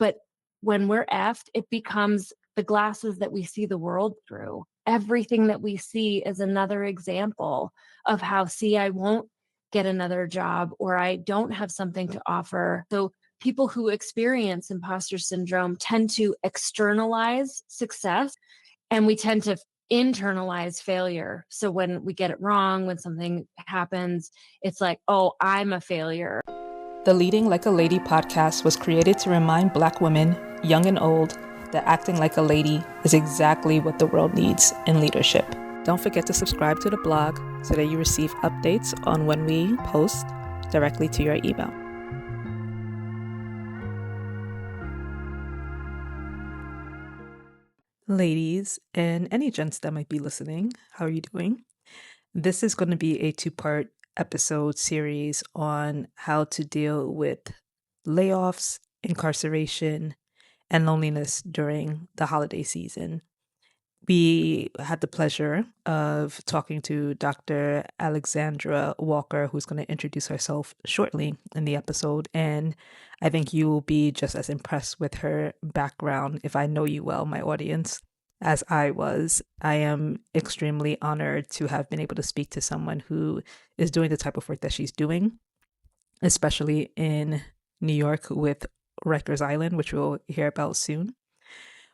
But when we're effed, it becomes the glasses that we see the world through. Everything that we see is another example of how, see, I won't get another job, or I don't have something to offer. So people who experience imposter syndrome tend to externalize success, and we tend to internalize failure. So when we get it wrong, when something happens, it's like, oh, I'm a failure. The Leading Like a Lady podcast was created to remind Black women, young and old, that acting like a lady is exactly what the world needs in leadership. Don't forget to subscribe to the blog so that you receive updates on when we post directly to your email. Ladies, and any gents that might be listening, how are you doing? This is going to be a 2-part episode series on how to deal with layoffs, incarceration, and loneliness during the holiday season. We had the pleasure of talking to Dr. Alexandra Walker, who's going to introduce herself shortly in the episode. And I think you will be just as impressed with her background, if I know you well, my audience, as I was. I am extremely honored to have been able to speak to someone who is doing the type of work that she's doing, especially in New York with Rikers Island, which we'll hear about soon.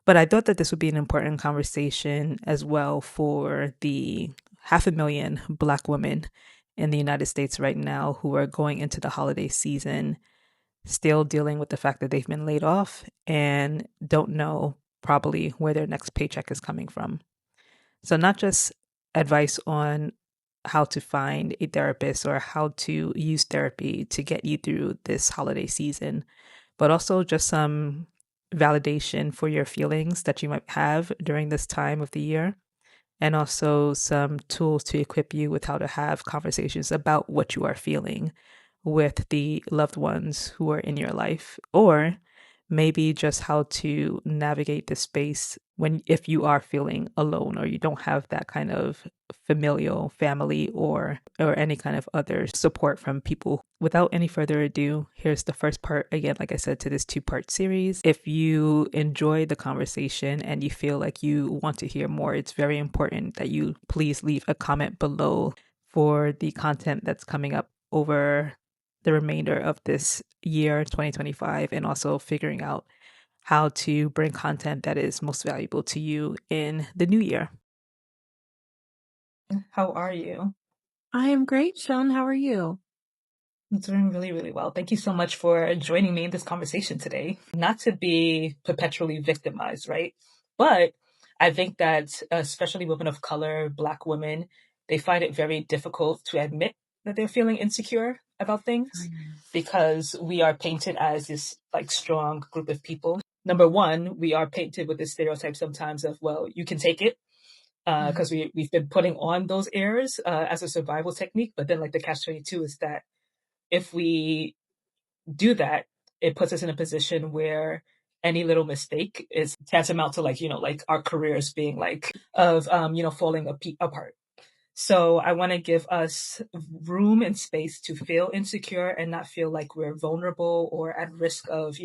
But I thought that this would be an important conversation as well for the 500,000 Black women in the United States right now who are going into the holiday season still dealing with the fact that they've been laid off and don't know probably where their next paycheck is coming from. So not just advice on how to find a therapist or how to use therapy to get you through this holiday season, but also just some validation for your feelings that you might have during this time of the year, and also some tools to equip you with how to have conversations about what you are feeling with the loved ones who are in your life, or maybe just how to navigate the space if you are feeling alone or you don't have that kind of familial family or any kind of other support from people. Without any further ado, here's the first part, again, like I said, to this 2-part series. If you enjoy the conversation and you feel like you want to hear more, it's very important that you please leave a comment below for the content that's coming up over the remainder of this year, 2025, and also figuring out how to bring content that is most valuable to you in the new year. How are you? I am great, Sean. How are you? I'm doing really, really well. Thank you so much for joining me in this conversation today. Not to be perpetually victimized, right? But I think that especially women of color, Black women, they find it very difficult to admit that they're feeling insecure about things because we are painted as this like strong group of people. Number one, we are painted with this stereotype sometimes of, well, you can take it because we've been putting on those airs as a survival technique. But then like the catch-22 is that if we do that, it puts us in a position where any little mistake is tantamount to like our careers being falling apart. So I want to give us room and space to feel insecure and not feel like we're vulnerable or at risk of,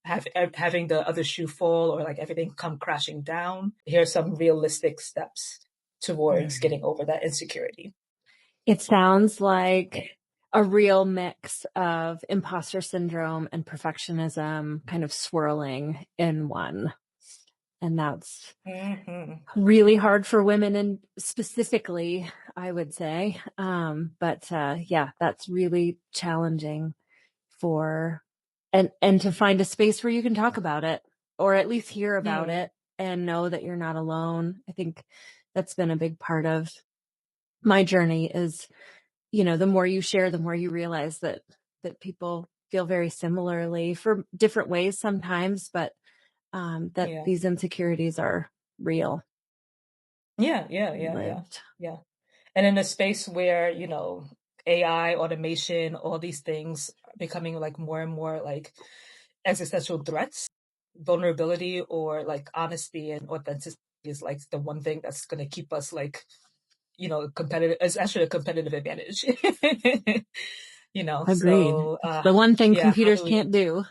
having the other shoe fall or like everything come crashing down. Here are some realistic steps towards getting over that insecurity. It sounds like a real mix of imposter syndrome and perfectionism kind of swirling in one. And that's really hard for women, and specifically, I would say. Yeah, that's really challenging and to find a space where you can talk about it, or at least hear about it and know that you're not alone. I think that's been a big part of my journey is, the more you share, the more you realize that people feel very similarly for different ways sometimes, but these insecurities are real. Yeah. And in a space where, AI, automation, all these things are becoming like more and more like existential threats, vulnerability or like honesty and authenticity is like the one thing that's going to keep us like, competitive. It's actually a competitive advantage. Agreed. So the one thing computers can't do.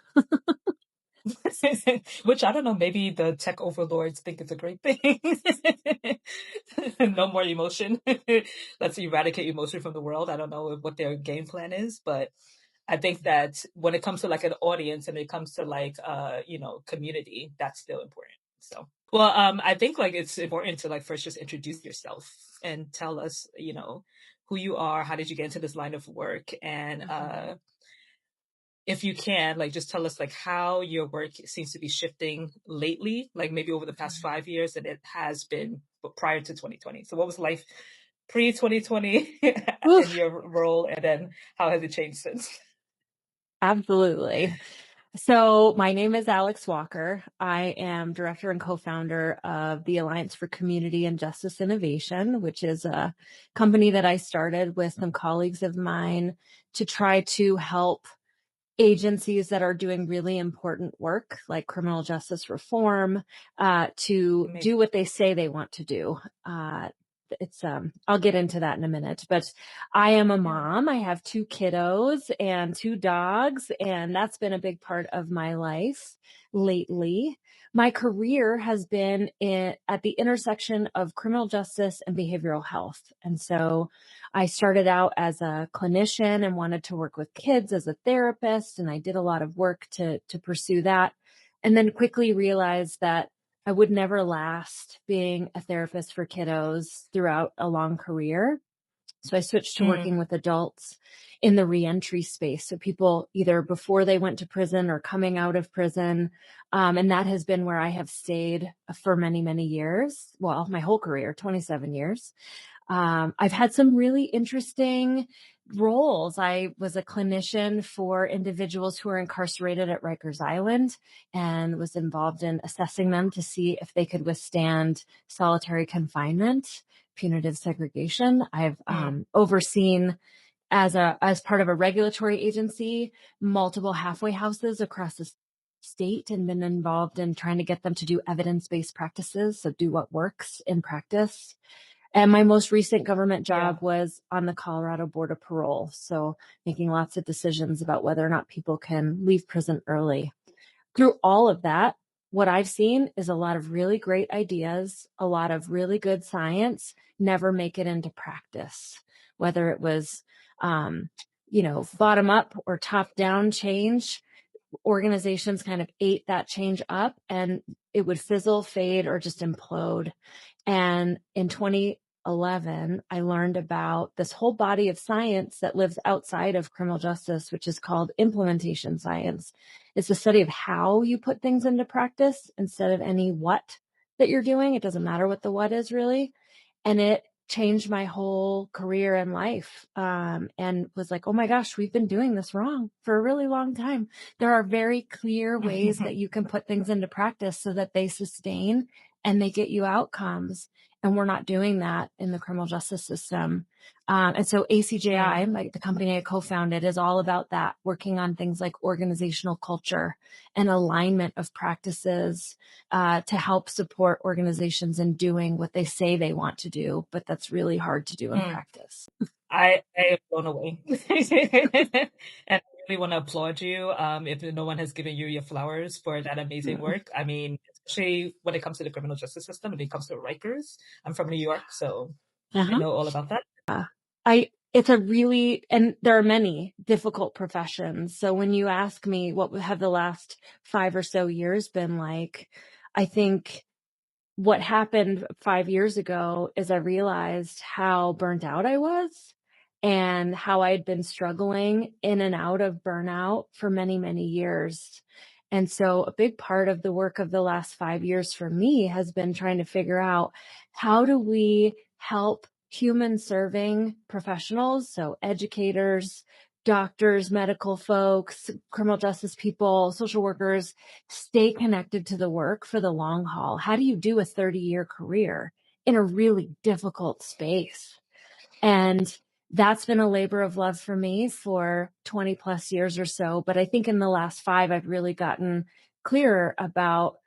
Which I don't know, maybe the tech overlords think it's a great thing. No more emotion. Let's eradicate emotion from the world. I don't know what their game plan is, but I think that when it comes to like an audience and it comes to like community, that's still important. So well, I think like it's important to like first just introduce yourself and tell us, who you are, how did you get into this line of work, and if you can, like, just tell us like how your work seems to be shifting lately, like maybe over the past 5 years, and it has been prior to 2020. So, what was life pre 2020 in Oof, your role, and then how has it changed since? absolutely. So, my name is Alex Walker. I am director and co-founder of the Alliance for Community and Justice Innovation, which is a company that I started with some colleagues of mine to try to help agencies that are doing really important work, like criminal justice reform, to Amazing. do what they say they want to do. I'll get into that in a minute, but I am a Yeah. mom. I have two kiddos and two dogs, and that's been a big part of my life lately. My career has been at the intersection of criminal justice and behavioral health. And so I started out as a clinician and wanted to work with kids as a therapist, and I did a lot of work to pursue that. And then quickly realized that I would never last being a therapist for kiddos throughout a long career. So I switched to Mm, working with adults in the reentry space. So people either before they went to prison or coming out of prison. And that has been where I have stayed for many, many years. Well, my whole career, 27 years. I've had some really interesting roles. I was a clinician for individuals who are incarcerated at Rikers Island and was involved in assessing them to see if they could withstand solitary confinement, punitive segregation. I've mm, overseen as part of a regulatory agency, multiple halfway houses across the state and been involved in trying to get them to do evidence-based practices. So do what works in practice. And my most recent government yeah. job was on the Colorado Board of Parole. So making lots of decisions about whether or not people can leave prison early. Through all of that, what I've seen is a lot of really great ideas, a lot of really good science never make it into practice, whether it was, um, bottom up or top down change. Organizations kind of ate that change up and it would fizzle, fade, or just implode. And in 2011, I learned about this whole body of science that lives outside of criminal justice, which is called implementation science. It's the study of how you put things into practice instead of any what that you're doing. It doesn't matter what the what is really. And it changed my whole career and life. And was like, oh my gosh, we've been doing this wrong for a really long time. There are very clear ways that you can put things into practice so that they sustain and they get you outcomes. And we're not doing that in the criminal justice system. And so ACJI, Mm, like the company I co-founded, is all about that, working on things like organizational culture and alignment of practices to help support organizations in doing what they say they want to do, but that's really hard to do in mm. practice. I am blown away. And I really want to applaud you. If no one has given you your flowers for that amazing Mm. work. I mean, especially when it comes to the criminal justice system, when it comes to Rikers. I'm from New York, so I Uh-huh. know all about that. It's a really, and there are many difficult professions. So when you ask me what have the last 5 or so years been like, I think what happened 5 years ago is I realized how burnt out I was and how I'd been struggling in and out of burnout for many, many years. And so a big part of the work of the last 5 years for me has been trying to figure out how do we help human serving professionals, so educators, doctors, medical folks, criminal justice people, social workers, stay connected to the work for the long haul. How do you do a 30-year career in a really difficult space? And that's been a labor of love for me for 20 plus years or so. But I think in the last 5, I've really gotten clearer about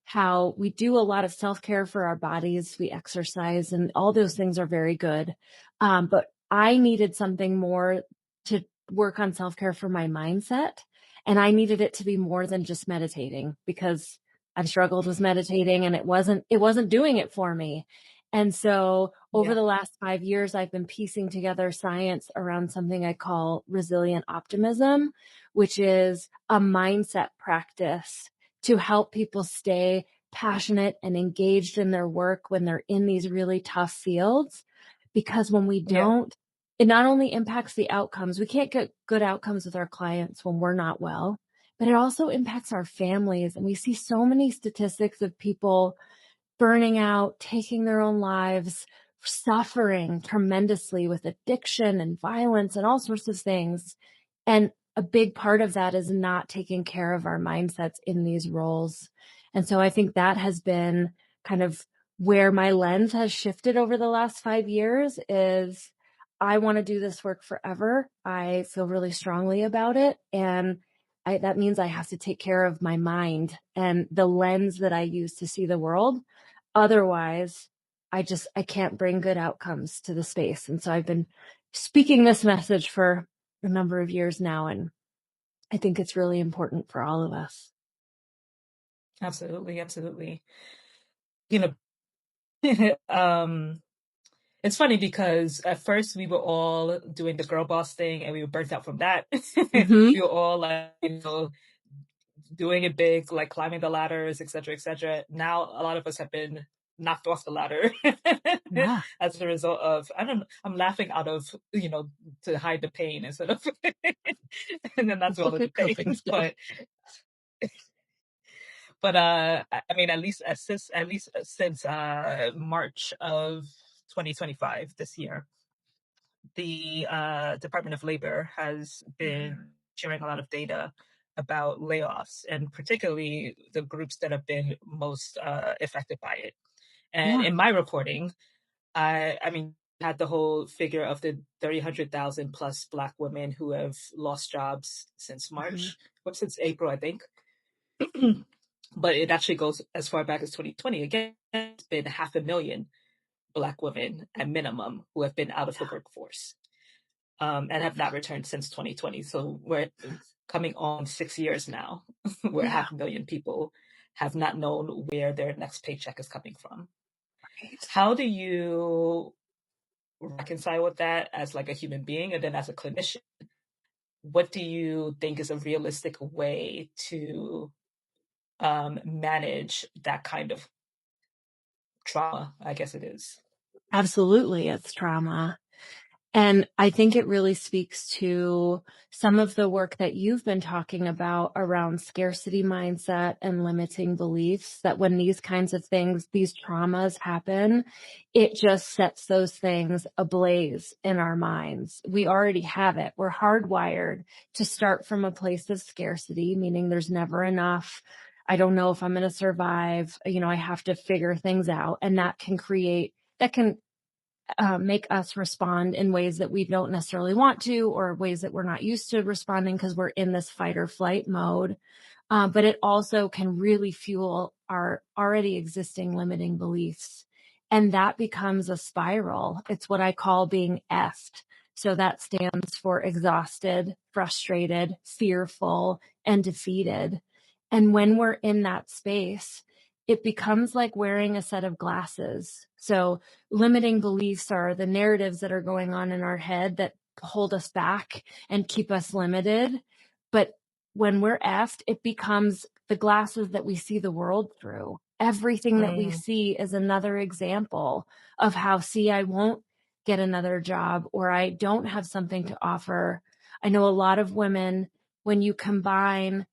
how we do a lot of self-care for our bodies. We exercise and all those things are very good. But I needed something more to work on self-care for my mindset. And I needed it to be more than just meditating because I've struggled with meditating and it wasn't doing it for me. And so over Yeah. the last 5 years, I've been piecing together science around something I call resilient optimism, which is a mindset practice to help people stay passionate and engaged in their work when they're in these really tough fields. Because when we Yeah. don't, it not only impacts the outcomes, we can't get good outcomes with our clients when we're not well, but it also impacts our families. And we see so many statistics of people burning out, taking their own lives, suffering tremendously with addiction and violence and all sorts of things. And a big part of that is not taking care of our mindsets in these roles. And so I think that has been kind of where my lens has shifted over the last 5 years is I want to do this work forever. I feel really strongly about it. And that means I have to take care of my mind and the lens that I use to see the world. Otherwise, I can't bring good outcomes to the space. And so I've been speaking this message for a number of years now, and I think it's really important for all of us. Absolutely. Absolutely. You know, it's funny because at first we were all doing the girl boss thing and we were burnt out from that. Hmm. We were all like, doing it big, like climbing the ladders, et cetera, et cetera. Now a lot of us have been knocked off the ladder Yeah. as a result of, I don't know, I'm laughing out of, to hide the pain instead of, and then that's It's a all of the good coping pain. skill. But I mean, at least since March of 2025 this year, the Department of Labor has been sharing a lot of data about layoffs and particularly the groups that have been most affected by it. And Yeah. in my reporting, I mean, had the whole figure of the 300,000 plus Black women who have lost jobs since Hmm. March, or since April, I think. But it actually goes as far back as 2020. Again, it's been 500,000 Black women at minimum who have been out of the workforce, and have not returned since 2020. So we're coming on 6 years now, where Yeah. 500,000 people have not known where their next paycheck is coming from. Right. How do you reconcile with that as like a human being, and then as a clinician? What do you think is a realistic way to manage that kind of trauma? I guess it is. Absolutely. It's trauma. And I think it really speaks to some of the work that you've been talking about around scarcity mindset and limiting beliefs, that when these kinds of things, these traumas happen, it just sets those things ablaze in our minds. We already have it. We're hardwired to start from a place of scarcity, meaning there's never enough. I don't know if I'm going to survive. I have to figure things out. And that can make us respond in ways that we don't necessarily want to, or ways that we're not used to responding because we're in this fight or flight mode. But it also can really fuel our already existing limiting beliefs. And that becomes a spiral. It's what I call being effed. So that stands for exhausted, frustrated, fearful, and defeated. And when we're in that space, it becomes like wearing a set of glasses. So limiting beliefs are the narratives that are going on in our head that hold us back and keep us limited. But when we're effed, it becomes the glasses that we see the world through. Everything that we Mm, see is another example of how, see, I won't get another job or I don't have something to offer. I know a lot of women, when you combine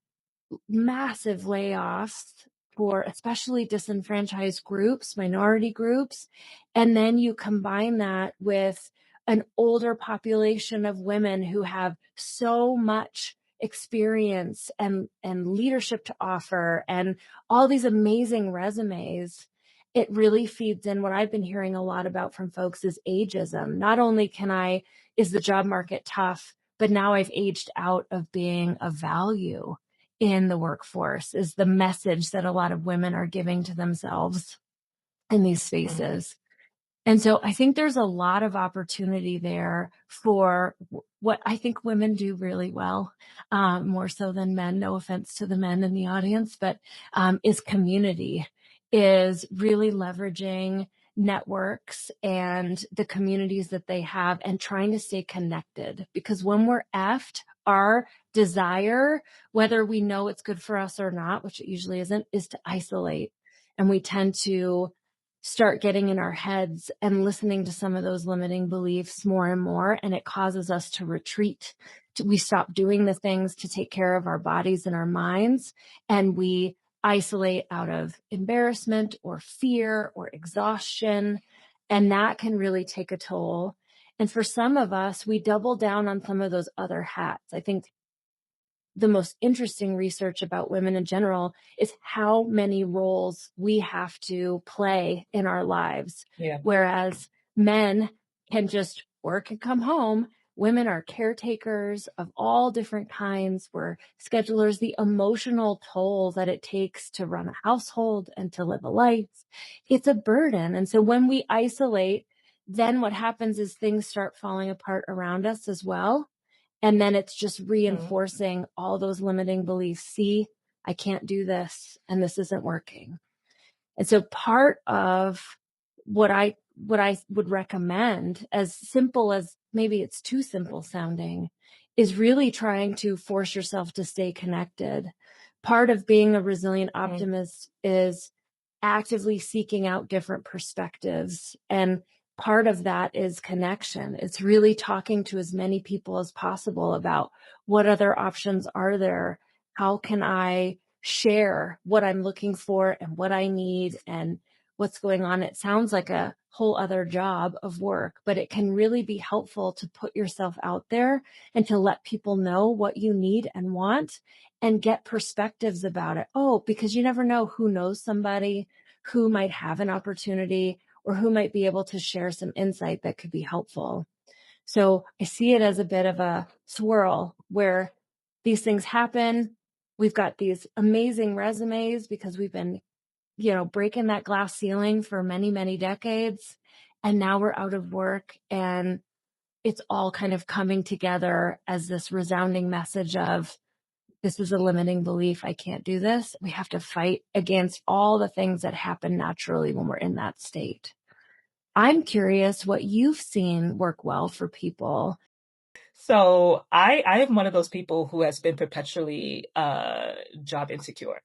massive layoffs for especially disenfranchised groups, minority groups. And then you combine that with an older population of women who have so much experience and leadership to offer and all these amazing resumes. It really feeds in what I've been hearing a lot about from folks is ageism. Not only is the job market tough, but now I've aged out of being of value in the workforce is the message that a lot of women are giving to themselves in these mm. spaces. And so I think there's a lot of opportunity there for what I think women do really well, more so than men. No offense to the men in the audience, but is community, is really leveraging networks and the communities that they have and trying to stay connected. Because when we're effed, our desire, whether we know it's good for us or not, which it usually isn't, is to isolate. And we tend to start getting in our heads and listening to some of those limiting beliefs more and more. And it causes us to retreat. We stop doing the things to take care of our bodies and our minds. And we isolate out of embarrassment or fear or exhaustion. And that can really take a toll. And for some of us, we double down on some of those other hats. I think the most interesting research about women in general is how many roles we have to play in our lives. Yeah. Whereas men can just work and come home. Women are caretakers of all different kinds. We're schedulers, the emotional toll that it takes to run a household and to live a life. It's a burden. And so when we isolate, then what happens is things start falling apart around us as well. And then it's just Mhm. reinforcing all those limiting beliefs. See, I can't do this and this isn't working. And so part of what I would recommend, as simple as maybe it's too simple sounding, is really trying to force yourself to stay connected. Part of being a resilient Mhm. optimist is actively seeking out different perspectives. And part of that is connection. It's really talking to as many people as possible about what other options are there? How can I share what I'm looking for and what I need and what's going on? It sounds like a whole other job of work, but it can really be helpful to put yourself out there and to let people know what you need and want and get perspectives about it. Oh, because you never know who knows somebody who might have an opportunity or who might be able to share some insight that could be helpful. So I see it as a bit of a swirl where these things happen. We've got these amazing resumes because we've been, breaking that glass ceiling for many, many decades. And now we're out of work and it's all kind of coming together as this resounding message of this is a limiting belief. I can't do this. We have to fight against all the things that happen naturally when we're in that state. I'm curious what you've seen work well for people. So I am one of those people who has been perpetually job insecure.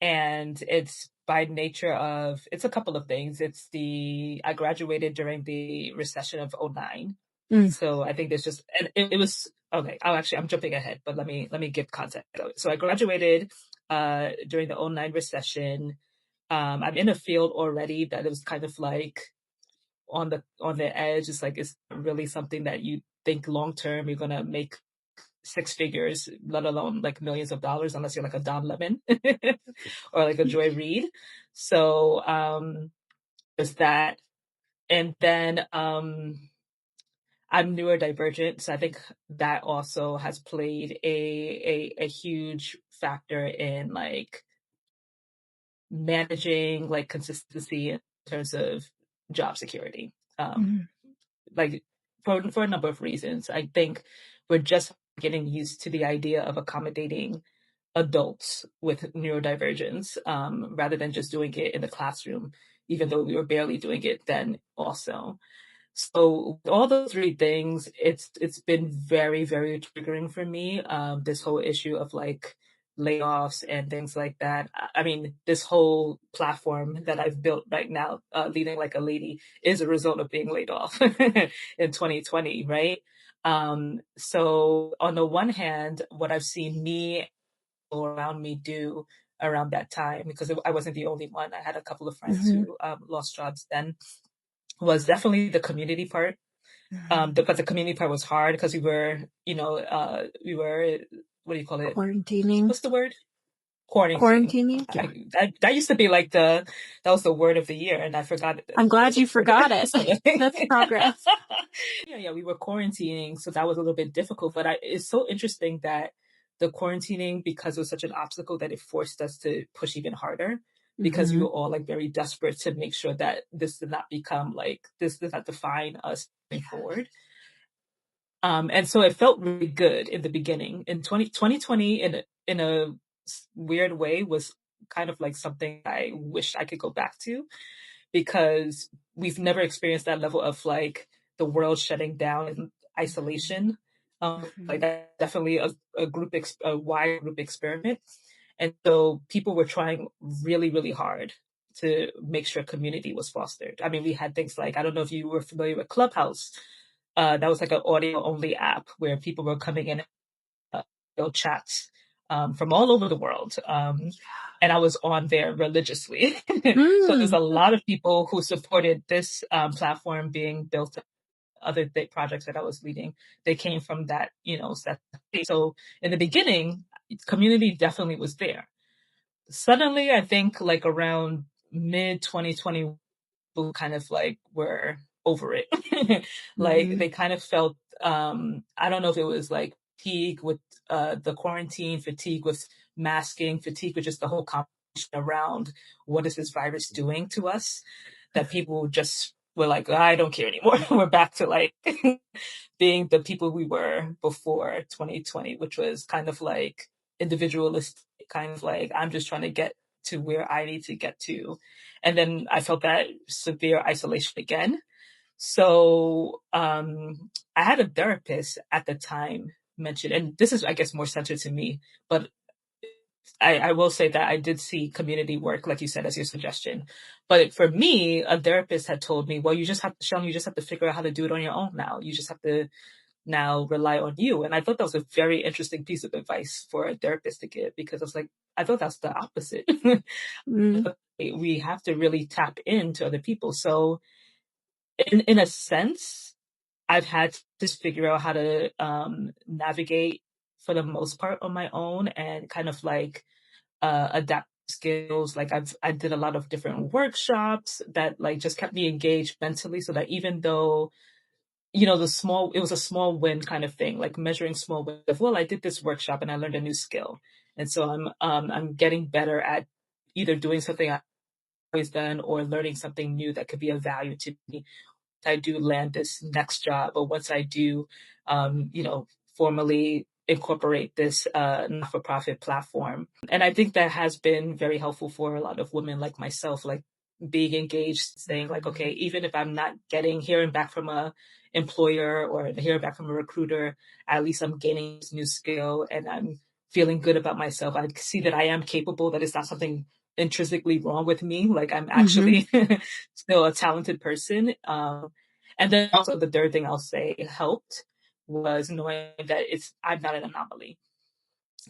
And it's by nature of it's a couple of things. It's the I graduated during the recession of '09. Mm, So I think there's just and it was okay. I'm jumping ahead, but let me give context. So I graduated during the '09 recession. I'm in a field already that it was kind of like on the edge. It's like it's really something that you think long term you're gonna make six figures, let alone like millions of dollars, unless you're like a Don Lemon or like a Joy Reid. So there's that. And then I'm neurodivergent, so I think that also has played a huge factor in like managing like consistency in terms of job security. mhm, Like for a number of reasons. I think we're just getting used to the idea of accommodating adults with neurodivergence rather than just doing it in the classroom, even though we were barely doing it then also. So all those three things, it's been very, very triggering for me. This whole issue of like layoffs and things like that. I mean, this whole platform that I've built right now, leading like a lady, is a result of being laid off in 2020, right? So on the one hand, what I've seen me around me do around that time, because I wasn't the only one. I had a couple of friends mhm, who lost jobs then, was definitely the community part. mhm. But the community part was hard because we were, what do you call it? Quarantining. What's the word? Quarantining. Quarantining? Yeah. That used to be like that was the word of the year, and I forgot it. I'm glad you forgot it. That's Yeah, progress. yeah, we were quarantining, so that was a little bit difficult. But it's so interesting that the quarantining, because it was such an obstacle, that it forced us to push even harder. because we Mhm. were all like very desperate to make sure that this did not become like this does not define us moving forward. And so it felt really good in the beginning. In 2020, in a weird way, was kind of like something I wish I could go back to, because we've never experienced that level of like the world shutting down and Mhm. isolation. Like Mhm. that's definitely a wide group experiment. And so people were trying really, really hard to make sure community was fostered. I mean, we had things like, I don't know if you were familiar with Clubhouse. That was like an audio only app where people were coming in, chats from all over the world. And I was on there religiously. So there's Mm. a lot of people who supported this platform being built. Other projects that I was leading, they came from that, that. So in the beginning, community definitely was there. Suddenly, I think like around mid 2020, people kind of like were over it. Like Mhm. they kind of felt, I don't know if it was like fatigue with the quarantine, fatigue with masking, fatigue with just the whole conversation around what is this virus doing to us, that people just were like, I don't care anymore. We're back to like being the people we were before 2020, which was kind of like individualistic, kind of like, I'm just trying to get to where I need to get to. And then I felt that severe isolation again. So I had a therapist at the time mention, and this is, I guess, more centered to me, but I will say that I did see community work, like you said, as your suggestion. But for me, a therapist had told me, well, you just have to, Sean, you just have to figure out how to do it on your own now. You just have to now rely on you. And I thought that was a very interesting piece of advice for a therapist to give, because I was like, I thought that's the opposite. Mm. We have to really tap into other people. So in a sense, I've had to just figure out how to navigate for the most part on my own, and kind of like adapt skills. Like I did a lot of different workshops that like just kept me engaged mentally, so that even though, it was a small win kind of thing, like measuring small wins of, well, I did this workshop and I learned a new skill. And so I'm getting better at either doing something I've always done or learning something new that could be of value to me. I do land this next job, or once I do, formally incorporate this not-for-profit platform. And I think that has been very helpful for a lot of women like myself, like being engaged, saying like, okay, Mhm. even if I'm not hearing back from a employer or hearing back from a recruiter, at least I'm gaining this new skill and I'm feeling good about myself. I see that I am capable, that it's not something intrinsically wrong with me. Like I'm Mhm. actually still a talented person. And then also the third thing I'll say helped was knowing that I'm not an anomaly.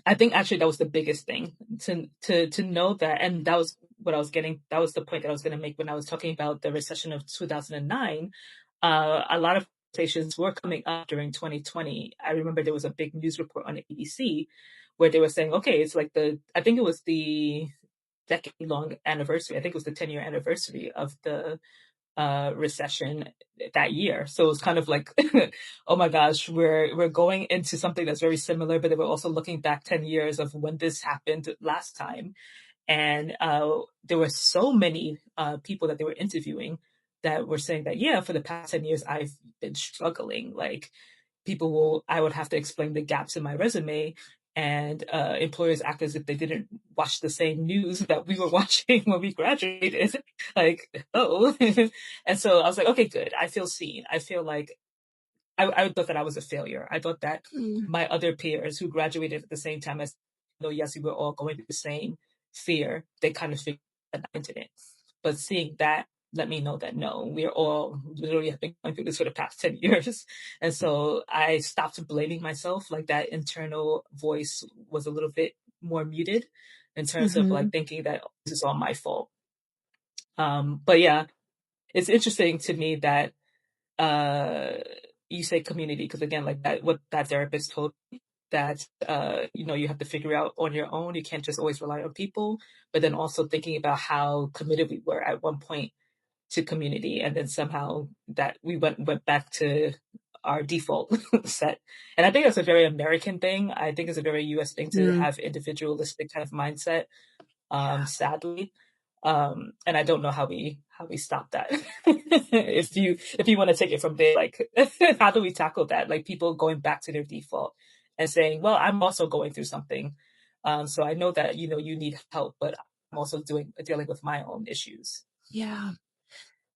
I think actually that was the biggest thing, to know that, and that was what I was getting. That was the point that I was going to make when I was talking about the recession of 2009. A lot of conversations were coming up during 2020. I remember there was a big news report on ABC where they were saying, okay, it's like I think it was the decade long anniversary. I think it was the 10-year anniversary of the recession that year. So it was kind of like, oh my gosh, we're going into something that's very similar, but then we're also looking back 10 years of when this happened last time. And there were so many people that they were interviewing that were saying that, yeah, for the past 10 years, I've been struggling. Like I would have to explain the gaps in my resume, and employers act as if they didn't watch the same news that we were watching when we graduated. Like, oh. And so I was like, okay, good. I feel seen. I feel like I thought that I was a failure. I thought that Mm. my other peers who graduated at the same time as, yes, we were all going through the same fear, they kind of figured that I didn't. But seeing that let me know that no, we're all literally have been going through this for the past 10 years. And so I stopped blaming myself. Like that internal voice was a little bit more muted in terms of like Mhm. thinking that, oh, this is all my fault. But yeah, it's interesting to me that uh you say community, because again, like that, what that therapist told me, that you have to figure out on your own. You can't just always rely on people. But then also thinking about how committed we were at one point to community, and then somehow that we went back to our default set. And I think that's a very American thing. I think it's a very US thing to Mm. have individualistic kind of mindset, Yeah. sadly. And I don't know how we stop that. If you want to take it from there, like how do we tackle that? Like people going back to their default and saying, "Well, I'm also going through something, so I know that you need help, but I'm also dealing with my own issues." Yeah.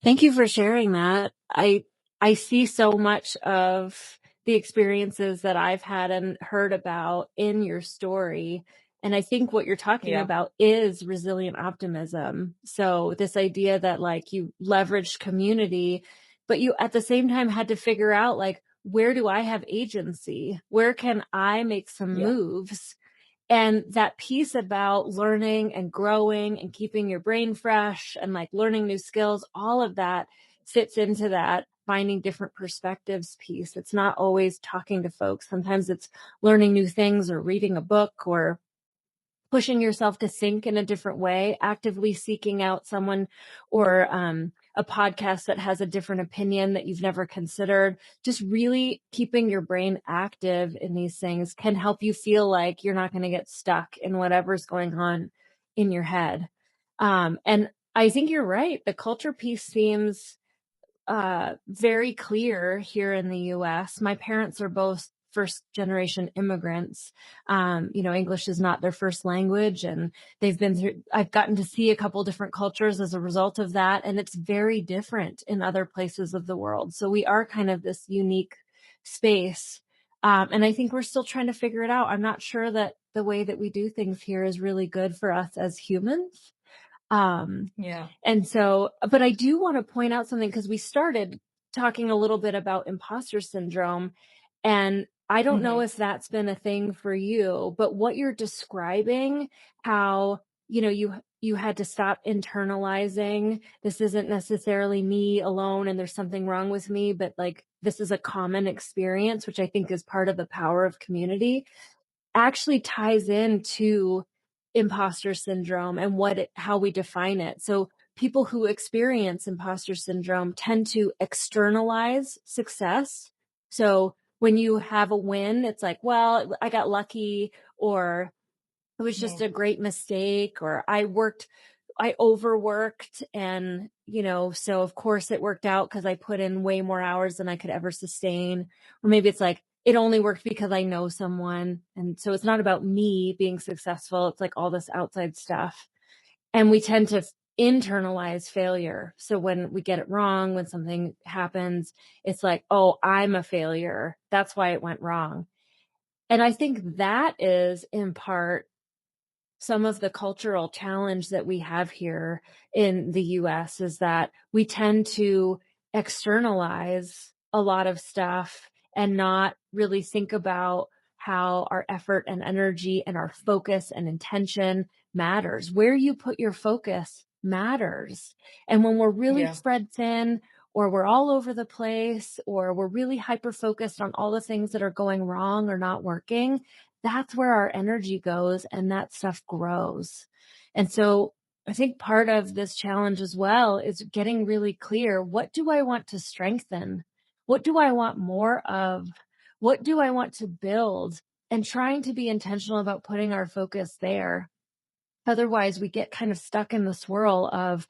Thank you for sharing that. I see so much of the experiences that I've had and heard about in your story. And I think what you're talking Yeah, about is resilient optimism. So this idea that like you leveraged community, but you at the same time had to figure out like, where do I have agency? Where can I make some yeah, moves? And that piece about learning and growing and keeping your brain fresh and like learning new skills, all of that fits into that finding different perspectives piece. It's not always talking to folks. Sometimes it's learning new things or reading a book or pushing yourself to think in a different way, actively seeking out someone or a podcast that has a different opinion that you've never considered. Just really keeping your brain active in these things can help you feel like you're not going to get stuck in whatever's going on in your head. And I think you're right. The culture piece seems very clear here in the US. My parents are both first generation immigrants. English is not their first language, and I've gotten to see a couple different cultures as a result of that. And it's very different in other places of the world. So we are kind of this unique space. And I think we're still trying to figure it out. I'm not sure that the way that we do things here is really good for us as humans. Um, yeah. and so, but I do want to point out something because we started talking a little bit about imposter syndrome. And I don't know Hmm. if that's been a thing for you, but what you're describing, how, you had to stop internalizing, this isn't necessarily me alone and there's something wrong with me, but like this is a common experience, which I think is part of the power of community actually ties into imposter syndrome and how we define it. So people who experience imposter syndrome tend to externalize success. So when you have a win, it's like, well, I got lucky, or it was just Yeah. a great mistake, or I overworked, and so of course it worked out because I put in way more hours than I could ever sustain. Or maybe it's like it only worked because I know someone, and so it's not about me being successful, it's like all this outside stuff. And we tend to internalize failure. So when we get it wrong, when something happens, it's like, oh, I'm a failure, that's why it went wrong. And I think that is in part some of the cultural challenge that we have here in the US is that we tend to externalize a lot of stuff and not really think about how our effort and energy and our focus and intention matters. Where you put your focus matters. And when we're really Yeah. spread thin, or we're all over the place, or we're really hyper focused on all the things that are going wrong or not working, that's where our energy goes and that stuff grows. And so I think part of this challenge as well is getting really clear. What do I want to strengthen? What do I want more of? What do I want to build? And trying to be intentional about putting our focus there. Otherwise, we get kind of stuck in the swirl of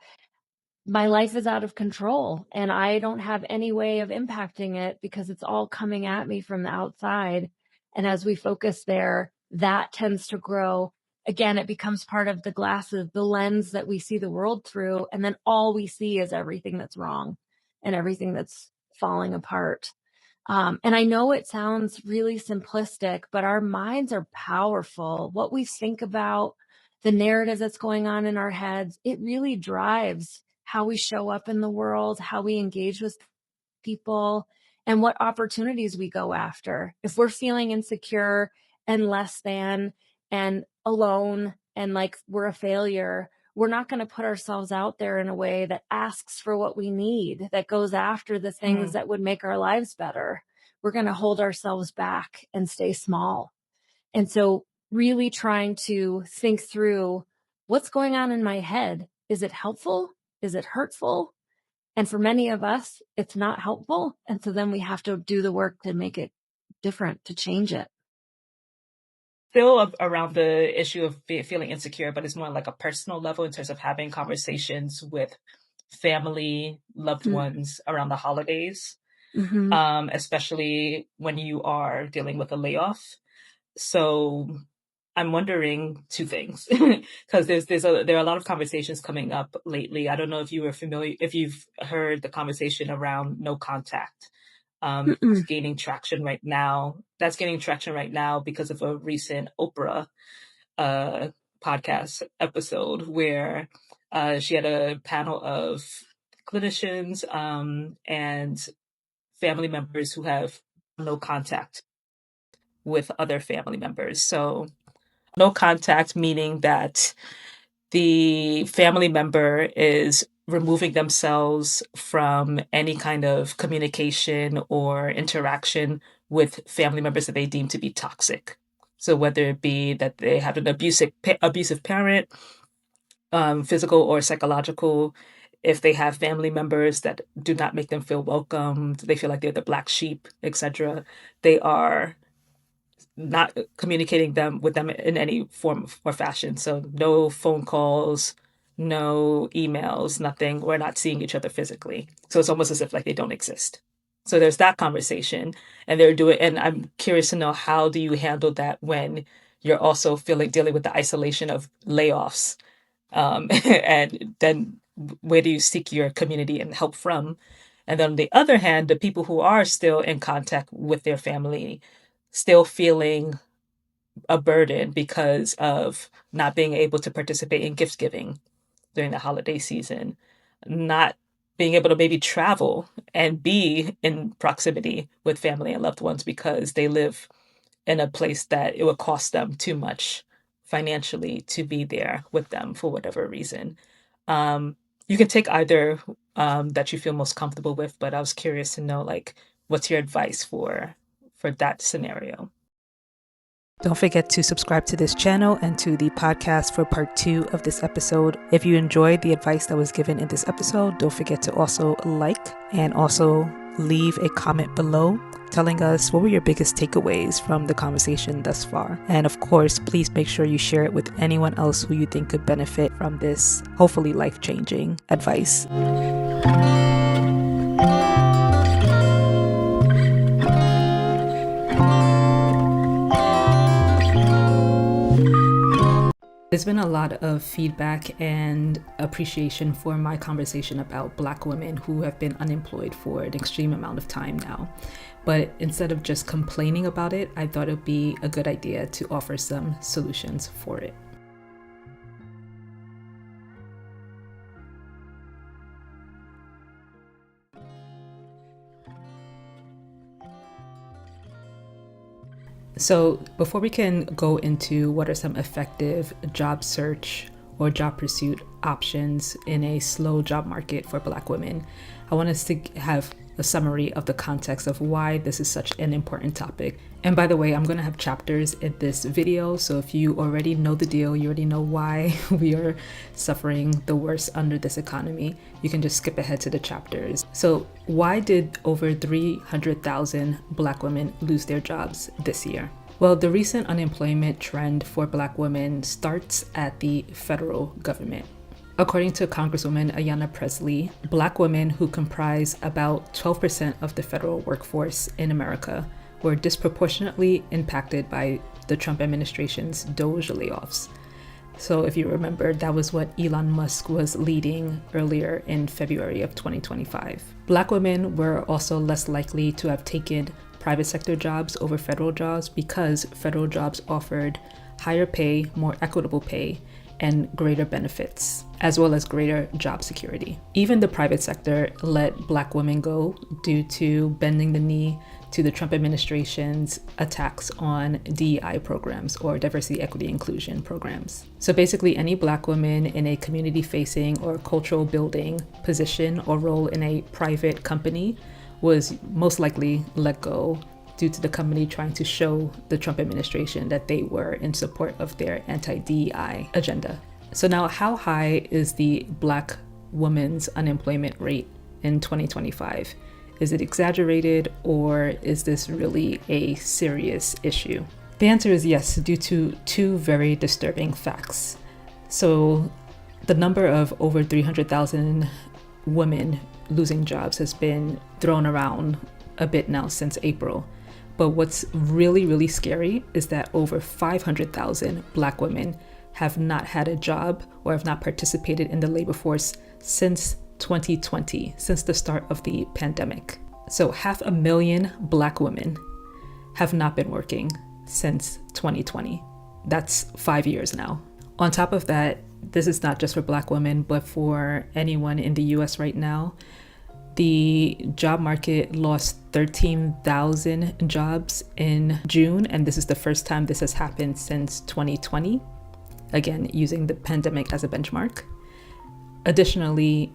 my life is out of control and I don't have any way of impacting it because it's all coming at me from the outside. And as we focus there, that tends to grow. Again, it becomes part of the glasses, the lens that we see the world through. And then all we see is everything that's wrong and everything that's falling apart. And I know it sounds really simplistic, but our minds are powerful. What we think about, the narrative that's going on in our heads, it really drives how we show up in the world, how we engage with people, and what opportunities we go after. If we're feeling insecure and less than and alone and like we're a failure, we're not going to put ourselves out there in a way that asks for what we need, that goes after the things Hmm. that would make our lives better. We're going to hold ourselves back and stay small. And so, really trying to think through what's going on in my head. Is it helpful? Is it hurtful? And for many of us, it's not helpful. And so then we have to do the work to make it different, to change it. still around the issue of feeling insecure, but it's more like a personal level in terms of having conversations with family, loved ones around the holidays, Mm-hmm. especially when you are dealing with a layoff. So I'm wondering two things because there are a lot of conversations coming up lately. I don't know if you were familiar, if you've heard the conversation around no contact. It's Mm-mm. gaining traction right now. That's gaining traction right now because of a recent Oprah uh, podcast episode where she had a panel of clinicians and family members who have no contact with other family members. So, no contact meaning that the family member is removing themselves from any kind of communication or interaction with family members that they deem to be toxic. So whether it be that they have an abusive parent, physical or psychological, if they have family members that do not make them feel welcomed, they feel like they're the black sheep, etc., they are not communicating them with them in any form or fashion. So no phone calls, no emails, nothing. We're not seeing each other physically. So it's almost as if like they don't exist. So there's that conversation, and and I'm curious to know, how do you handle that when you're also dealing with the isolation of layoffs, and then where do you seek your community and help from? And then on the other hand, the people who are still in contact with their family, still feeling a burden because of not being able to participate in gift giving during the holiday season, not being able to maybe travel and be in proximity with family and loved ones because they live in a place that it would cost them too much financially to be there with them for whatever reason. Um, you can take either that you feel most comfortable with, but I was curious to know, like, what's your advice for that scenario? Don't forget to subscribe to this channel and to the podcast for part 2 of this episode. If you enjoyed the advice that was given in this episode, don't forget to also like and also leave a comment below telling us what were your biggest takeaways from the conversation thus far. And of course, please make sure you share it with anyone else who you think could benefit from this hopefully life-changing advice. There's been a lot of feedback and appreciation for my conversation about Black women who have been unemployed for an extreme amount of time now. But instead of just complaining about it, I thought it would be a good idea to offer some solutions for it. So before we can go into what are some effective job search or job pursuit options in a slow job market for Black women, I want us to have a summary of the context of why this is such an important topic. And by the way, I'm going to have chapters in this video, so if you already know the deal, you already know why we are suffering the worst under this economy, you can just skip ahead to the chapters. So why did over 300,000 Black women lose their jobs this year? Well, the recent unemployment trend for Black women starts at the federal government. According to Congresswoman Ayanna Pressley, Black women, who comprise about 12% of the federal workforce in America, were disproportionately impacted by the Trump administration's DOGE layoffs. So if you remember, that was what Elon Musk was leading earlier in February of 2025. Black women were also less likely to have taken private sector jobs over federal jobs because federal jobs offered higher pay, more equitable pay, and greater benefits, as well as greater job security. Even the private sector let Black women go due to bending the knee to the Trump administration's attacks on DEI programs, or diversity, equity, inclusion programs. So basically, any Black woman in a community-facing or cultural building position or role in a private company was most likely let go due to the company trying to show the Trump administration that they were in support of their anti-DEI agenda. So now, how high is the Black woman's unemployment rate in 2025? Is it exaggerated, or is this really a serious issue? The answer is yes, due to two very disturbing facts. So the number of over 300,000 women losing jobs has been thrown around a bit now since April. But what's really, really scary is that over 500,000 Black women have not had a job or have not participated in the labor force since 2020, since the start of the pandemic. So 500,000 Black women have not been working since 2020. That's 5 years now. On top of that, this is not just for Black women, but for anyone in the US right now. The job market lost 13,000 jobs in June, and this is the first time this has happened since 2020. Again, using the pandemic as a benchmark. Additionally,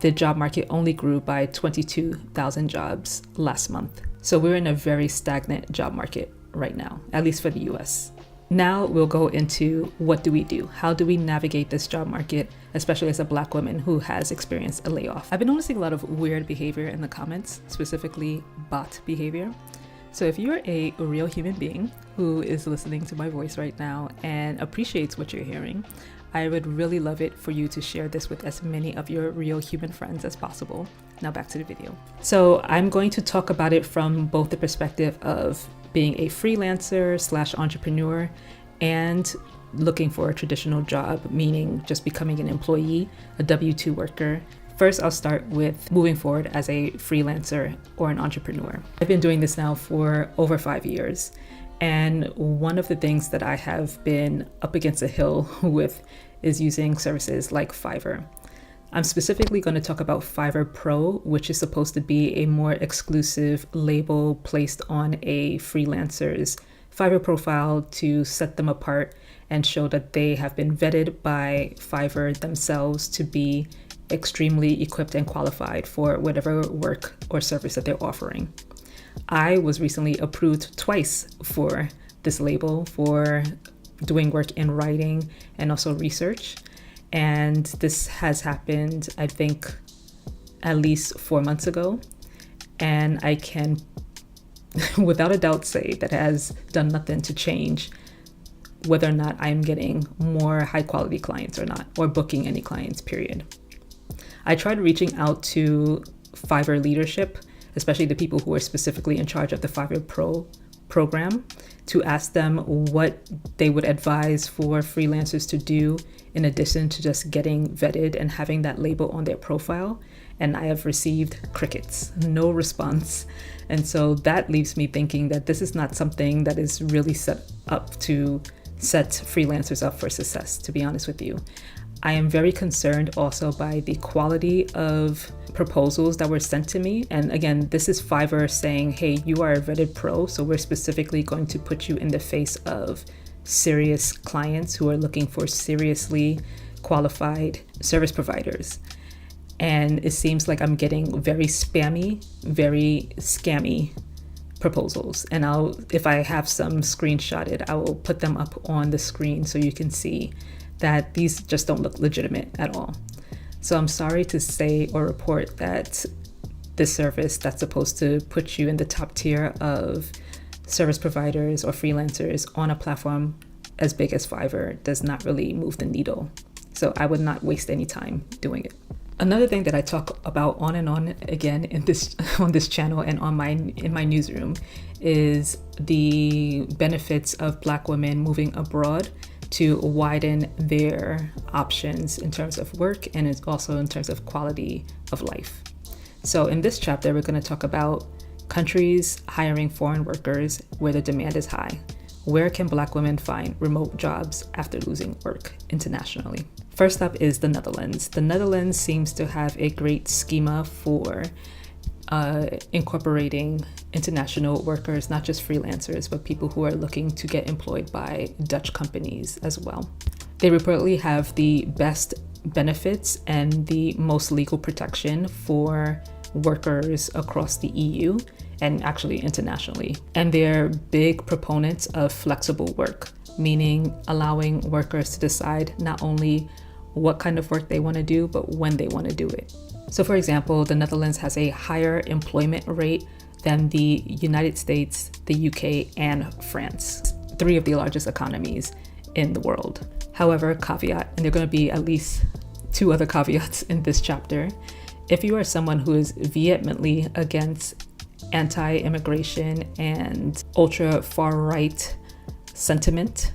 the job market only grew by 22,000 jobs last month. So we're in a very stagnant job market right now, at least for the US. Now we'll go into what do we do? How do we navigate this job market, especially as a Black woman who has experienced a layoff? I've been noticing a lot of weird behavior in the comments, specifically bot behavior. So if you're a real human being who is listening to my voice right now and appreciates what you're hearing, I would really love it for you to share this with as many of your real human friends as possible. Now back to the video. So I'm going to talk about it from both the perspective of being a freelancer / entrepreneur and looking for a traditional job, meaning just becoming an employee, a W-2 worker. First, I'll start with moving forward as a freelancer or an entrepreneur. I've been doing this now for over 5 years. And one of the things that I have been up against a hill with is using services like Fiverr. I'm specifically going to talk about Fiverr Pro, which is supposed to be a more exclusive label placed on a freelancer's Fiverr profile to set them apart and show that they have been vetted by Fiverr themselves to be extremely equipped and qualified for whatever work or service that they're offering. I was recently approved twice for this label for doing work in writing and also research. And this has happened, I think, at least 4 months ago. And I can, without a doubt, say that it has done nothing to change whether or not I'm getting more high quality clients or not, or booking any clients, period. I tried reaching out to Fiverr leadership, especially the people who are specifically in charge of the Fiverr Pro program, to ask them what they would advise for freelancers to do in addition to just getting vetted and having that label on their profile. And I have received crickets, no response. And so that leaves me thinking that this is not something that is really set up to set freelancers up for success, to be honest with you. I am very concerned also by the quality of proposals that were sent to me. And again, this is Fiverr saying, hey, you are a vetted pro, so we're specifically going to put you in the face of serious clients who are looking for seriously qualified service providers. And it seems like I'm getting very spammy, very scammy proposals. And if I have some screenshotted, I will put them up on the screen so you can see that these just don't look legitimate at all. So I'm sorry to say or report that this service that's supposed to put you in the top tier of service providers or freelancers on a platform as big as Fiverr does not really move the needle. So I would not waste any time doing it. Another thing that I talk about on and on again in this on this channel and in my newsroom is the benefits of Black women moving abroad to widen their options in terms of work and it's also in terms of quality of life. So in this chapter, we're going to talk about countries hiring foreign workers where the demand is high. Where can Black women find remote jobs after losing work internationally? First up is the Netherlands. The Netherlands seems to have a great schema for incorporating international workers, not just freelancers, but people who are looking to get employed by Dutch companies as well. They reportedly have the best benefits and the most legal protection for workers across the EU and actually internationally. And they're big proponents of flexible work, meaning allowing workers to decide not only what kind of work they want to do, but when they want to do it. So for example, the Netherlands has a higher employment rate than the United States, the UK, and France. three of the largest economies in the world. However, caveat, and there are going to be at least two other caveats in this chapter. If you are someone who is vehemently against anti-immigration and ultra far-right sentiment,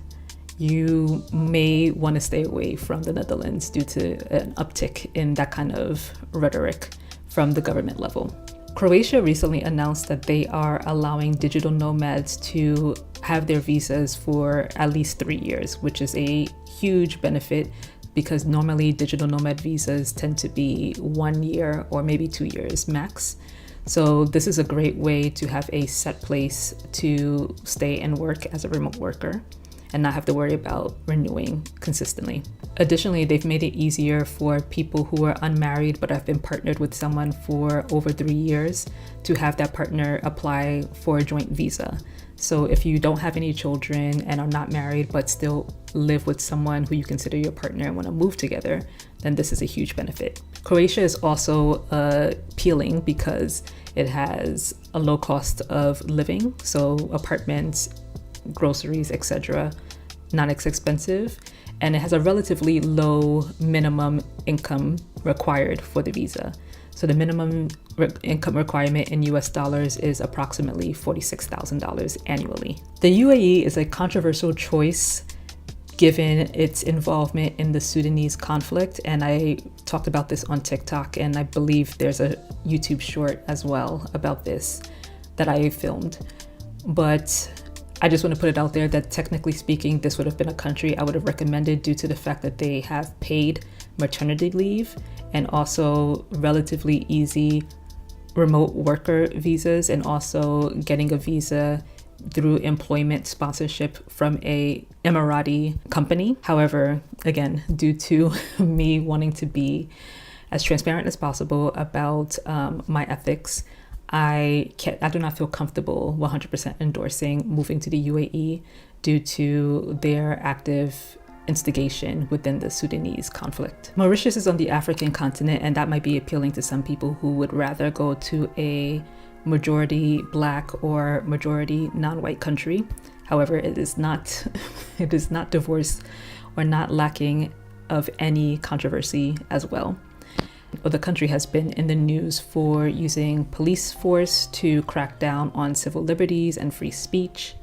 you may want to stay away from the Netherlands due to an uptick in that kind of rhetoric from the government level. Croatia recently announced that they are allowing digital nomads to have their visas for at least 3 years, which is a huge benefit because normally digital nomad visas tend to be 1 year or maybe 2 years max. So this is a great way to have a set place to stay and work as a remote worker and not have to worry about renewing consistently. Additionally, they've made it easier for people who are unmarried but have been partnered with someone for over 3 years to have that partner apply for a joint visa. So if you don't have any children and are not married but still live with someone who you consider your partner and want to move together, then this is a huge benefit. Croatia is also appealing because it has a low cost of living, so apartments, groceries, etc., not as expensive, and it has a relatively low minimum income required for the visa. So the minimum income requirement in US dollars is approximately $46,000 annually. The UAE is a controversial choice given its involvement in the Sudanese conflict, and I talked about this on TikTok, and I believe there's a YouTube short as well about this that I filmed. But I just want to put it out there that technically speaking, this would have been a country I would have recommended due to the fact that they have paid maternity leave and also relatively easy remote worker visas, and also getting a visa through employment sponsorship from a Emirati company. However, again, due to me wanting to be as transparent as possible about my ethics, I do not feel comfortable 100% endorsing moving to the UAE due to their active instigation within the Sudanese conflict. Mauritius is on the African continent, and that might be appealing to some people who would rather go to a majority Black or majority non-white country. However, it is not it is not divorced or not lacking of any controversy as well. The country has been in the news for using police force to crack down on civil liberties and free speech.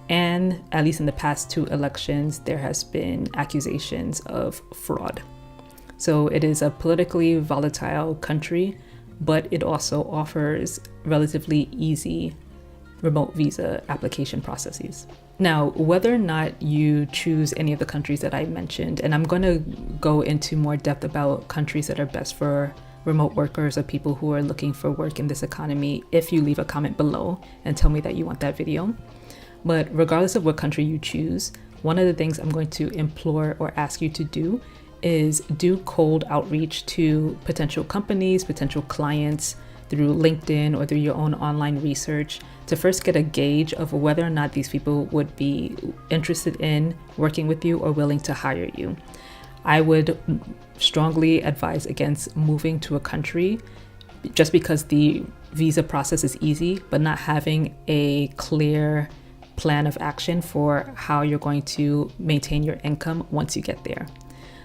And at least in the past 2 elections, there has been accusations of fraud. So it is a politically volatile country, but it also offers relatively easy remote visa application processes. Now, whether or not you choose any of the countries that I mentioned, and I'm going to go into more depth about countries that are best for remote workers or people who are looking for work in this economy if you leave a comment below and tell me that you want that video. But regardless of what country you choose, one of the things I'm going to implore or ask you to do is do cold outreach to potential companies, potential clients through LinkedIn or through your own online research to first get a gauge of whether or not these people would be interested in working with you or willing to hire you. I would strongly advise against moving to a country just because the visa process is easy, but not having a clear plan of action for how you're going to maintain your income once you get there.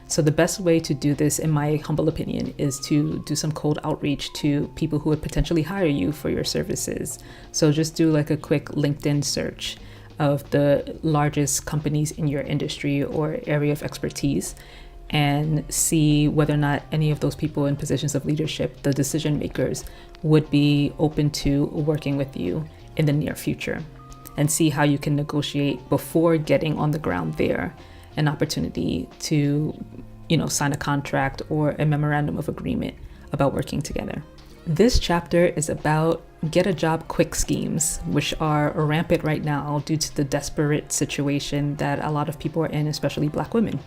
So the best way to do this, in my humble opinion, is to do some cold outreach to people who would potentially hire you for your services. So just do like a quick LinkedIn search of the largest companies in your industry or area of expertise and see whether or not any of those people in positions of leadership, the decision makers, would be open to working with you in the near future, and see how you can negotiate before getting on the ground there an opportunity to, sign a contract or a memorandum of agreement about working together. This chapter is about get a job quick schemes, which are rampant right now due to the desperate situation that a lot of people are in, especially Black women.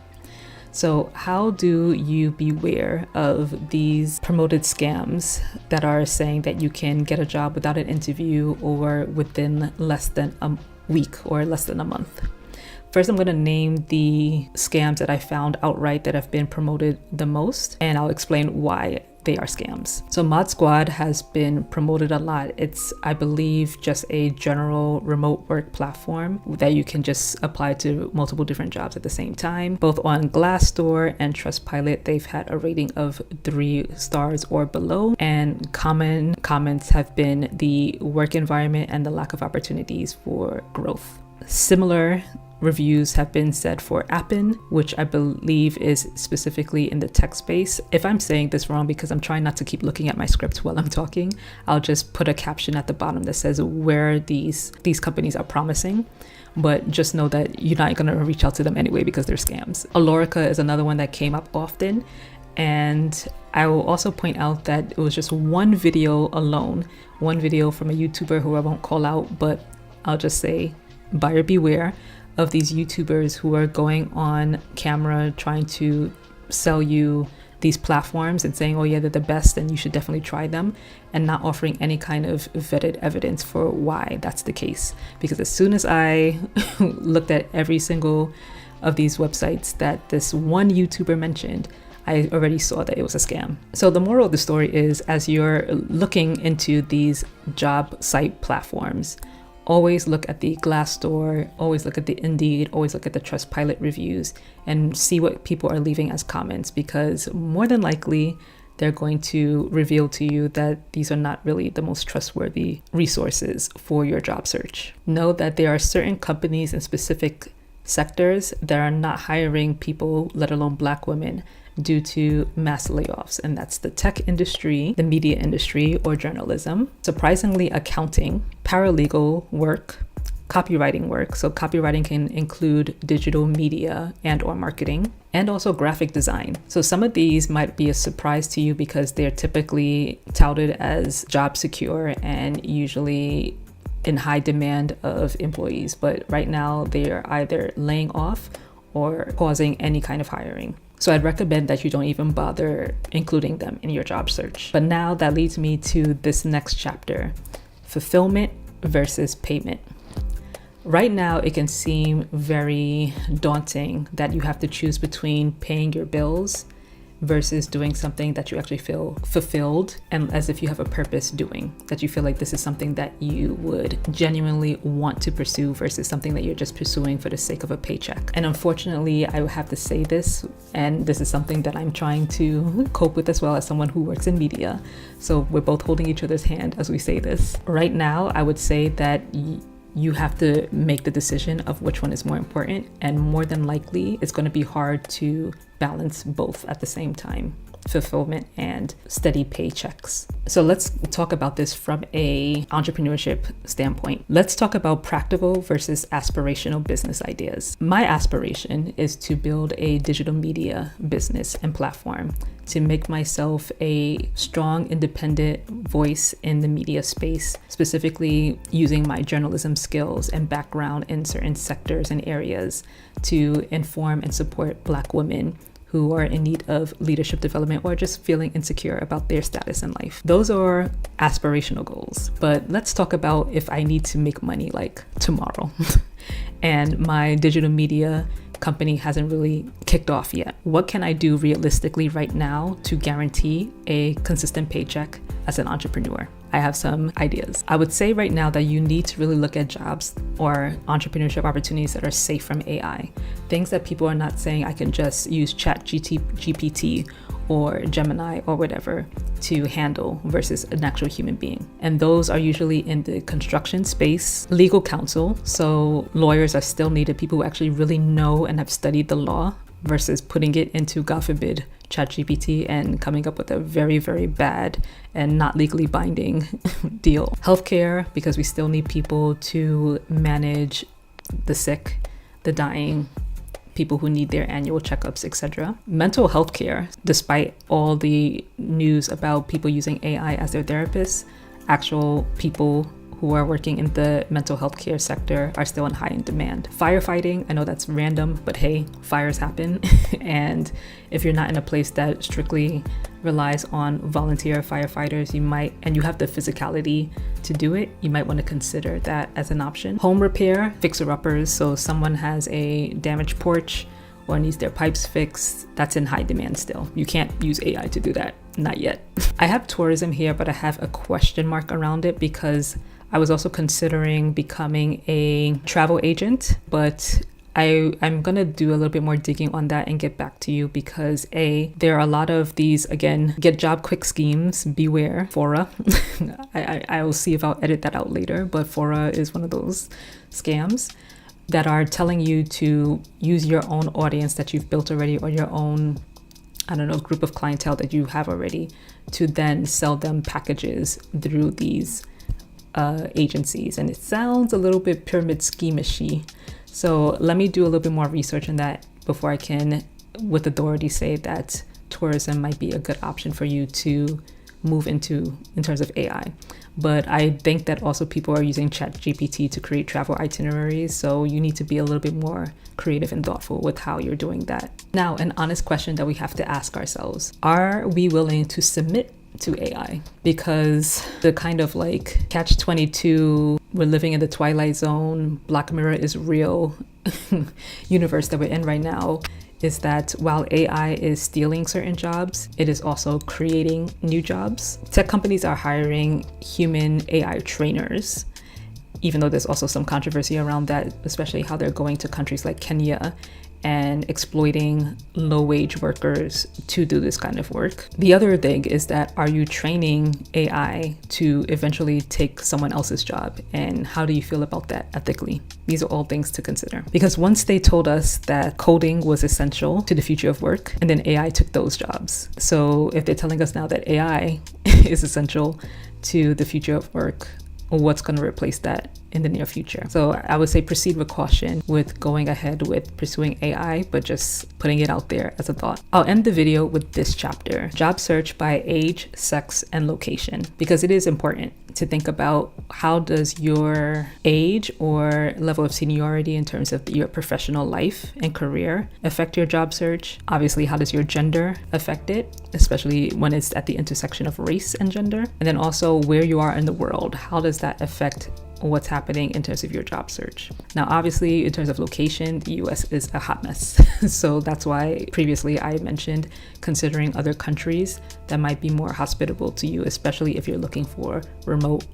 So how do you beware of these promoted scams that are saying that you can get a job without an interview or within less than a week or less than a month? First, I'm going to name the scams that I found outright that have been promoted the most, and I'll explain why they are scams. So Mod Squad has been promoted a lot. It's, I believe, just a general remote work platform that you can just apply to multiple different jobs at the same time. Both on Glassdoor and Trustpilot, they've had a rating of 3 stars or below. And common comments have been the work environment and the lack of opportunities for growth. Similar reviews have been said for Appen, which I believe is specifically in the tech space. If I'm saying this wrong, because I'm trying not to keep looking at my script while I'm talking, I'll just put a caption at the bottom that says where these companies are promising. But just know that you're not going to reach out to them anyway because they're scams. Alorica is another one that came up often. And I will also point out that it was just one video alone, one video from a YouTuber who I won't call out, but I'll just say buyer beware of these YouTubers who are going on camera trying to sell you these platforms and saying, oh yeah, they're the best and you should definitely try them, and not offering any kind of vetted evidence for why that's the case. Because as soon as I looked at every single of these websites that this one YouTuber mentioned, I already saw that it was a scam. So the moral of the story is, as you're looking into these job site platforms, always look at the Glassdoor, always look at the Indeed, always look at the Trustpilot reviews and see what people are leaving as comments, because more than likely they're going to reveal to you that these are not really the most trustworthy resources for your job search. Know that there are certain companies in specific sectors that are not hiring people, let alone Black women, due to mass layoffs, and that's the tech industry, the media industry, or journalism. Surprisingly, accounting, paralegal work, copywriting work. So copywriting can include digital media and or marketing, and also graphic design. So some of these might be a surprise to you because they're typically touted as job secure and usually in high demand of employees, but right now they are either laying off or pausing any kind of hiring. So I'd recommend that you don't even bother including them in your job search. But now that leads me to this next chapter, fulfillment versus payment. Right now, it can seem very daunting that you have to choose between paying your bills versus doing something that you actually feel fulfilled and as if you have a purpose doing, that you feel like this is something that you would genuinely want to pursue versus something that you're just pursuing for the sake of a paycheck. And unfortunately, I have to say this, and this is something that I'm trying to cope with as well as someone who works in media. So we're both holding each other's hand as we say this. Right now, I would say that you have to make the decision of which one is more important, and more than likely it's going to be hard to balance both at the same time, fulfillment and steady paychecks. So let's talk about this from a entrepreneurship standpoint. Let's talk about practical versus aspirational business ideas. My aspiration is to build a digital media business and platform to make myself a strong, independent voice in the media space, specifically using my journalism skills and background in certain sectors and areas to inform and support Black women who are in need of leadership development or just feeling insecure about their status in life. Those are aspirational goals. But let's talk about if I need to make money like tomorrow and my digital media company hasn't really kicked off yet. What can I do realistically right now to guarantee a consistent paycheck as an entrepreneur? I have some ideas. I would say right now that you need to really look at jobs or entrepreneurship opportunities that are safe from AI. Things that people are not saying I can just use GPT or Gemini or whatever to handle versus an actual human being. And those are usually in the construction space, legal counsel. So lawyers are still needed, people who actually really know and have studied the law versus putting it into, God forbid, ChatGPT and coming up with a very, very bad and not legally binding deal. Healthcare, because we still need people to manage the sick, the dying, people who need their annual checkups, etc. Mental health care, despite all the news about people using AI as their therapists, actual people who are working in the mental health care sector are still in high in demand. Firefighting, I know that's random, but hey, fires happen. And if you're not in a place that strictly relies on volunteer firefighters, and you have the physicality to do it, you might want to consider that as an option. Home repair, fixer-uppers, so someone has a damaged porch or needs their pipes fixed, that's in high demand still. You can't use AI to do that, not yet. I have tourism here, but I have a question mark around it because I was also considering becoming a travel agent, but I'm gonna do a little bit more digging on that and get back to you because there are a lot of these, again, get job quick schemes. Beware, Fora. I will see if I'll edit that out later, but Fora is one of those scams that are telling you to use your own audience that you've built already or your own, I don't know, group of clientele that you have already to then sell them packages through these agencies. And it sounds a little bit pyramid scheme-ishy. So let me do a little bit more research on that before I can, with authority, say that tourism might be a good option for you to move into in terms of AI. But I think that also people are using ChatGPT to create travel itineraries. So you need to be a little bit more creative and thoughtful with how you're doing that. Now, an honest question that we have to ask ourselves, are we willing to submit to AI? Because the kind of like catch-22, we're living in the Twilight Zone, Black Mirror is real universe that we're in right now is that while AI is stealing certain jobs, it is also creating new jobs. Tech companies are hiring human AI trainers, even though there's also some controversy around that, especially how they're going to countries like Kenya and exploiting low-wage workers to do this kind of work. The other thing is that, are you training AI to eventually take someone else's job? And how do you feel about that ethically? These are all things to consider. Because once they told us that coding was essential to the future of work, and then AI took those jobs. So if they're telling us now that AI is essential to the future of work, what's going to replace that in the near future? So I would say proceed with caution with going ahead with pursuing AI, but just putting it out there as a thought. I'll end the video with this chapter, job search by age, sex, and location, because it is important to think about how does your age or level of seniority in terms of your professional life and career affect your job search. Obviously, how does your gender affect it, especially when it's at the intersection of race and gender? And then also where you are in the world, how does that affect what's happening in terms of your job search? Now, obviously, in terms of location, the US is a hot mess. So that's why previously I mentioned considering other countries that might be more hospitable to you, especially if you're looking for remote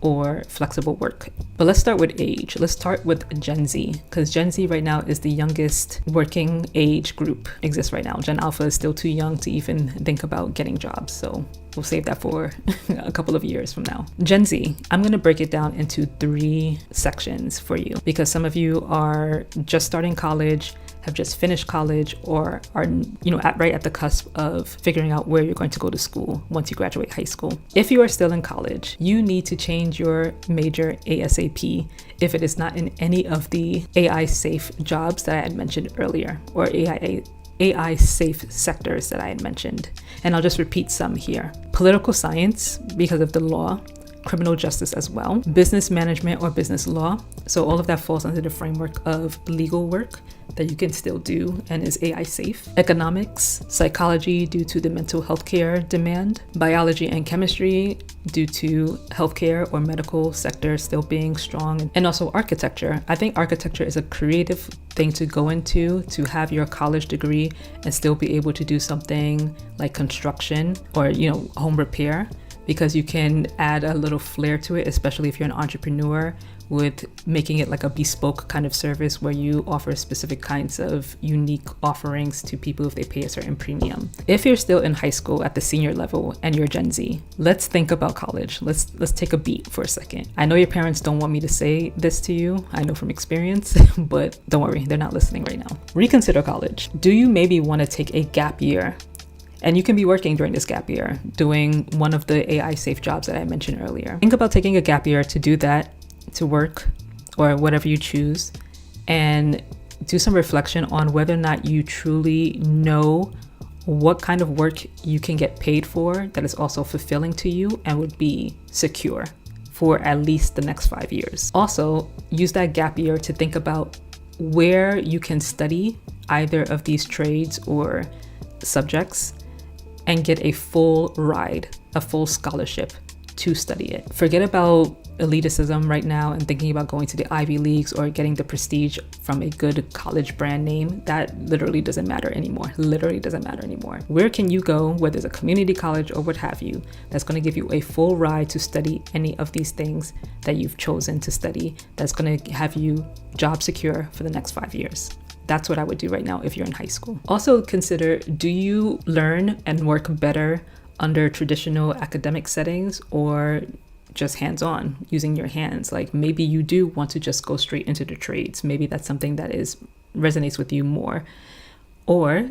or flexible work. But let's start with age. Let's start with Gen Z, because Gen Z right now is the youngest working age group exists right now. Gen Alpha is still too young to even think about getting jobs. So we'll save that for a couple of years from now. Gen Z, I'm going to break it down into 3 sections for you, because some of you are just starting college, have just finished college, or are right at the cusp of figuring out where you're going to go to school once you graduate high school. If you are still in college, you need to change your major ASAP if it is not in any of the AI safe jobs that I had mentioned earlier, or AI safe sectors that I had mentioned. And I'll just repeat some here. Political science, because of the law, criminal justice as well, business management or business law. So all of that falls under the framework of legal work that you can still do and is AI safe. Economics, psychology due to the mental health care demand, biology and chemistry due to healthcare or medical sector still being strong, and also architecture. I think architecture is a creative thing to go into, to have your college degree and still be able to do something like construction or, home repair, because you can add a little flair to it, especially if you're an entrepreneur, with making it like a bespoke kind of service where you offer specific kinds of unique offerings to people if they pay a certain premium. If you're still in high school at the senior level and you're Gen Z, let's think about college. Let's take a beat for a second. I know your parents don't want me to say this to you. I know from experience, but don't worry, they're not listening right now. Reconsider college. Do you maybe want to take a gap year? And you can be working during this gap year, doing one of the AI safe jobs that I mentioned earlier. Think about taking a gap year to do that, to work, or whatever you choose, and do some reflection on whether or not you truly know what kind of work you can get paid for that is also fulfilling to you and would be secure for at least the next 5 years. Also, use that gap year to think about where you can study either of these trades or subjects and get a full ride, a full scholarship to study it. Forget about elitism right now and thinking about going to the Ivy Leagues or getting the prestige from a good college brand name. That literally doesn't matter anymore. Literally doesn't matter anymore. Where can you go, whether it's a community college or what have you, that's going to give you a full ride to study any of these things that you've chosen to study, that's going to have you job secure for the next 5 years? That's what I would do right now if you're in high school. Also consider, do you learn and work better under traditional academic settings or just hands-on, using your hands? Like maybe you do want to just go straight into the trades. Maybe that's something that resonates with you more. Or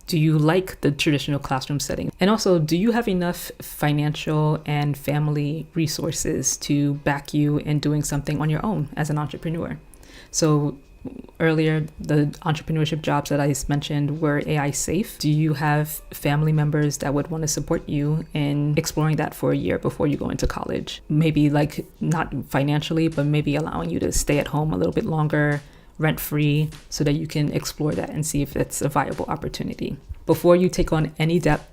do you like the traditional classroom setting? And also, do you have enough financial and family resources to back you in doing something on your own as an entrepreneur? So earlier, the entrepreneurship jobs that I mentioned were AI safe. Do you have family members that would want to support you in exploring that for a year before you go into college? Maybe like not financially, but maybe allowing you to stay at home a little bit longer, rent-free, so that you can explore that and see if it's a viable opportunity. Before you take on any debt,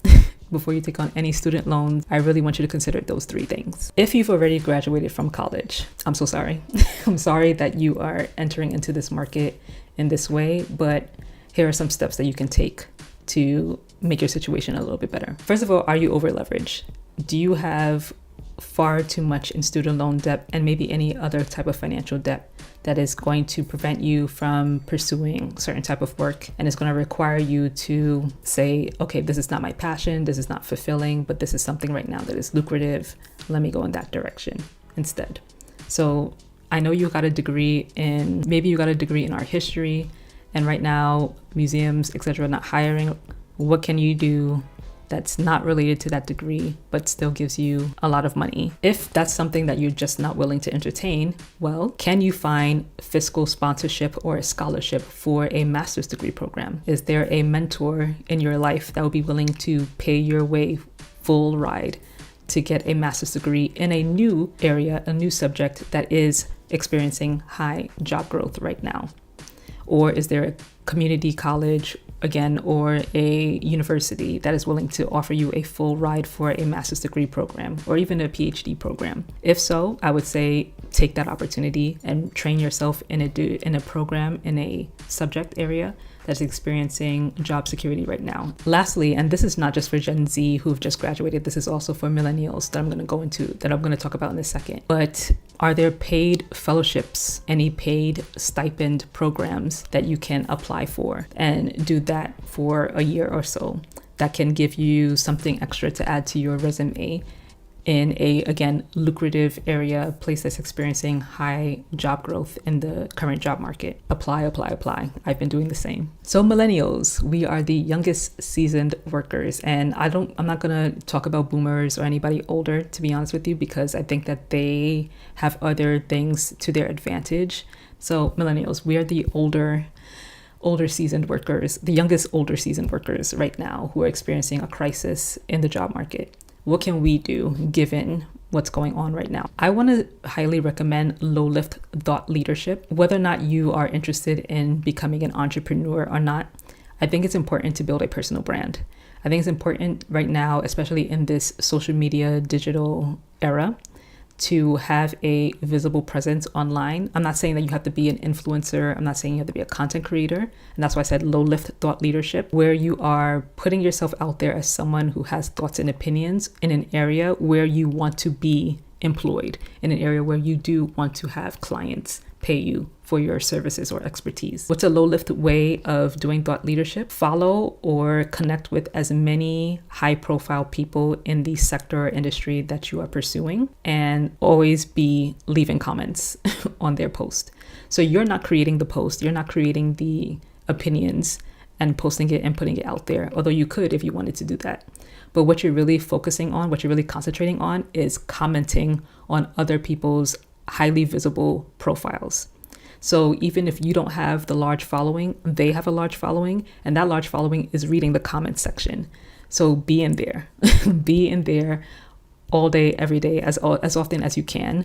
before you take on any student loans, I really want you to consider those 3 things. If you've already graduated from college, I'm so sorry. I'm sorry that you are entering into this market in this way, but here are some steps that you can take to make your situation a little bit better. First of all, are you over leveraged? Do you have far too much in student loan debt and maybe any other type of financial debt that is going to prevent you from pursuing certain type of work, and it's going to require you to say, okay, this is not my passion, this is not fulfilling, but this is something right now that is lucrative. Let me go in that direction instead. So I know you got a degree in, maybe you got a degree in art history, and right now museums, etc., not hiring. What can you do that's not related to that degree, but still gives you a lot of money? If that's something that you're just not willing to entertain, well, can you find fiscal sponsorship or a scholarship for a master's degree program? Is there a mentor in your life that would be willing to pay your way full ride to get a master's degree in a new area, a new subject that is experiencing high job growth right now? Or is there a community college, again, or a university that is willing to offer you a full ride for a master's degree program or even a PhD program? If so, I would say take that opportunity and train yourself in a program, in a subject area that's experiencing job security right now. Lastly, and this is not just for Gen Z who've just graduated, this is also for millennials that I'm going to talk about in a second. But are there paid fellowships, any paid stipend programs that you can apply for and do that for a year or so that can give you something extra to add to your resume in a, again, lucrative area, place that's experiencing high job growth in the current job market? Apply. I've been doing the same. So millennials, we are the youngest seasoned workers. And I'm not gonna talk about boomers or anybody older, to be honest with you, because I think that they have other things to their advantage. So millennials, we are the older seasoned workers, the youngest older seasoned workers right now who are experiencing a crisis in the job market. What can we do given what's going on right now? I want to highly recommend low-lift thought leadership. Whether or not you are interested in becoming an entrepreneur or not, I think it's important to build a personal brand. I think it's important right now, especially in this social media digital era, to have a visible presence online. I'm not saying that you have to be an influencer. I'm not saying you have to be a content creator. And that's why I said low lift thought leadership, where you are putting yourself out there as someone who has thoughts and opinions in an area where you want to be employed, in an area where you do want to have clients pay you for your services or expertise. What's a low lift way of doing thought leadership? Follow or connect with as many high profile people in the sector or industry that you are pursuing, and always be leaving comments on their post. So you're not creating the post, you're not creating the opinions and posting it and putting it out there, although you could if you wanted to do that. But what you're really focusing on, what you're really concentrating on, is commenting on other people's highly visible profiles. So even if you don't have the large following, they have a large following, and that large following is reading the comment section. So be in there, be in there all day, every day, as often as you can,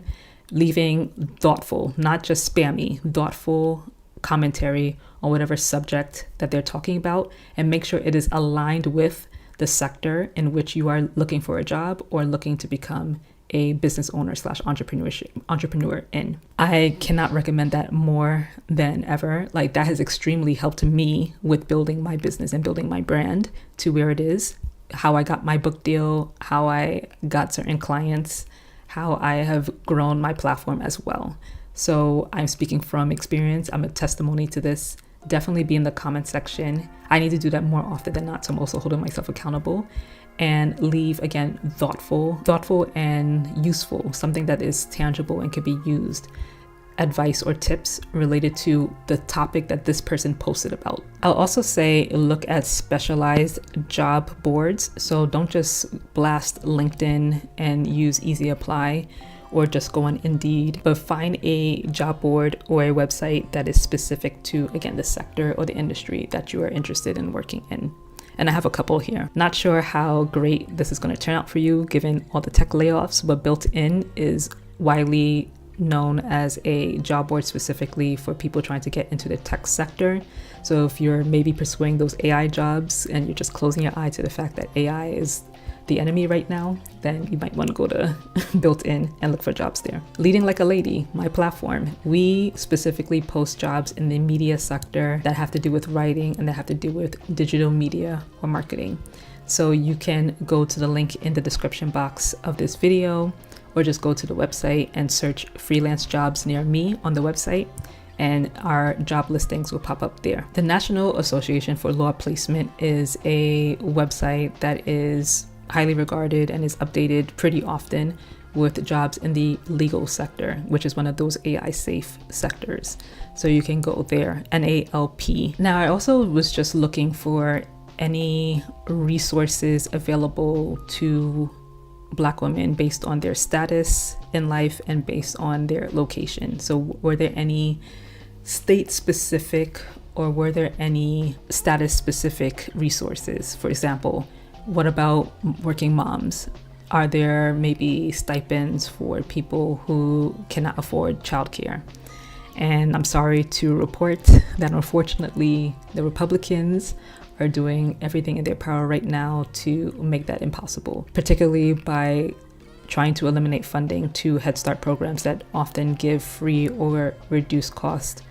leaving thoughtful, not just spammy, thoughtful commentary on whatever subject that they're talking about, and make sure it is aligned with the sector in which you are looking for a job or looking to become a business owner slash entrepreneur in. I cannot recommend that more than ever. Like, that has extremely helped me with building my business and building my brand to where it is, how I got my book deal, how I got certain clients, how I have grown my platform as well. So I'm speaking from experience. I'm a testimony to this. Definitely be in the comment section. I need to do that more often than not, so I'm also holding myself accountable. And leave, again, thoughtful and useful, something that is tangible and can be used, advice or tips related to the topic that this person posted about. I'll also say look at specialized job boards. So don't just blast LinkedIn and use Easy Apply or just go on Indeed, but find a job board or a website that is specific to, again, the sector or the industry that you are interested in working in. And I have a couple here. Not sure how great this is going to turn out for you given all the tech layoffs, but Built In is widely known as a job board specifically for people trying to get into the tech sector. So if you're maybe pursuing those AI jobs and you're just closing your eye to the fact that AI is the enemy right now, then you might want to go to Built In and look for jobs there. Leading Like a Lady, my platform. We specifically post jobs in the media sector that have to do with writing and that have to do with digital media or marketing. So you can go to the link in the description box of this video, or just go to the website and search freelance jobs near me on the website, and our job listings will pop up there. The National Association for Law Placement is a website that is highly regarded and is updated pretty often with jobs in the legal sector, which is one of those AI safe sectors. So you can go there, NALP. Now, I also was just looking for any resources available to Black women based on their status in life and based on their location. So were there any state specific or were there any status specific resources? For example, what about working moms? Are there maybe stipends for people who cannot afford childcare? And I'm sorry to report that unfortunately the Republicans are doing everything in their power right now to make that impossible, particularly by trying to eliminate funding to Head Start programs that often give free or reduced cost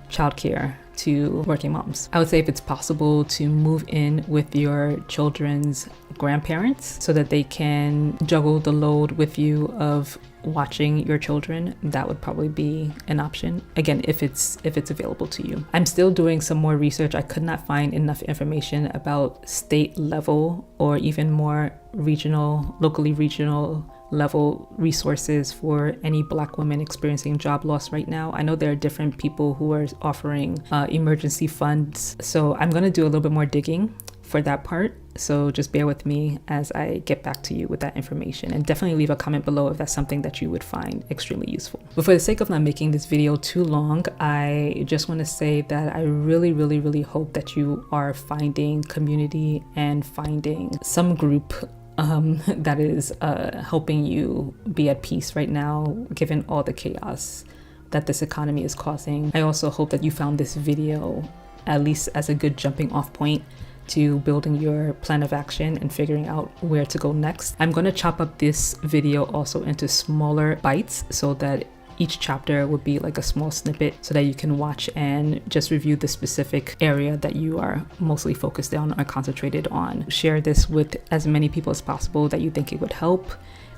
childcare to working moms. I would say if it's possible to move in with your children's grandparents so that they can juggle the load with you of watching your children, that would probably be an option. Again, if it's available to you. I'm still doing some more research. I could not find enough information about state level or even more locally regional level resources for any Black women experiencing job loss right now. I know there are different people who are offering emergency funds. So I'm going to do a little bit more digging for that part. So just bear with me as I get back to you with that information, and definitely leave a comment below if that's something that you would find extremely useful. But for the sake of not making this video too long, I just want to say that I really, really, really hope that you are finding community and finding some group that is helping you be at peace right now, given all the chaos that this economy is causing. I also hope that you found this video at least as a good jumping off point to building your plan of action and figuring out where to go next. I'm going to chop up this video also into smaller bites so that each chapter would be like a small snippet so that you can watch and just review the specific area that you are mostly focused on or concentrated on. Share this with as many people as possible that you think it would help.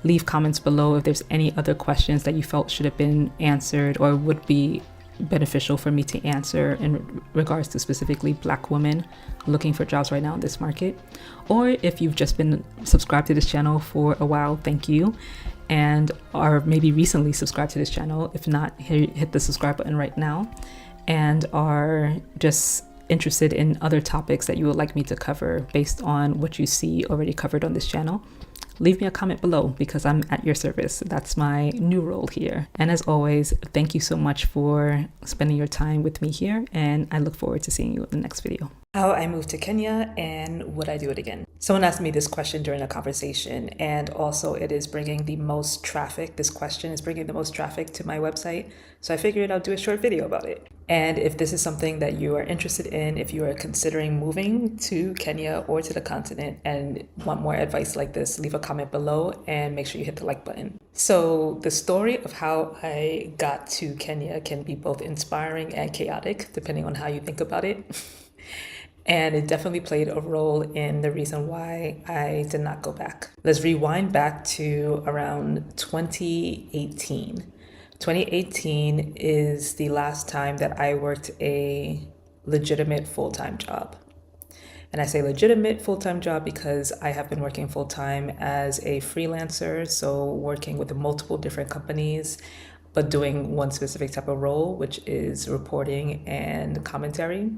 Leave comments below if there's any other questions that you felt should have been answered or would be beneficial for me to answer in regards to specifically Black women looking for jobs right now in this market. Or if you've just been subscribed to this channel for a while, thank you. And are maybe recently subscribed to this channel. If not, hit the subscribe button right now, and are just interested in other topics that you would like me to cover based on what you see already covered on this channel. Leave me a comment below because I'm at your service. That's my new role here. And as always, thank you so much for spending your time with me here, and I look forward to seeing you in the next video. How I moved to Kenya and would I do it again? Someone asked me this question during a conversation, and also it is bringing the most traffic. This question is bringing the most traffic to my website. So I figured I'll do a short video about it. And if this is something that you are interested in, if you are considering moving to Kenya or to the continent and want more advice like this, leave a comment below and make sure you hit the like button. So, the story of how I got to Kenya can be both inspiring and chaotic, depending on how you think about it. And it definitely played a role in the reason why I did not go back. Let's rewind back to around 2018. 2018 is the last time that I worked a legitimate full time job. And I say legitimate full time job because I have been working full time as a freelancer, so working with multiple different companies, but doing one specific type of role, which is reporting and commentary.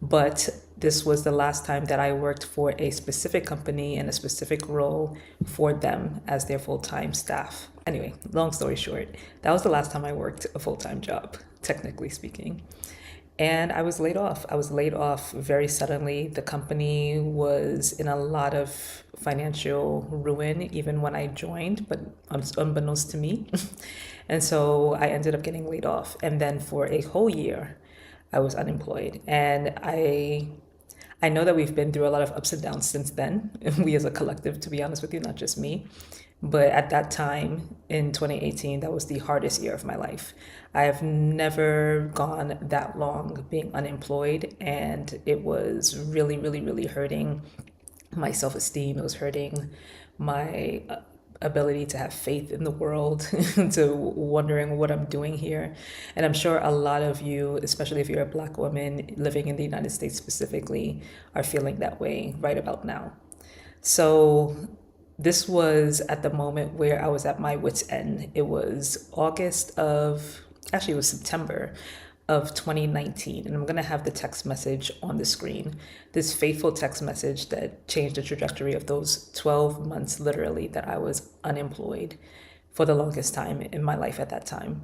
But this was the last time that I worked for a specific company in a specific role for them as their full time staff. Anyway, long story short, that was the last time I worked a full time job, technically speaking. And I was laid off. I was laid off very suddenly. The company was in a lot of financial ruin even when I joined, but unbeknownst to me. And so I ended up getting laid off. And then for a whole year, I was unemployed. And I know that we've been through a lot of ups and downs since then, we as a collective, to be honest with you, not just me. But at that time in 2018, that was the hardest year of my life. I have never gone that long being unemployed, and it was really, really, really hurting my self esteem. It was hurting my ability to have faith in the world, to wondering what I'm doing here. And I'm sure a lot of you, especially if you're a Black woman living in the United States specifically, are feeling that way right about now. So this was at the moment where I was at my wit's end. It was it was September of 2019. And I'm going to have the text message on the screen. This fateful text message that changed the trajectory of those 12 months, literally, that I was unemployed for the longest time in my life at that time.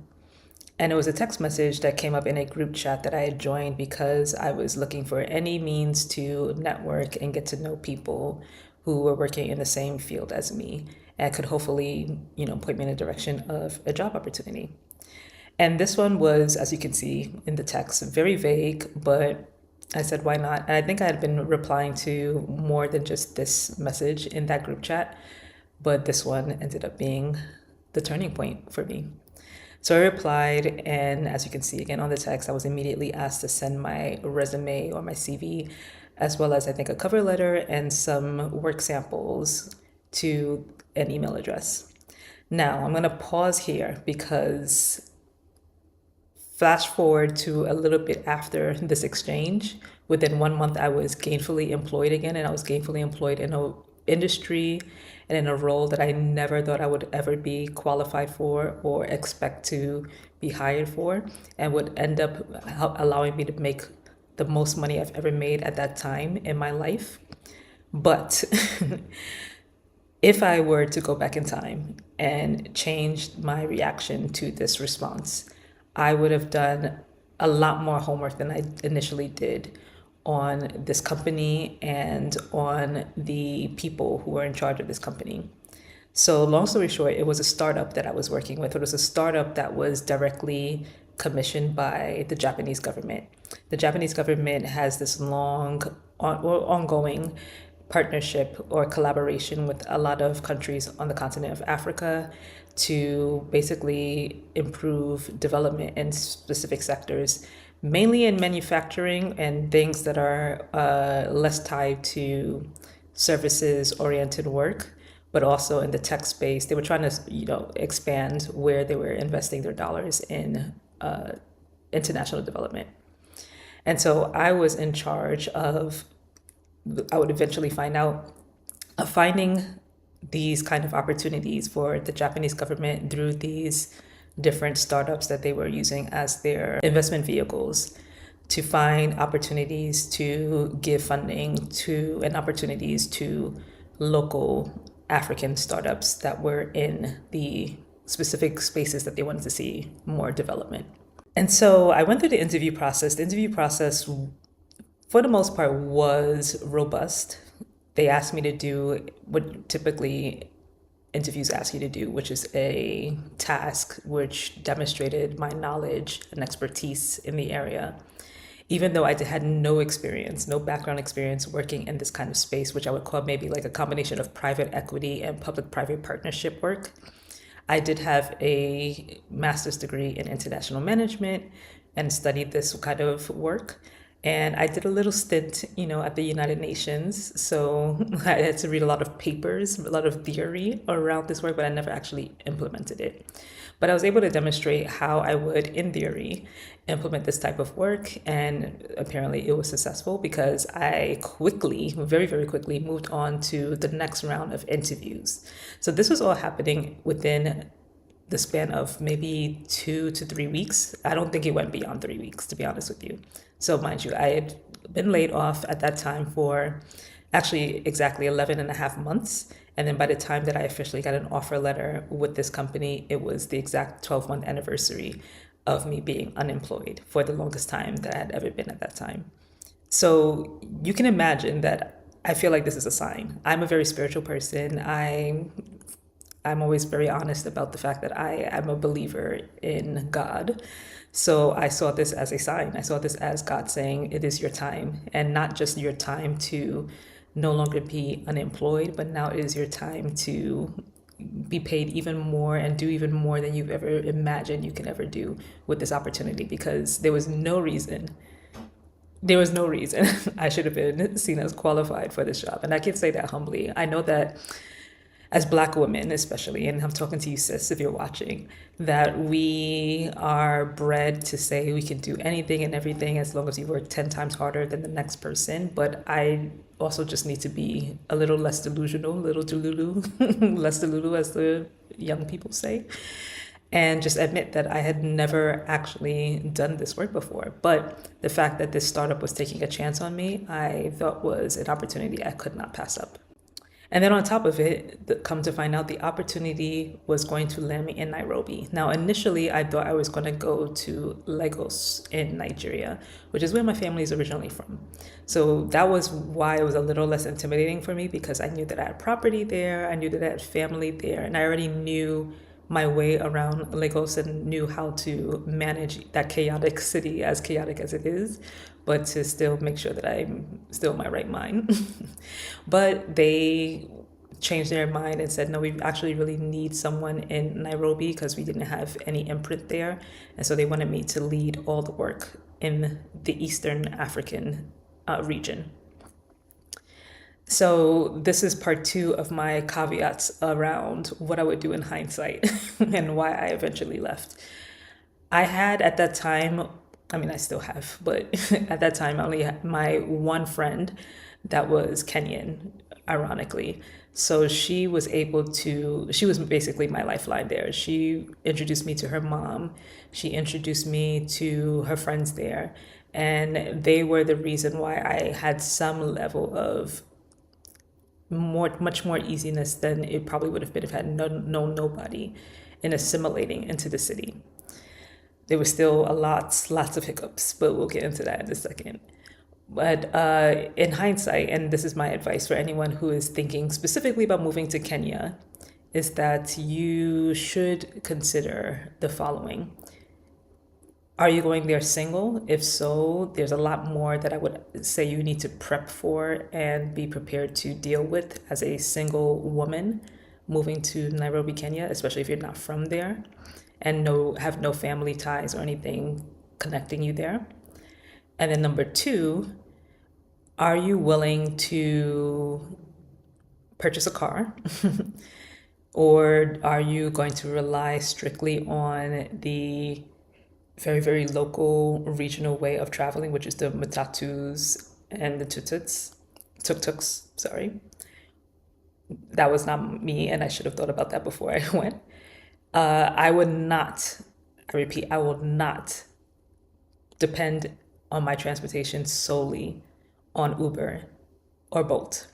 And it was a text message that came up in a group chat that I had joined because I was looking for any means to network and get to know people who were working in the same field as me and could hopefully, point me in a direction of a job opportunity. And this one was, as you can see in the text, very vague, but I said, why not? And I think I had been replying to more than just this message in that group chat, but this one ended up being the turning point for me. So I replied, and as you can see again on the text, I was immediately asked to send my resume or my CV, as well as I think a cover letter and some work samples to an email address. Now, I'm going to pause here because flash forward to a little bit after this exchange. Within 1 month, I was gainfully employed again, and I was gainfully employed in an industry and in a role that I never thought I would ever be qualified for or expect to be hired for, and would end up allowing me to make the most money I've ever made at that time in my life. But if I were to go back in time and change my reaction to this response, I would have done a lot more homework than I initially did on this company and on the people who were in charge of this company. So, long story short, it was a startup that I was working with. It was a startup that was directly commissioned by the Japanese government. The Japanese government has this ongoing partnership or collaboration with a lot of countries on the continent of Africa to basically improve development in specific sectors, mainly in manufacturing and things that are less tied to services oriented work, but also in the tech space. They were trying to, expand where they were investing their dollars in international development. And so I was in charge of, I would eventually find out, of finding these kind of opportunities for the Japanese government through these different startups that they were using as their investment vehicles, to find opportunities to give funding to and opportunities to local African startups that were in the specific spaces that they wanted to see more development. And so I went through the interview process. The interview process, for the most part, was robust. They asked me to do what typically interviews ask you to do, which is a task which demonstrated my knowledge and expertise in the area. Even though I had no experience, no background experience working in this kind of space, which I would call maybe like a combination of private equity and public private partnership work, I did have a master's degree in international management and studied this kind of work. And I did a little stint, at the United Nations. So I had to read a lot of papers, a lot of theory around this work, but I never actually implemented it. But I was able to demonstrate how I would, in theory, implement this type of work. And apparently it was successful because I quickly, very, very quickly, moved on to the next round of interviews. So this was all happening within the span of maybe 2 to 3 weeks. I don't think it went beyond 3 weeks, to be honest with you. So, mind you, I had been laid off at that time for actually exactly 11 and a half months. And then by the time that I officially got an offer letter with this company, it was the exact 12-month anniversary of me being unemployed for the longest time that I had ever been at that time. So you can imagine that I feel like this is a sign. I'm a very spiritual person. I'm always very honest about the fact that I am a believer in God. So I saw this as a sign. I saw this as God saying, it is your time, and not just your time to no longer be unemployed, but now it is your time to be paid even more and do even more than you've ever imagined you can ever do with this opportunity, because there was no reason I should have been seen as qualified for this job. And I can say that humbly. I know that as Black women, especially, and I'm talking to you, sis, if you're watching, that we are bred to say we can do anything and everything as long as you work 10 times harder than the next person. But I also just need to be a little less delusional, little delulu, less delulu, as the young people say, and just admit that I had never actually done this work before. But the fact that this startup was taking a chance on me, I thought was an opportunity I could not pass up. And then on top of it, come to find out, the opportunity was going to land me in Nairobi. Now, initially, I thought I was going to go to Lagos in Nigeria, which is where my family is originally from. So that was why it was a little less intimidating for me, because I knew that I had property there, I knew that I had family there, and I already knew my way around Lagos and knew how to manage that chaotic city, as chaotic as it is, but to still make sure that I'm still in my right mind. But they changed their mind and said, no, we actually really need someone in Nairobi because we didn't have any imprint there. And so they wanted me to lead all the work in the Eastern African region. So this is part two of my caveats around what I would do in hindsight and why I eventually left. I had at that time, I mean, I still have, but at that time, I only had my one friend that was Kenyan, ironically. So she was basically my lifeline there. She introduced me to her mom. She introduced me to her friends there. And they were the reason why I had some level of much more easiness than it probably would have been if I had known nobody in assimilating into the city. There was still lots of hiccups, but we'll get into that in a second. But in hindsight, and this is my advice for anyone who is thinking specifically about moving to Kenya, is that you should consider the following. Are you going there single? If so, there's a lot more that I would say you need to prep for and be prepared to deal with as a single woman moving to Nairobi, Kenya, especially if you're not from there and have no family ties or anything connecting you there. And then number two, are you willing to purchase a car? Or are you going to rely strictly on the very, very local, regional way of traveling, which is the matatus and the tuk-tuks, sorry. That was not me, and I should have thought about that before I went. I would not, I repeat, I will not depend on my transportation solely on Uber or Bolt.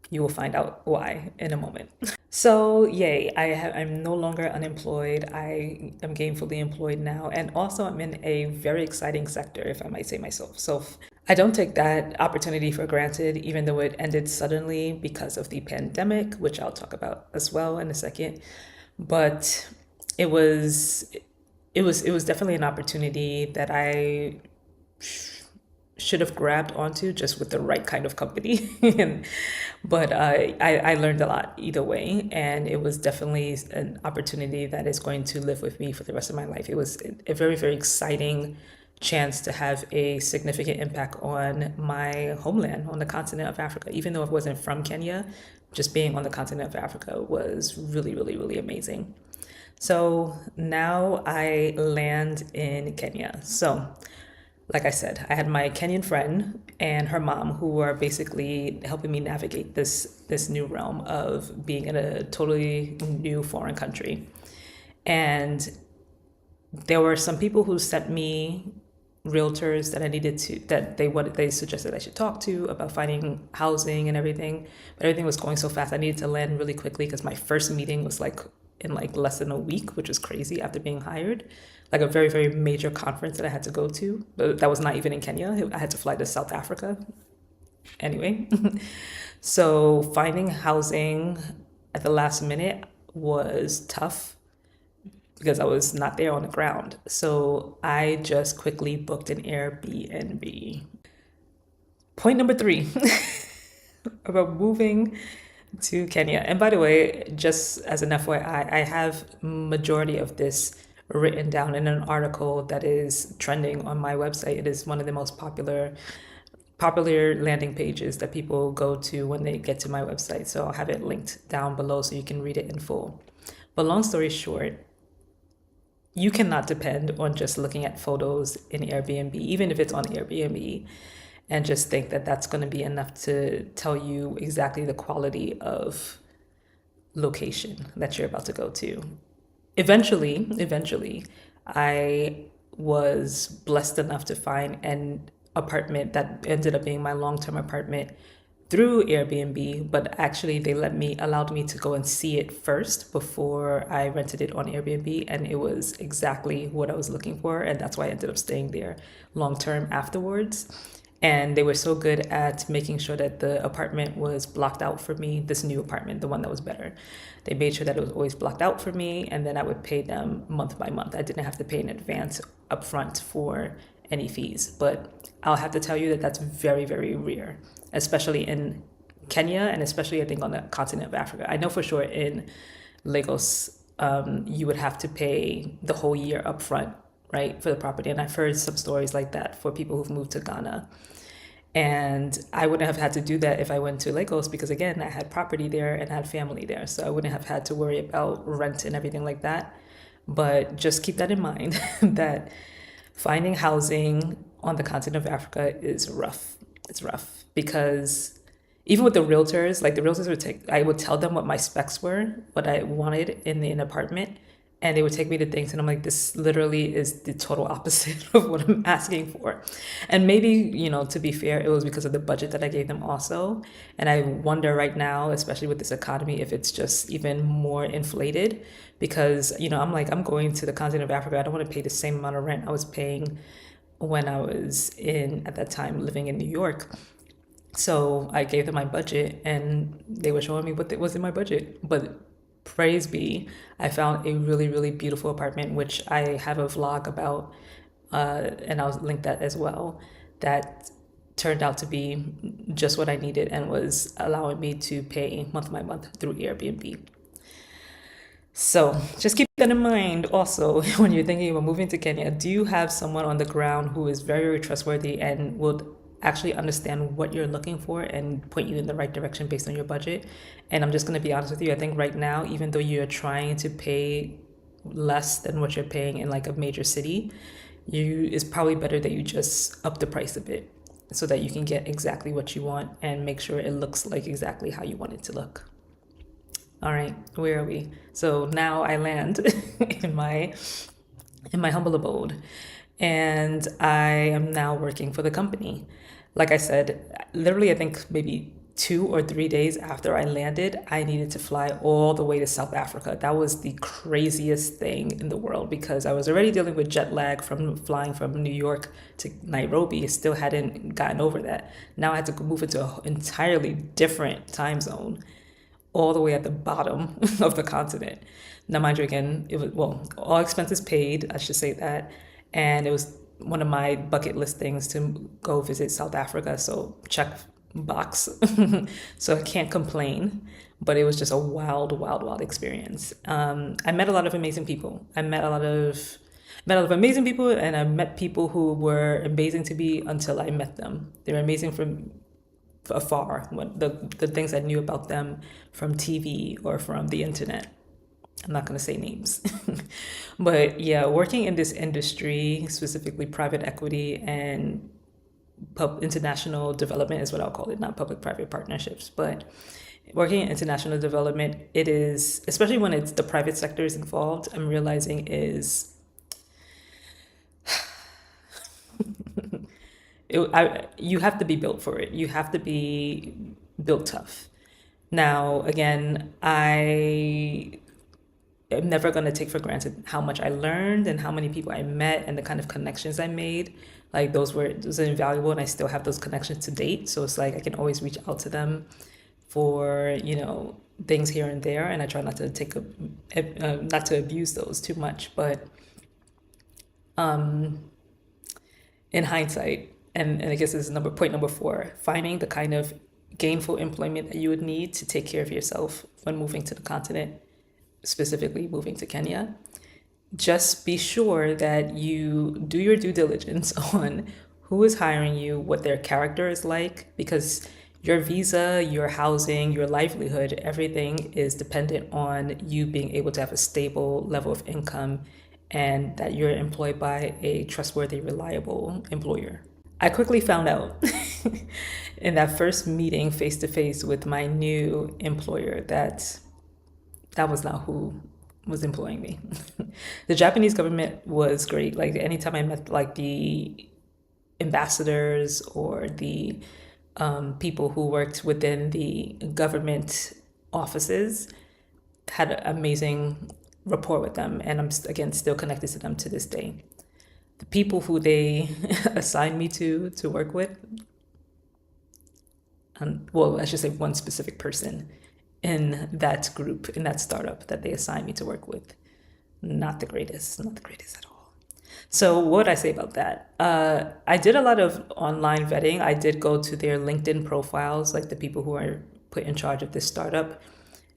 You will find out why in a moment. So, yay, I'm no longer unemployed. I am gainfully employed now. And also, I'm in a very exciting sector, if I might say myself. So, I don't take that opportunity for granted, even though it ended suddenly because of the pandemic, which I'll talk about as well in a second. But it was, it was definitely an opportunity that I should have grabbed onto just with the right kind of company. and, but I learned a lot either way. And it was definitely an opportunity that is going to live with me for the rest of my life. It was a very, very exciting chance to have a significant impact on my homeland, on the continent of Africa. Even though it wasn't from Kenya, just being on the continent of Africa was really, really, really amazing. So now I land in Kenya. So like I said, I had my Kenyan friend and her mom who were basically helping me navigate this new realm of being in a totally new foreign country. And there were some people who sent me realtors that I needed to that they suggested I should talk to about finding housing and everything. But everything was going so fast. I needed to land really quickly because my first meeting was like in like less than a week, which was crazy after being hired. Like a very, very major conference that I had to go to. But that was not even in Kenya. I had to fly to South Africa. Anyway. So finding housing at the last minute was tough because I was not there on the ground. So I just quickly booked an Airbnb. Point number three about moving to Kenya. And by the way, just as an FYI, I have majority of this written down in an article that is trending on my website. It is one of the most popular landing pages that people go to when they get to my website. So I'll have it linked down below so you can read it in full. But long story short, you cannot depend on just looking at photos in Airbnb, even if it's on Airbnb, and just think that that's going to be enough to tell you exactly the quality of location that you're about to go to. Eventually, I was blessed enough to find an apartment that ended up being my long-term apartment through Airbnb, but actually they allowed me to go and see it first before I rented it on Airbnb, and it was exactly what I was looking for, and that's why I ended up staying there long term afterwards. And they were so good at making sure that the apartment was blocked out for me, this new apartment, the one that was better. They made sure that it was always blocked out for me, and then I would pay them month by month. I didn't have to pay in advance upfront for any fees. But I'll have to tell you that that's very, very rare, especially in Kenya and especially I think on the continent of Africa. I know for sure in Lagos, you would have to pay the whole year upfront, right, for the property. And I've heard some stories like that for people who've moved to Ghana. And I wouldn't have had to do that if I went to Lagos because, again, I had property there and I had family there. So I wouldn't have had to worry about rent and everything like that. But just keep that in mind that finding housing on the continent of Africa is rough. It's rough because even with the realtors, like the realtors would take, I would tell them what my specs were, what I wanted in an apartment, and they would take me to things, and I'm like, this literally is the total opposite of what I'm asking for. And maybe, to be fair, it was because of the budget that I gave them also. And I wonder right now, especially with this economy, if it's just even more inflated because, I'm like, I'm going to the continent of Africa. I don't want to pay the same amount of rent I was paying when I was at that time, living in New York. So I gave them my budget and they were showing me what was in my budget. But praise be, I found a really, really beautiful apartment, which I have a vlog about, and I'll link that as well. That turned out to be just what I needed and was allowing me to pay month by month through Airbnb. So just keep that in mind also when you're thinking about moving to Kenya. Do you have someone on the ground who is very, very trustworthy and will actually understand what you're looking for and point you in the right direction based on your budget? And I'm just going to be honest with you. I think right now, even though you're trying to pay less than what you're paying in like a major city, it's probably better that you just up the price a bit so that you can get exactly what you want and make sure it looks like exactly how you want it to look. All right, where are we? So now I land in my humble abode, and I am now working for the company. Like I said, literally, I think maybe 2 or 3 days after I landed, I needed to fly all the way to South Africa. That was the craziest thing in the world because I was already dealing with jet lag from flying from New York to Nairobi. Still hadn't gotten over that. Now I had to move into an entirely different time zone, all the way at the bottom of the continent. Now, mind you, again, it was, well, all expenses paid, I should say that. And it was one of my bucket list things to go visit South Africa. So, check box. So, I can't complain. But it was just a wild, wild, wild experience. I met a lot of amazing people. I met a lot of amazing people, and I met people who were amazing to me until I met them. They were amazing from afar, what the things I knew about them from TV or from the internet. I'm not going to say names. But yeah, working in this industry, specifically private equity and international development is what I'll call it, not public private partnerships. But working in international development, it is, especially when it's the private sector is involved, I'm realizing is you have to be built for it. You have to be built tough. Now, again, I am never going to take for granted how much I learned and how many people I met and the kind of connections I made. Like those are invaluable, and I still have those connections to date. So it's like I can always reach out to them for things here and there, and I try not to not to abuse those too much. But in hindsight, and I guess this is point number 4, finding the kind of gainful employment that you would need to take care of yourself when moving to the continent, specifically moving to Kenya. Just be sure that you do your due diligence on who is hiring you, what their character is like, because your visa, your housing, your livelihood, everything is dependent on you being able to have a stable level of income and that you're employed by a trustworthy, reliable employer. I quickly found out in that first meeting face to face with my new employer that that was not who was employing me. The Japanese government was great. Like anytime I met like the ambassadors or the people who worked within the government offices, had an amazing rapport with them, and I'm again still connected to them to this day. The people who they assigned me to work with, well, I should say one specific person in that group, in that startup that they assigned me to work with, not the greatest, not the greatest at all. So what would I say about that? I did a lot of online vetting. I did go to their LinkedIn profiles, like the people who are put in charge of this startup,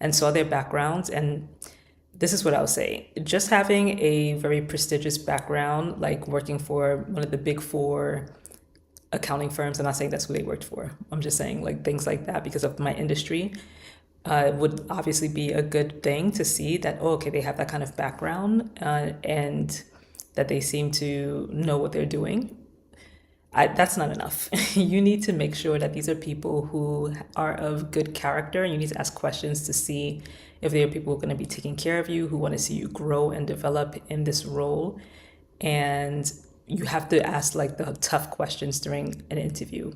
and saw their backgrounds. And this is what I'll say. Just having a very prestigious background, like working for one of the big 4 accounting firms, I'm not saying that's who they worked for. I'm just saying like things like that because of my industry would obviously be a good thing to see that, oh, okay, they have that kind of background and that they seem to know what they're doing. That's not enough. You need to make sure that these are people who are of good character. You need to ask questions to see if they are people who are going to be taking care of you, who want to see you grow and develop in this role. And you have to ask like the tough questions during an interview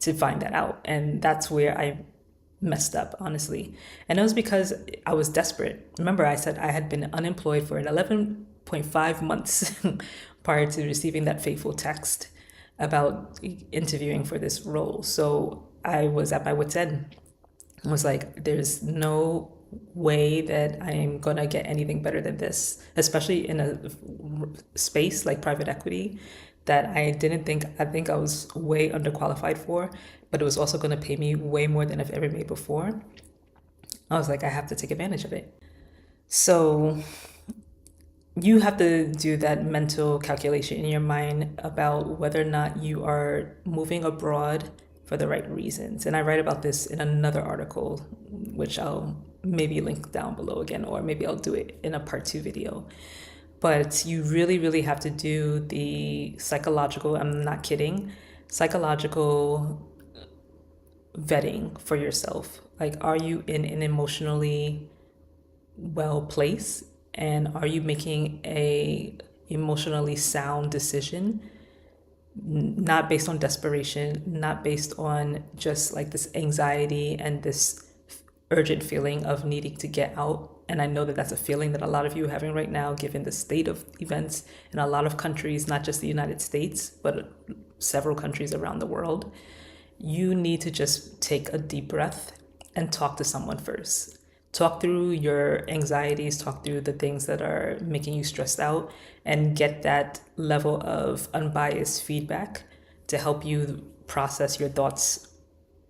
to find that out. And that's where I messed up, honestly. And it was because I was desperate. Remember, I said I had been unemployed for 11.5 months prior to receiving that fateful text about interviewing for this role. So I was at my wit's end. I was like, there's no way that I'm gonna get anything better than this, especially in a space like private equity that I think I was way underqualified for, but it was also gonna pay me way more than I've ever made before. I was like, I have to take advantage of it. So you have to do that mental calculation in your mind about whether or not you are moving abroad for the right reasons. And I write about this in another article, which I'll maybe link down below again, or maybe I'll do it in a part 2 video. But you really, really have to do the psychological, I'm not kidding, psychological vetting for yourself. Like, are you in an emotionally well place, and are you making a emotionally sound decision not based on desperation, not based on just like this anxiety and this urgent feeling of needing to get out. And I know that that's a feeling that a lot of you are having right now, given the state of events in a lot of countries, not just the United States, but several countries around the world. You need to just take a deep breath and talk to someone first. Talk through your anxieties, talk through the things that are making you stressed out, and get that level of unbiased feedback to help you process your thoughts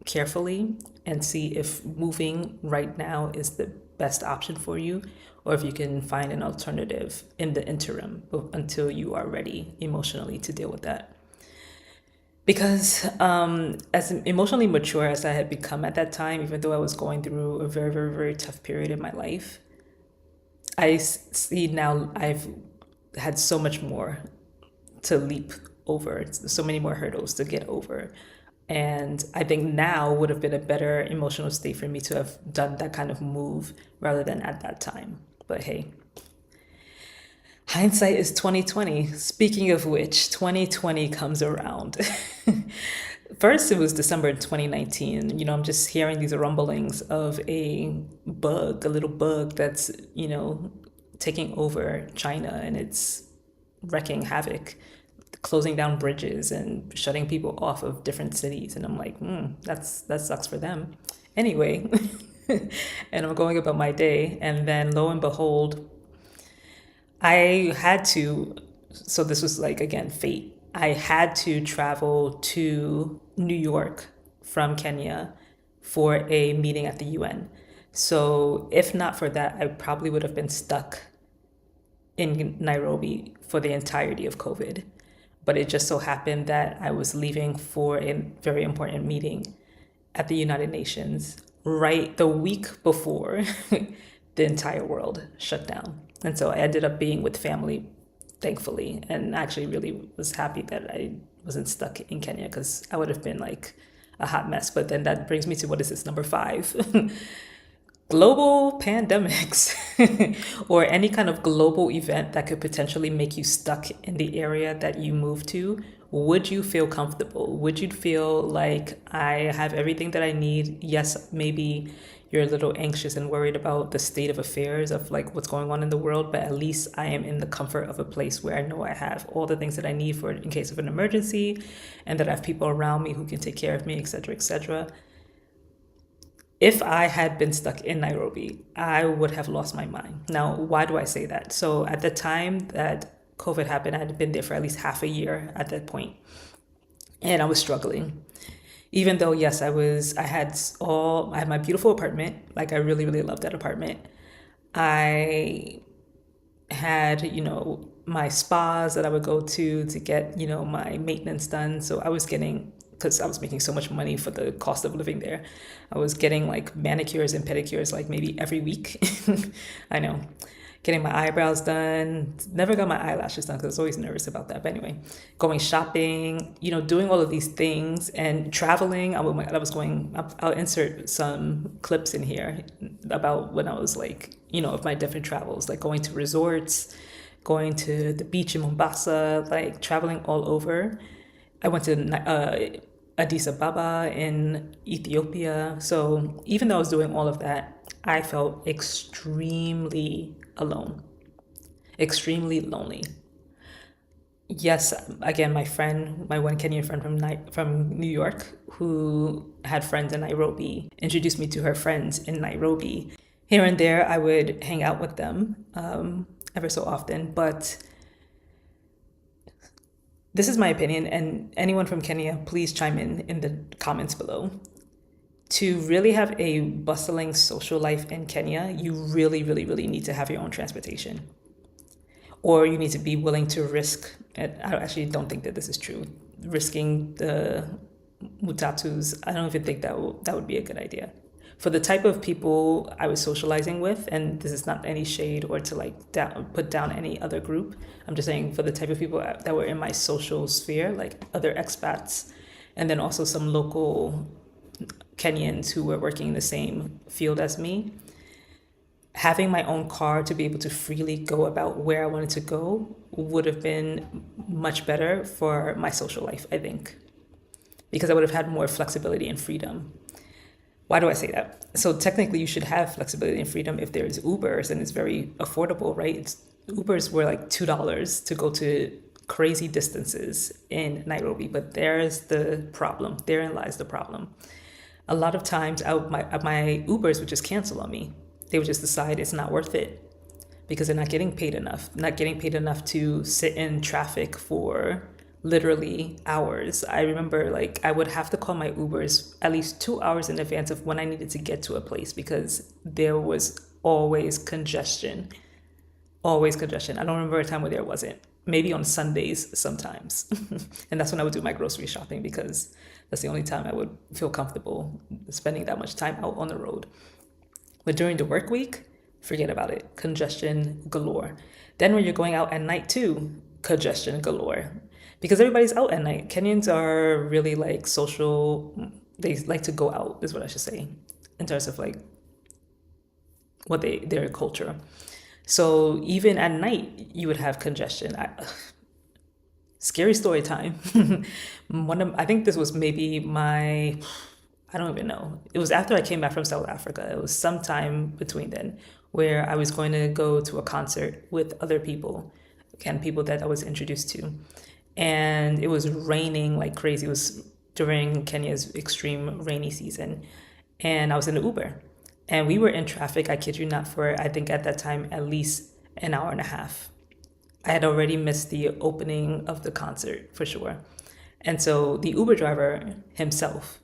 carefully and see if moving right now is the best option for you, or if you can find an alternative in the interim until you are ready emotionally to deal with that. Because as emotionally mature as I had become at that time, even though I was going through a very, very, very tough period in my life, I see now I've had so much more to leap over, so many more hurdles to get over. And I think now would have been a better emotional state for me to have done that kind of move rather than at that time. But hey, hindsight is 2020. Speaking of which, 2020 comes around. First, it was December 2019. I'm just hearing these rumblings of a little bug that's, taking over China, and it's wrecking havoc, closing down bridges and shutting people off of different cities. And I'm like, that sucks for them. Anyway, and I'm going about my day. And then lo and behold, I had to, so this was like, again, fate. I had to travel to New York from Kenya for a meeting at the UN. So if not for that, I probably would have been stuck in Nairobi for the entirety of COVID. But it just so happened that I was leaving for a very important meeting at the United Nations right the week before the entire world shut down. And so I ended up being with family, thankfully, and actually really was happy that I wasn't stuck in Kenya, because I would have been like a hot mess. But then that brings me to, what is this, number 5? Global pandemics or any kind of global event that could potentially make you stuck in the area that you moved to. Would you feel comfortable? Would you feel like I have everything that I need? Yes, maybe you're a little anxious and worried about the state of affairs of like what's going on in the world, but at least I am in the comfort of a place where I know I have all the things that I need for in case of an emergency, and that I have people around me who can take care of me, etc., etc. If I had been stuck in Nairobi, I would have lost my mind. Now, why do I say that? So at the time that COVID happened, I had been there for at least half a year at that point, and I was struggling. Even though, yes, I had my beautiful apartment. Like, I really, really loved that apartment. I had, my spas that I would go to get, my maintenance done. So I was getting, because I was making so much money for the cost of living there, I was getting like manicures and pedicures like maybe every week. I know. Getting my eyebrows done. Never got my eyelashes done because I was always nervous about that. But anyway, going shopping, doing all of these things and traveling. I was going, I'll insert some clips in here about when I was like, of my different travels, like going to resorts, going to the beach in Mombasa, like traveling all over. I went to Addis Ababa in Ethiopia. So even though I was doing all of that, I felt extremely alone, extremely lonely. Yes, again, my one Kenyan friend from New York, who had friends in Nairobi, introduced me to her friends in Nairobi. Here and there, I would hang out with them ever so often, but this is my opinion, and anyone from Kenya, please chime in the comments below. To really have a bustling social life in Kenya, you really, really, really need to have your own transportation. Or you need to be willing to risk, and I actually don't think that this is true, risking the mutatus. I don't even think that would be a good idea. For the type of people I was socializing with, and this is not any shade or to like put down any other group, I'm just saying for the type of people that were in my social sphere, like other expats, and then also some local Kenyans who were working in the same field as me, Having my own car to be able to freely go about where I wanted to go would have been much better for my social life, I think, because I would have had more flexibility and freedom. Why do I say that? So technically, you should have flexibility and freedom if there's Ubers and it's very affordable, right? Ubers were like $2 to go to crazy distances in Nairobi, but there's the problem. Therein lies the problem. A lot of times, my Ubers would just cancel on me. They would just decide it's not worth it because they're not getting paid enough, not getting paid enough to sit in traffic for literally hours. I remember like I would have to call my Ubers at least 2 hours in advance of when I needed to get to a place because there was always congestion. Always congestion. I don't remember a time where there wasn't. Maybe on Sundays sometimes. And that's when I would do my grocery shopping because that's the only time I would feel comfortable spending that much time out on the road. But during the work week, forget about it. Congestion galore. Then when you're going out at night too, congestion galore. Because everybody's out at night. Kenyans are really like social, they like to go out, is what I should say, in terms of like their culture. So even at night, you would have congestion. Scary story time. I think this was maybe I don't even know. It was after I came back from South Africa. It was sometime between then where I was going to go to a concert with other people, again, people that I was introduced to. And it was raining like crazy. It was during Kenya's extreme rainy season. And I was in an Uber. And we were in traffic, I kid you not, for I think at that time at least an hour and a half. I had already missed the opening of the concert for sure. And so the Uber driver himself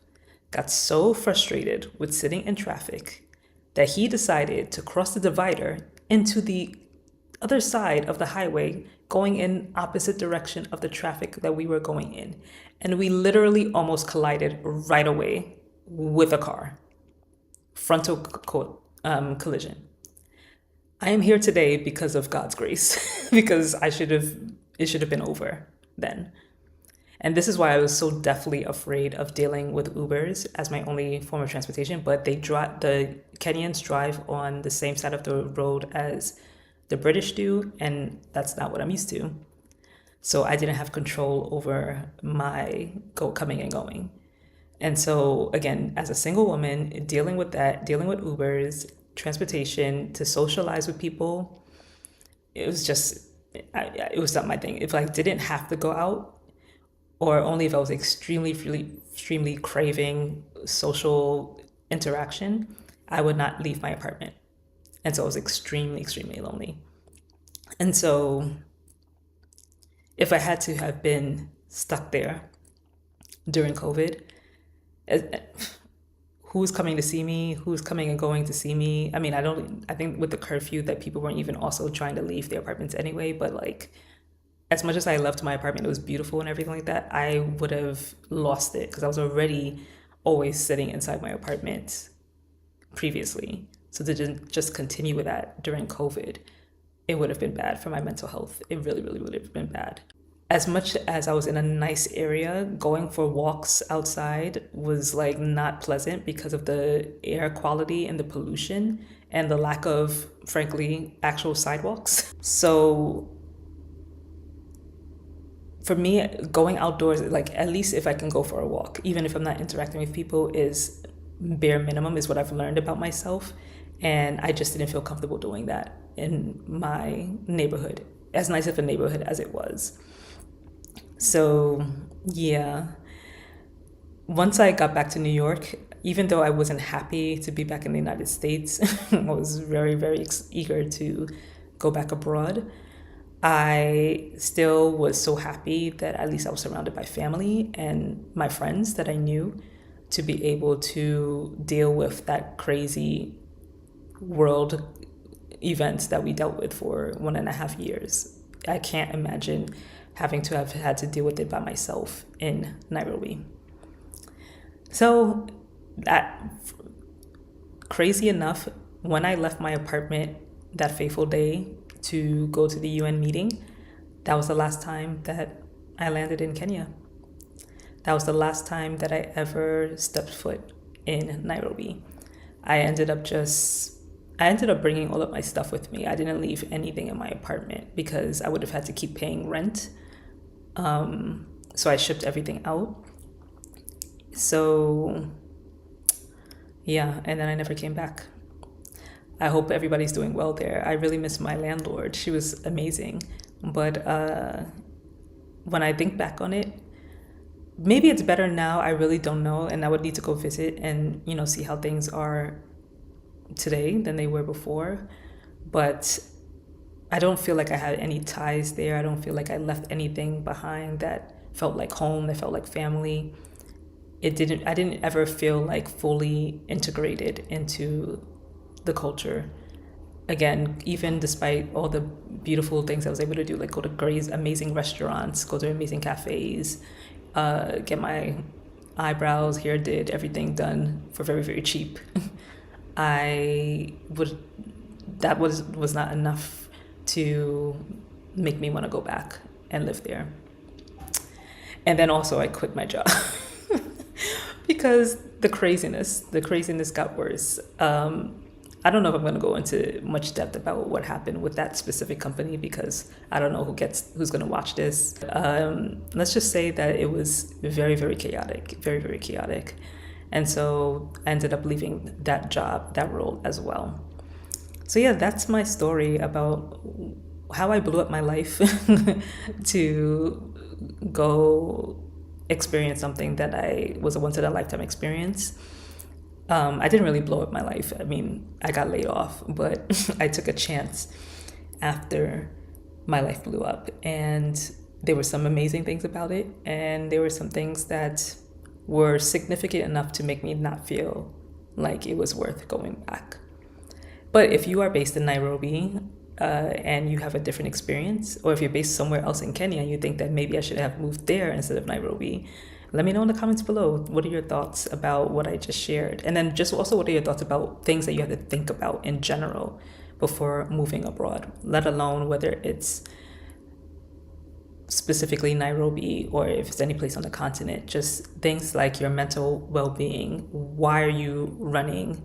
got so frustrated with sitting in traffic that he decided to cross the divider into the other side of the highway, going in opposite direction of the traffic that we were going in. And we literally almost collided right away with a car. Frontal collision. I am here today because of God's grace, because it should have been over then. And this is why I was so deathly afraid of dealing with Ubers as my only form of transportation. But the Kenyans drive on the same side of the road as the British do, and that's not what I'm used to. So I didn't have control over my coming and going. And so again, as a single woman, dealing with that, dealing with Ubers, transportation, to socialize with people, it was just, it was not my thing. If I didn't have to go out, or only if I was extremely craving social interaction, I would not leave my apartment. And so I was extremely lonely. And so if I had to have been stuck there during COVID, who's coming to see me? Who's coming and going to see me? I mean, I think with the curfew that people weren't even also trying to leave their apartments anyway, but like, as much as I loved my apartment, it was beautiful and everything like that, I would have lost it because I was already always sitting inside my apartment previously. So to just continue with that during COVID, it would have been bad for my mental health. It really would have been bad. As much as I was in a nice area, going for walks outside was like not pleasant because of the air quality and the pollution and the lack of, frankly, actual sidewalks. So for me, going outdoors, like at least if I can go for a walk, even if I'm not interacting with people, is bare minimum, is what I've learned about myself. And I just didn't feel comfortable doing that in my neighborhood, as nice of a neighborhood as it was. So, yeah, once I got back to New York, even though I wasn't happy to be back in the United States, I was very eager to go back abroad. I still was so happy that at least I was surrounded by family and my friends that I knew to be able to deal with that crazy world events that we dealt with for 1.5 years. I can't imagine having to have had to deal with it by myself in Nairobi. So that crazy enough, when I left my apartment that fateful day to go to the UN meeting, that was the last time that I landed in Kenya. That was the last time that I ever stepped foot in Nairobi. I ended up just I ended up bringing all of my stuff with me. I didn't leave anything in my apartment because I would have had to keep paying rent. So I shipped everything out. So yeah, and then I never came back. I hope everybody's doing well there. I really miss my landlord. She was amazing. But when I think back on it, maybe it's better now. I really don't know. And I would need to go visit and, see how things are today than they were before. But I don't feel like I had any ties there. I don't feel like I left anything behind that felt like home, that felt like family. I didn't ever feel like fully integrated into the culture. Again, even despite all the beautiful things I was able to do, like go to great, amazing restaurants, go to amazing cafes, get my eyebrows, hair did, everything done for very, very cheap. That was not enough to make me want to go back and live there. And then also I quit my job because the craziness got worse. I don't know if I'm going to go into much depth about what happened with that specific company because I don't know who's going to watch this. Let's just say that it was very, very chaotic, very, very chaotic. And so I ended up leaving that job, that role as well. So yeah, that's my story about how I blew up my life to go experience something that I was a once-in-a-lifetime experience. I didn't really blow up my life. I mean, I got laid off, but I took a chance after my life blew up. And there were some amazing things about it. And there were some things that were significant enough to make me not feel like it was worth going back. But if you are based in Nairobi and you have a different experience, or if you're based somewhere else in Kenya and you think that maybe I should have moved there instead of Nairobi, let me know in the comments below. What are your thoughts about what I just shared? And then just also, what are your thoughts about things that you have to think about in general before moving abroad, let alone whether it's specifically Nairobi or if it's any place on the continent, just things like your mental well-being. Why are you running?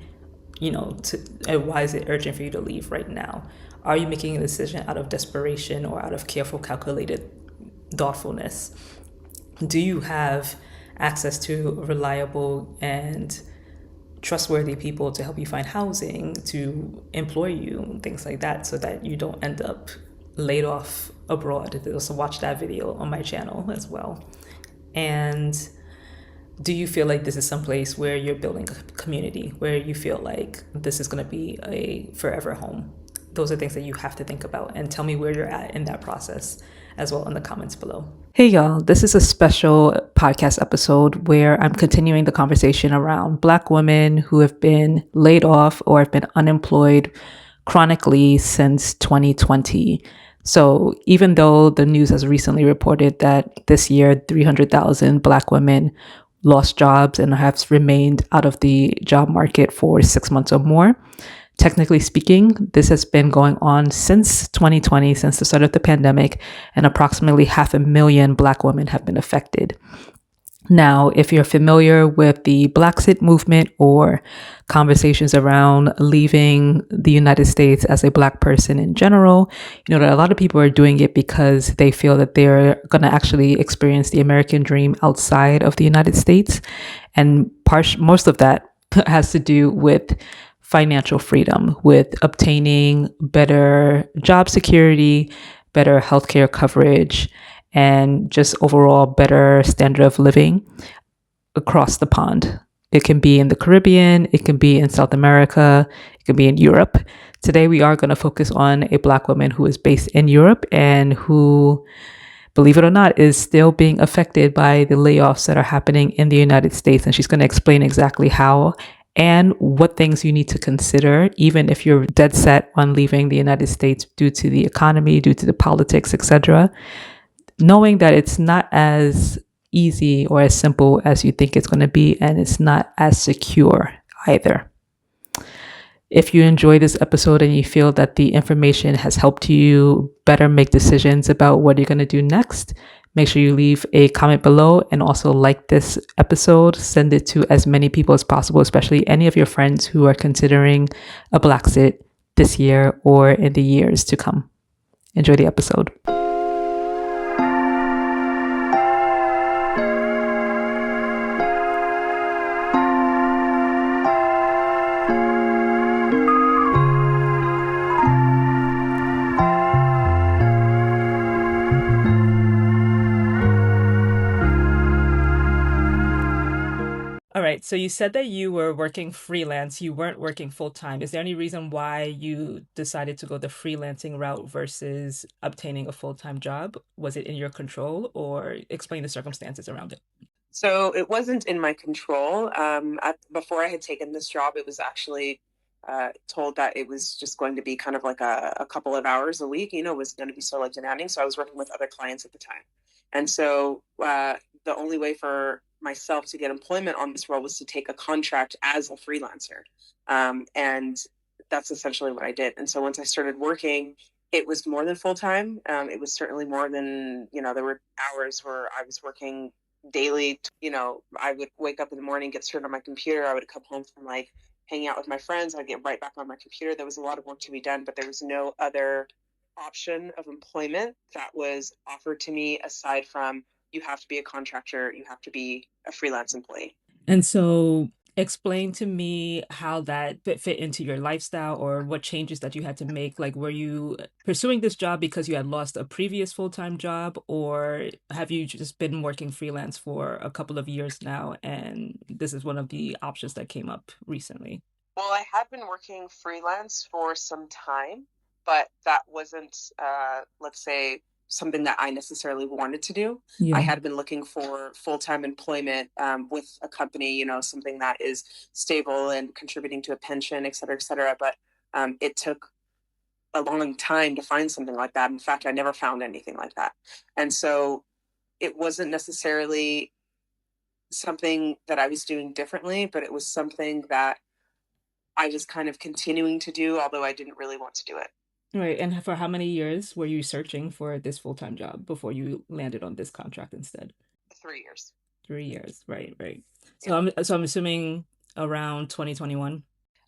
Why is it urgent for you to leave right now? Are you making a decision out of desperation or out of careful, calculated thoughtfulness? Do you have access to reliable and trustworthy people to help you find housing, to employ you, things like that, so that you don't end up laid off abroad? Also watch that video on my channel as well. And do you feel like this is some place where you're building a community, where you feel like this is going to be a forever home? Those are things that you have to think about, and tell me where you're at in that process as well in the comments below. Hey y'all, this is a special podcast episode where I'm continuing the conversation around Black women who have been laid off or have been unemployed chronically since 2020. So even though the news has recently reported that this year 300,000 Black women lost jobs and have remained out of the job market for 6 months or more, technically speaking, this has been going on since 2020, since the start of the pandemic, and approximately 500,000 Black women have been affected. Now, if you're familiar with the Blaxit movement or conversations around leaving the United States as a Black person in general, you know that a lot of people are doing it because they feel that they're going to actually experience the American dream outside of the United States. And most of that has to do with financial freedom, with obtaining better job security, better healthcare coverage, and just overall better standard of living across the pond. It can be in the Caribbean, it can be in South America, it can be in Europe. Today, we are going to focus on a Black woman who is based in Europe and who, believe it or not, is still being affected by the layoffs that are happening in the United States. And she's going to explain exactly how and what things you need to consider, even if you're dead set on leaving the United States due to the economy, due to the politics, etc. Knowing that it's not as easy or as simple as you think it's going to be, and it's not as secure either. If you enjoy this episode and you feel that the information has helped you better make decisions about what you're going to do next, make sure you leave a comment below and also like this episode. Send it to as many people as possible, especially any of your friends who are considering a Blaxit this year or in the years to come. Enjoy the episode. All right. So you said that you were working freelance. You weren't working full time. Is there any reason why you decided to go the freelancing route versus obtaining a full time job? Was it in your control, or explain the circumstances around it? So it wasn't in my control. Before I had taken this job, it was actually told that it was just going to be kind of like a couple of hours a week. It was going to be so like demanding. So I was working with other clients at the time, and so the only way for myself to get employment on this role was to take a contract as a freelancer, and that's essentially what I did. And so once I started working, it was more than full time. It was certainly more than there were hours where I was working daily. I would wake up in the morning, get started on my computer. I would come home from like hanging out with my friends. I'd get right back on my computer. There was a lot of work to be done, but there was no other option of employment that was offered to me aside from you have to be a contractor, you have to be a freelance employee. And so explain to me how that fit into your lifestyle or what changes that you had to make. Like, were you pursuing this job because you had lost a previous full-time job, or have you just been working freelance for a couple of years now and this is one of the options that came up recently? Well, I had been working freelance for some time, but that wasn't, let's say, something that I necessarily wanted to do. I Yeah. had been looking for full-time employment with a company, something that is stable and contributing to a pension, et cetera, et cetera. But it took a long time to find something like that. In fact, I never found anything like that. And so it wasn't necessarily something that I was doing differently, but it was something that I was kind of continuing to do, although I didn't really want to do it. Right. And for how many years were you searching for this full-time job before you landed on this contract instead? 3 years. 3 years. Right, right. Yeah. So I'm assuming around 2021.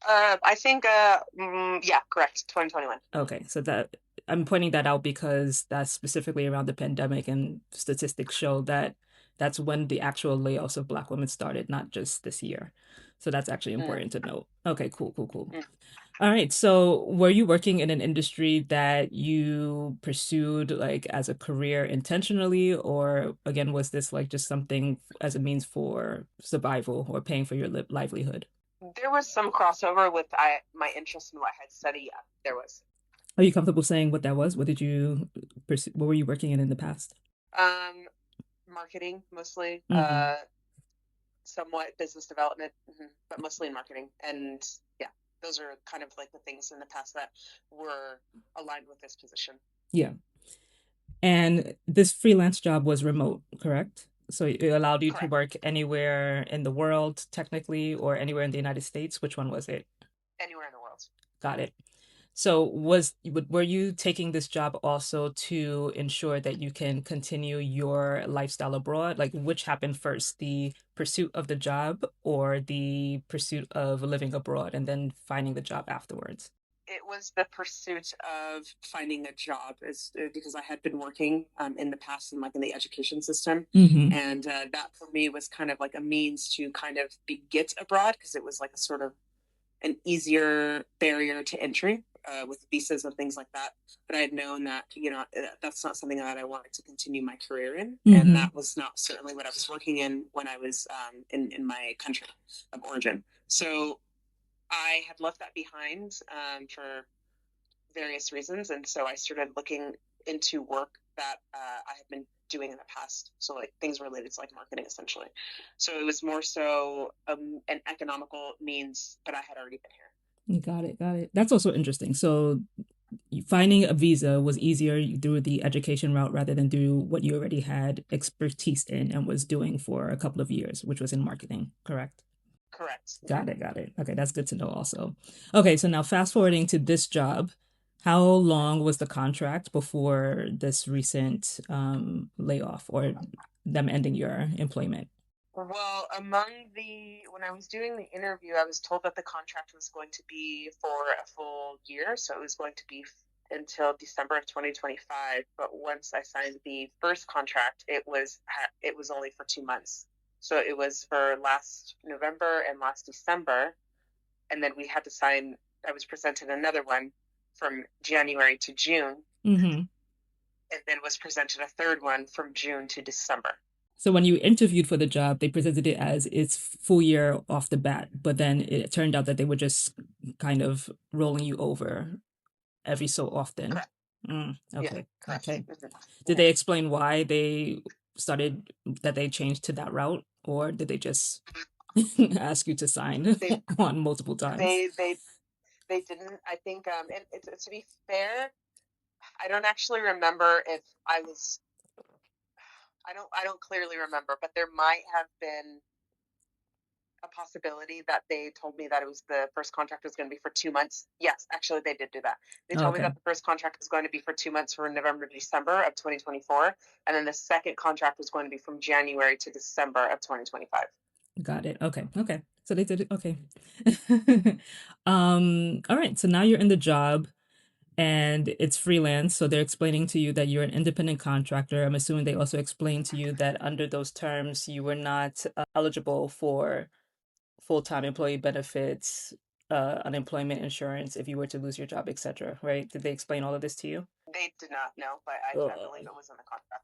I think, yeah, correct. 2021. Okay, so that I'm pointing that out because that's specifically around the pandemic, and statistics show that that's when the actual layoffs of Black women started, not just this year. So that's actually Mm, important to note. Okay, cool, cool, cool. mm. All right, so were you working in an industry that you pursued like as a career intentionally, or again, was this like just something as a means for survival or paying for your livelihood? There was some crossover with my interest in what I had studied. Yeah, there was. Are you comfortable saying what that was? What did you pursue? What were you working in the past? Um, Marketing mostly, Hmm. somewhat business development, but mostly in marketing. And yeah, those are kind of like the things in the past that were aligned with this position. Yeah. And this freelance job was remote, correct? So it allowed you to Correct. work anywhere in the world, technically, or anywhere in the United States. Which one was it? Anywhere in the world. Got it. So were you taking this job also to ensure that you can continue your lifestyle abroad? Like which happened first, the pursuit of the job or the pursuit of living abroad and then finding the job afterwards? It was the pursuit of finding a job, because I had been working in the past in like in the education system, Hmm. and that for me was kind of like a means to kind of get abroad because it was like a sort of an easier barrier to entry with visas and things like that. But I had known that that's not something that I wanted to continue my career in, and Hmm. that was not certainly what I was working in when I was in my country of origin. So I had left that behind for various reasons, and so I started looking into work that I had been doing in the past. So like things related to like marketing, essentially. So it was more so an economical means, but I had already been here. Got it, got it. That's also interesting. So finding a visa was easier through the education route rather than through what you already had expertise in and was doing for a couple of years, which was in marketing, correct? Correct. Got it, got it. Okay, that's good to know also. Okay, so now fast forwarding to this job, how long was the contract before this recent layoff or them ending your employment? Well, when I was doing the interview, I was told that the contract was going to be for a full year. So it was going to be until December of 2025. But once I signed the first contract, it was only for 2 months. So it was for last November and last December. And then we had to sign, I was presented another one from January to June, Hmm. and then was presented a third one from June to December. So when you interviewed for the job, they presented it as its full year off the bat, but then it turned out that they were just kind of rolling you over every so often. Correct. Yeah, Okay. correct. Okay. Mhm. Did Mhm. they explain why they changed to that route, or did they just ask you to sign They on multiple times? they they they didn't. I think, and to be fair, I don't actually remember if I was. I don't clearly remember, but there might have been a possibility that they told me that it was the first contract was going to be for 2 months. Yes, actually, they did do that. They told me Okay. that the first contract was going to be for 2 months from November to December of 2024, and then the second contract was going to be from January to December of 2025. Got it. Okay. Okay. So they did it. Okay. All right. So now you're in the job and it's freelance. So they're explaining to you that you're an independent contractor. I'm assuming they also explained to you that under those terms, you were not eligible for full-time employee benefits, unemployment insurance if you were to lose your job, etc. Right? Did they explain all of this to you? They did not know, but I believe Ugh. it was in the contract.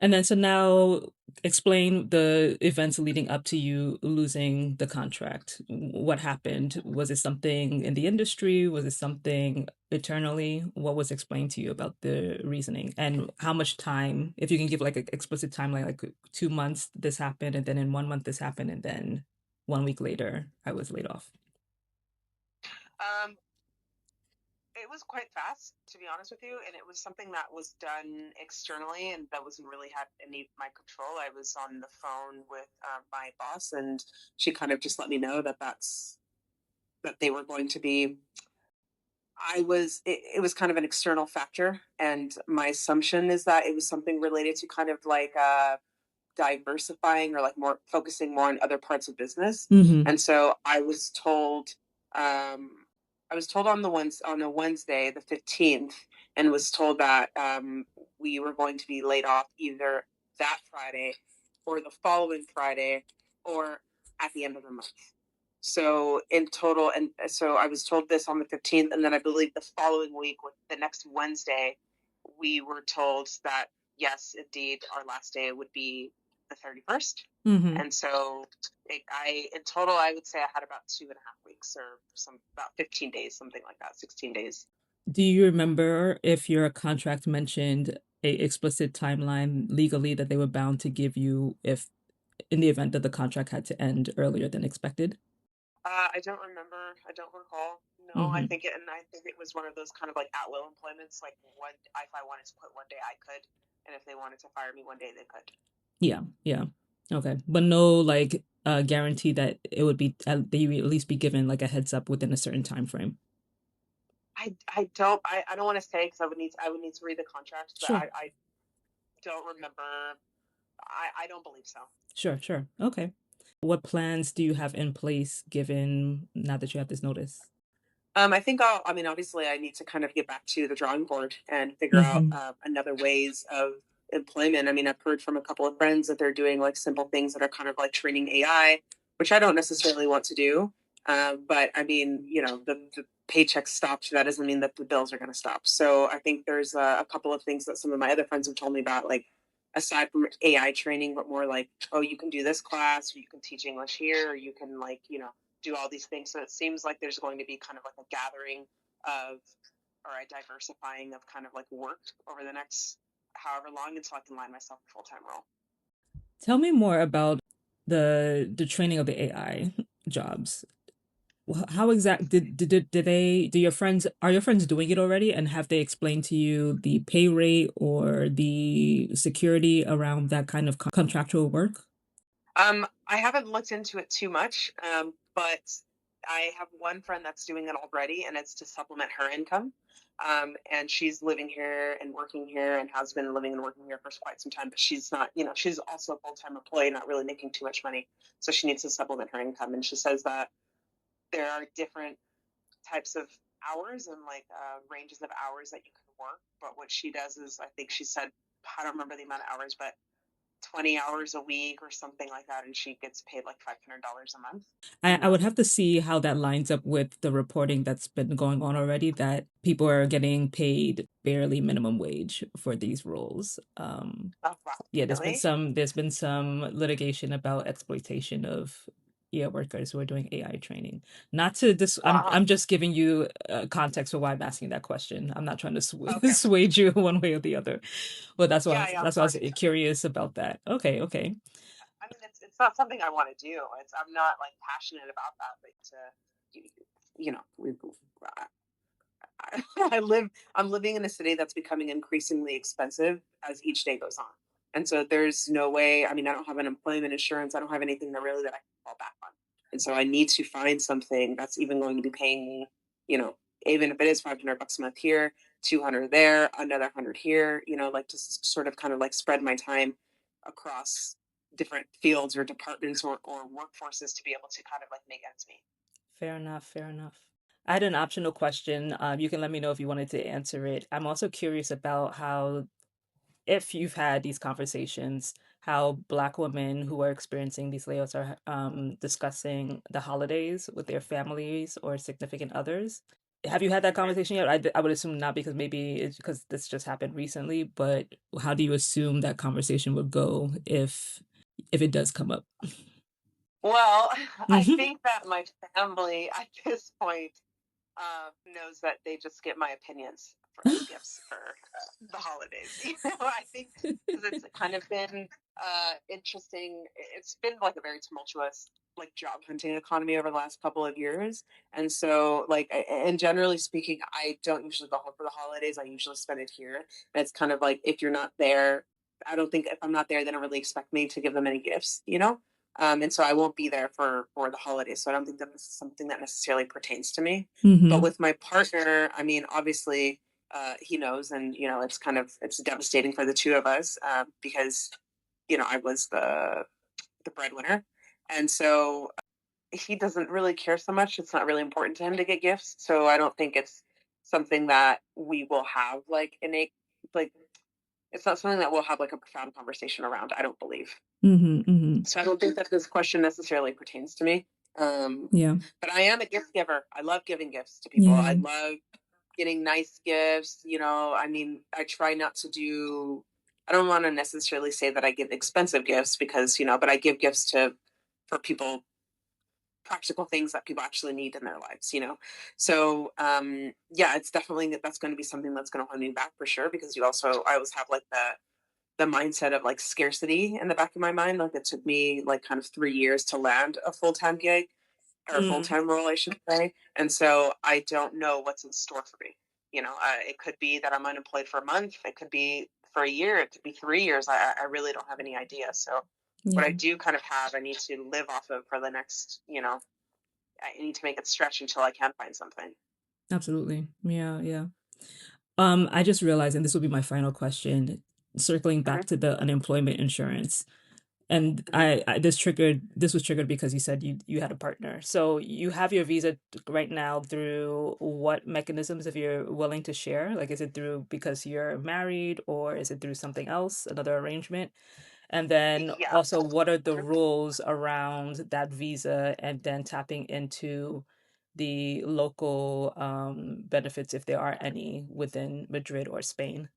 And then so now explain the events leading up to you losing the contract. What happened? Was it something in the industry? Was it something eternally? What was explained to you about the reasoning? And how much time, if you can give like an explicit timeline, like 2 months this happened, and then in 1 month this happened, and then 1 week later I was laid off. Um, it was quite fast, to be honest with you, and it was something that was done externally, and that wasn't really had any of my control. I was on the phone with my boss, and she kind of just let me know that they were going to be. It was kind of an external factor, and my assumption is that it was something related to kind of like diversifying or like more focusing more on other parts of business. Mm-hmm. And so um, I was told on a Wednesday, the 15th, and was told that we were going to be laid off either that Friday or the following Friday or at the end of the month. So in total, and so I was told this on the 15th, and then I believe the following week, with the next Wednesday, we were told that yes, indeed, our last day would be the 31st. Mm-hmm. And so in total, I would say I had about 2.5 weeks or about 15 days, something like that, 16 days. Do you remember if your contract mentioned a explicit timeline legally that they were bound to give you if in the event that the contract had to end earlier than expected? I don't remember. I don't recall. No, Hmm. I think it was one of those kind of like at will employments. Like if I wanted to quit one day, I could, and if they wanted to fire me one day, they could. Yeah, yeah. Okay. But no like guarantee that it would be that you would at least be given like a heads up within a certain time frame. I don't want to say because I would need to read the contract, but Sure. I don't remember. I don't believe so. Sure, sure. Okay. What plans do you have in place given now that you have this notice? I think I mean, obviously, I need to kind of get back to the drawing board and figure out Hmm. another ways of employment. I mean, I've heard from a couple of friends that they're doing like simple things that are kind of like training AI, which I don't necessarily want to do. But I mean, the paycheck stopped. That doesn't mean that the bills are going to stop. So I think there's a couple of things that some of my other friends have told me about, like aside from AI training, but more like, oh, you can do this class, or you can teach English here, or you can like, do all these things. So it seems like there's going to be kind of like a gathering of, or a diversifying of kind of like work over the next however long until I can land myself a full time role. Tell me more about the training of the AI jobs. How exact did they do your friends are your friends doing it already and have they explained to you the pay rate or the security around that kind of contractual work? I haven't looked into it too much, but I have one friend that's doing it already, and it's to supplement her income. And she's living here and working here and has been living and working here for quite some time, but she's not, she's also a full time employee, not really making too much money. So she needs to supplement her income. And she says that there are different types of hours and like ranges of hours that you can work. But what she does is, I think she said, I don't remember the amount of hours, but 20 hours a week or something like that. And she gets paid like $500 a month. I would have to see how that lines up with the reporting that's been going on already that people are getting paid barely minimum wage for these roles. Oh, wow. Yeah, Really? there's been some litigation about exploitation of workers who are doing AI training. Not to this, Wow. I'm just giving you context for why I'm asking that question. I'm not trying to Okay. sway you one way or the other. But Yeah, yeah, of that's why I was course. curious about that. Okay, okay. I mean, it's not something I want to do. I'm not like passionate about that, but you, you know, I live I'm living in a city that's becoming increasingly expensive as each day goes on. And so there's no way, I mean, I don't have an employment insurance, I don't have anything that really that I can fall back on. And so I need to find something that's even going to be paying me, you know, even if it is $500 a month here, 200 there, another 100 here, like to sort of kind of like spread my time across different fields or departments or workforces to be able to kind of like make ends meet. Fair enough, fair enough. I had an optional question. You can let me know if you wanted to answer it. I'm also curious about how, if you've had these conversations, how Black women who are experiencing these layoffs are discussing the holidays with their families or significant others. Have you had that Mhm. conversation yet? I would assume not because maybe it's because this just happened recently, but how do you assume that conversation would go if it does come up? Well, I Hmm. think that my family at this point knows that they just get my opinions as gifts for the holidays. I think because it's kind of been interesting. It's been like a very tumultuous like job hunting economy over the last couple of years, and so like and generally speaking, I don't usually go home for the holidays. I usually spend it here. And it's kind of like if you're not there, I don't think if I'm not there, they don't really expect me to give them any gifts. And so I won't be there for the holidays. So I don't think that this is something that necessarily pertains to me. But Hmm. with my partner, I mean, obviously, he knows, and it's devastating for the two of us because I was the breadwinner, and so he doesn't really care so much. It's not really important to him to get gifts, so I don't think it's something that we will have like innate like. It's not something that we'll have like a profound conversation around. I don't believe. Hmm. Hmm. So I don't think that this question necessarily pertains to me. Um, Yeah. but I am a gift giver. I love giving gifts to people. I Yeah. love getting nice gifts. I mean, I try not to do. I don't want to necessarily say that I give expensive gifts because but I give gifts to for people, practical things that people actually need in their lives. So yeah, it's definitely that's going to be something that's going to hold me back for sure because I always have like the mindset of like scarcity in the back of my mind. Like it took me like kind of 3 years to land a full time gig or a full Mm. time role, I should say. And so I don't know what's in store for me. It could be that I'm unemployed for a month. It could be for a year. It could be 3 years. I really don't have any idea. So what I Yeah. do kind of have, I need to live off of for the next, I need to make it stretch until I can find something. Absolutely. Yeah. Yeah. I just realized, and this will be my final question, circling back Hmm. to the unemployment insurance. And Hmm. this was triggered because you said you had a partner. So you have your visa right now through what mechanisms, if you're willing to share? Like, is it through because you're married or is it through something else, another arrangement? And then Yeah. also, what are the rules around that visa and then tapping into the local benefits, if there are any, within Madrid or Spain?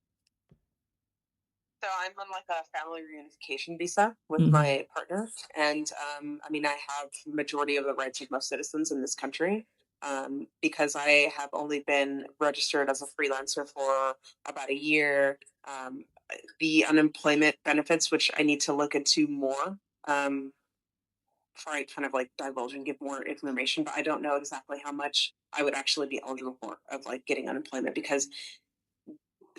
So I'm on like a family reunification visa with Hmm. my partner, and I mean I have majority of the rights of most citizens in this country because I have only been registered as a freelancer for about a year. Um, the unemployment benefits, which I need to look into more before I kind of like divulge and give more information, but I don't know exactly how much I would actually be eligible for of like getting unemployment because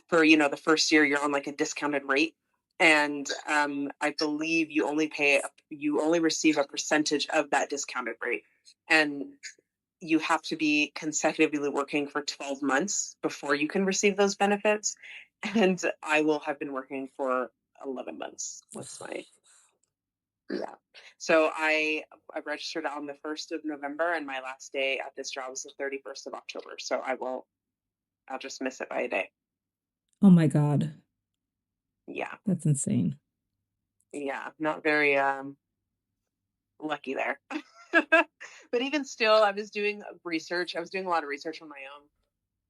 for the first year you're on like a discounted rate, and I believe you only receive a percentage of that discounted rate, and you have to be consecutively working for 12 months before you can receive those benefits. And I will have been working for 11 months. What's my, yeah. So I registered on the 1st of November and my last day at this job is the 31st of October. So I'll just miss it by a day. Oh my God. Yeah. That's insane. Yeah. Not very lucky there. But even still, I was doing research. I was doing a lot of research on my own.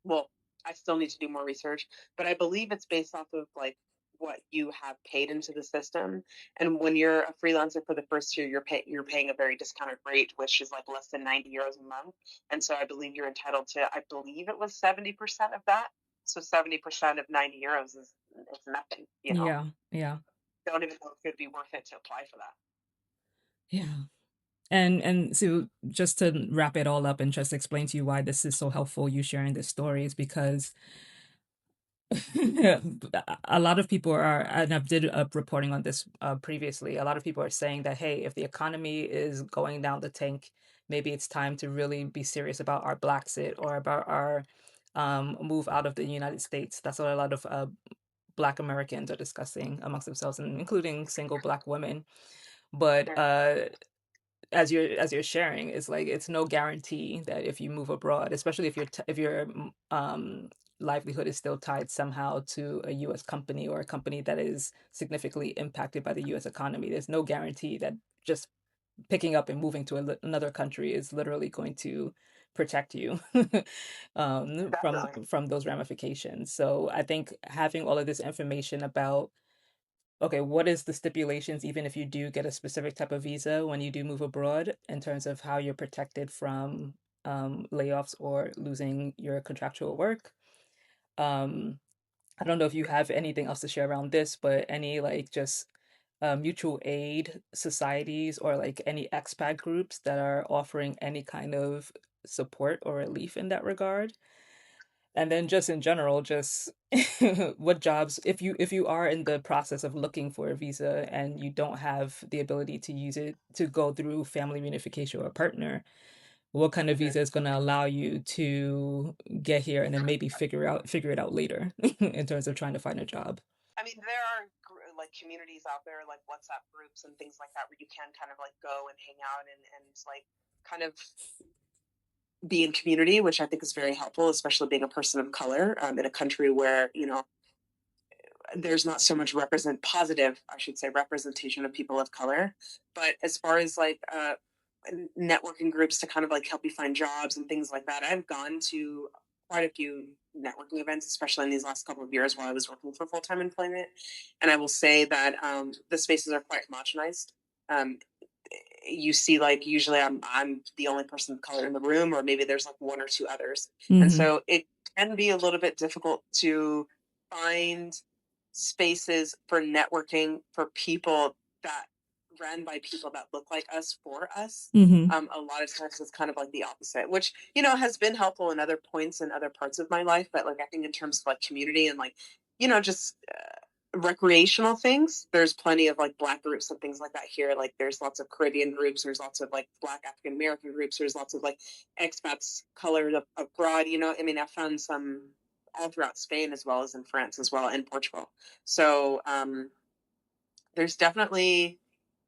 Well, I still need to do more research, but I believe it's based off of like what you have paid into the system. And when you're a freelancer for the first year, you're paying a very discounted rate, which is like less than 90 euros a month. And so I believe you're entitled to, I believe it was 70% of that. So 70% of 90 euros is nothing, you know. Yeah, yeah, Don't even know if it'd be worth it to apply for that. yeah. And so just to wrap it all up and just explain to you why this is so helpful, you sharing this story is because a lot of people are, and I've did reporting on this previously. A lot of people are saying that, hey, if the economy is going down the tank, maybe it's time to really be serious about our Blaxit or about our move out of the United States. That's what a lot of Black Americans are discussing amongst themselves, and including single Black women. But Sure. as you're sharing, it's like it's no guarantee that if you move abroad, especially if your livelihood is still tied somehow to a U.S. company or a company that is significantly impacted by the U.S. economy, there's no guarantee that just picking up and moving to another country is literally going to protect you from Definitely. those ramifications. So I think having all of this information about, okay, what is the stipulations, even if you do get a specific type of visa when you do move abroad, in terms of how you're protected from layoffs or losing your contractual work? Um, I don't know if you have anything else to share around this, but any like just mutual aid societies or like any expat groups that are offering any kind of support or relief in that regard? And then just in general, just what jobs, if you are in the process of looking for a visa and you don't have the ability to use it to go through family reunification or a partner, what kind of Mhm. visa is going to allow you to get here and then maybe figure it out later in terms of trying to find a job? I mean, there are like communities out there, like WhatsApp groups and things like that, where you can kind of like go and hang out and like kind of be in community, which I think is very helpful, especially being a person of color in a country where there's not so much positive, I should say, representation of people of color. But as far as like networking groups to kind of like help you find jobs and things like that, I've gone to quite a few networking events, especially in these last couple of years while I was working for full time employment. And I will say that the spaces are quite homogenized. Um, you see, like usually I'm the only person of color in the room, or maybe there's like one or two others, and Hmm. so it can be a little bit difficult to find spaces for networking for people that ran by people that look like us for us. Hmm. A lot of times it's kind of like the opposite, which has been helpful in other points in other parts of my life. But like I think in terms of like community and like just recreational things, there's plenty of like Black groups and things like that here. Like there's lots of Caribbean groups, there's lots of like Black African American groups, there's lots of like expats colored abroad. I mean, I found some all throughout Spain as well as in France as well and Portugal. So there's definitely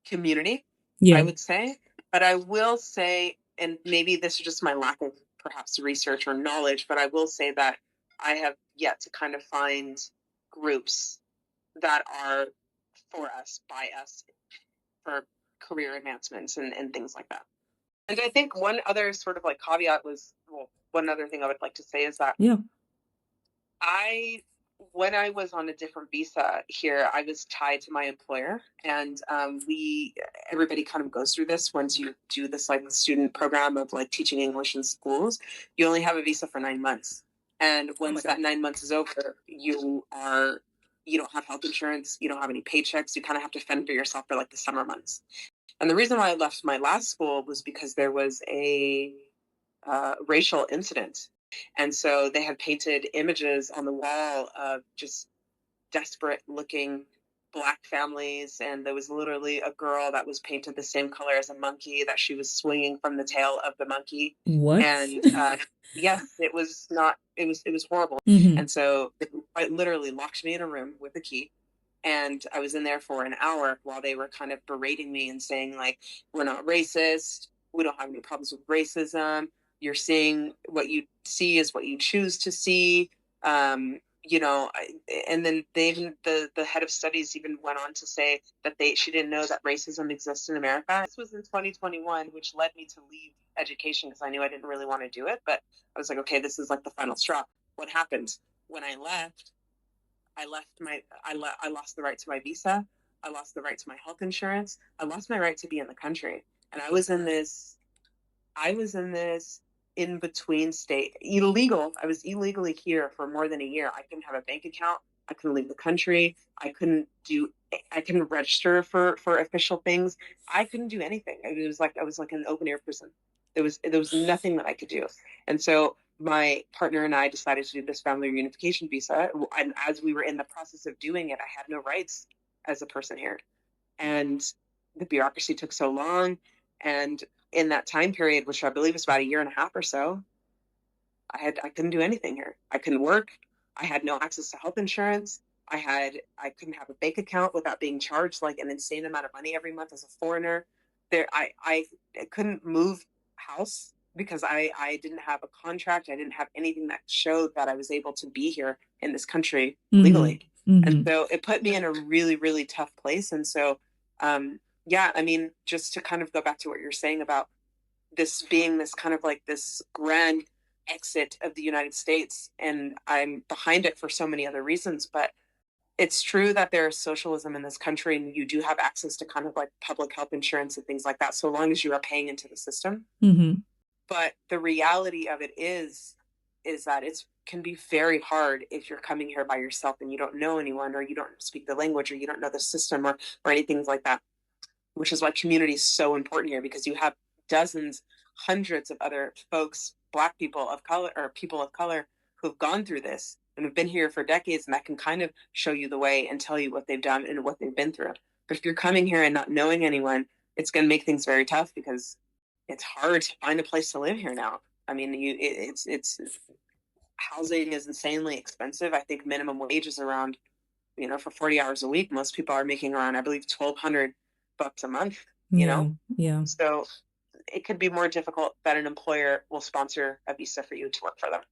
community, I Yeah. would say. But I will say, and maybe this is just my lack of perhaps research or knowledge, but I will say that I have yet to kind of find groups that are for us, by us, for career advancements and things like that. And I think one other sort of like caveat was, well, one other thing I would like to say is that Yeah. I, when I was on a different visa here, I was tied to my employer, and everybody kind of goes through this once you do this like student program of like teaching English in schools. You only have a visa for 9 months, and Oh my once God. that 9 months is over, you don't have health insurance, you don't have any paychecks, you kind of have to fend for yourself for like the summer months. And the reason why I left my last school was because there was a racial incident. And so they had painted images on the wall of just desperate looking Black families, and there was literally a girl that was painted the same color as a monkey that she was swinging from the tail of the monkey. What? And yes, it was not. It was horrible. Hmm. And so it quite literally locked me in a room with a key. And I was in there for an hour while they were kind of berating me and saying, like, we're not racist. We don't have any problems with racism. You're seeing what you see is what you choose to see. And then the head of studies even went on to say that she didn't know that racism exists in America. This was in 2021, which led me to leave education because I knew I didn't really want to do it. But I was like, okay, this is like the final straw. What happened when I left? I lost the right to my visa. I lost the right to my health insurance. I lost my right to be in the country. And I was in this in between state illegal. I was illegally here for more than a year. I couldn't have a bank account. I couldn't leave the country. I couldn't register for official things. I couldn't do anything. It was like I was like in an open air prison. There was nothing that I could do. And so my partner and I decided to do this family reunification visa. And as we were in the process of doing it, I had no rights as a person here. And the bureaucracy took so long. And in that time period, which I believe is about a year and a half or so, I couldn't do anything here. I couldn't work. I had no access to health insurance. I couldn't have a bank account without being charged like an insane amount of money every month as a foreigner. I couldn't move house because I didn't have a contract. I didn't have anything that showed that I was able to be here in this country Hmm. legally. And Hmm. so it put me in a really, really tough place. And so yeah, I mean, just to kind of go back to what you're saying about this being this kind of like this grand exit of the United States, and I'm behind it for so many other reasons, but it's true that there is socialism in this country and you do have access to kind of like public health insurance and things like that, so long as you are paying into the system. Hmm. But the reality of it is that it's can be very hard if you're coming here by yourself and you don't know anyone or you don't speak the language or you don't know the system or anything like that, which is why community is so important here because you have dozens, hundreds of other folks, Black people of color or people of color who've gone through this and have been here for decades and that can kind of show you the way and tell you what they've done and what they've been through. But if you're coming here and not knowing anyone, it's going to make things very tough because it's hard to find a place to live here now. I mean, it's housing is insanely expensive. I think minimum wage is around, for 40 hours a week, most people are making around, I believe, 1,200 bucks a month, you Yeah. know? Yeah. So it could be more difficult that an employer will sponsor a visa for you to work for them.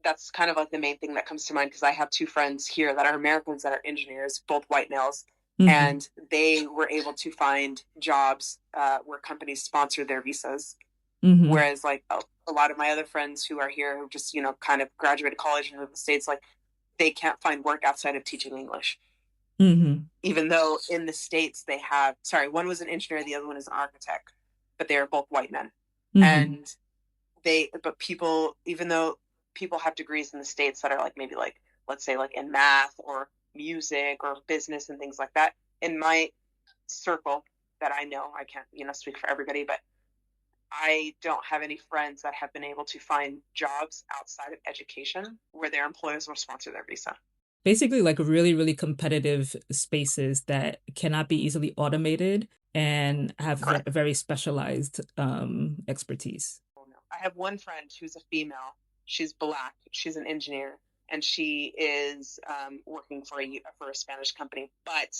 That's kind of like the main thing that comes to mind because I have two friends here that are Americans that are engineers, both white males, Hmm. and they were able to find jobs where companies sponsor their visas. Hmm. Whereas, like a lot of my other friends who are here who just, kind of graduated college and moved to the States, like they can't find work outside of teaching English. Hmm. Even though in the States they have, sorry, one was an engineer, the other one is an architect, but they are both white men. Hmm. And but people, even though people have degrees in the States that are like maybe like, let's say like in math or music or business and things like that, in my circle that I know, I can't, speak for everybody, but I don't have any friends that have been able to find jobs outside of education where their employers will sponsor their visa. Basically, like really, really competitive spaces that cannot be easily automated and have Correct. very specialized expertise. I have one friend who's a female. She's Black. She's an engineer, and she is working for a Spanish company. But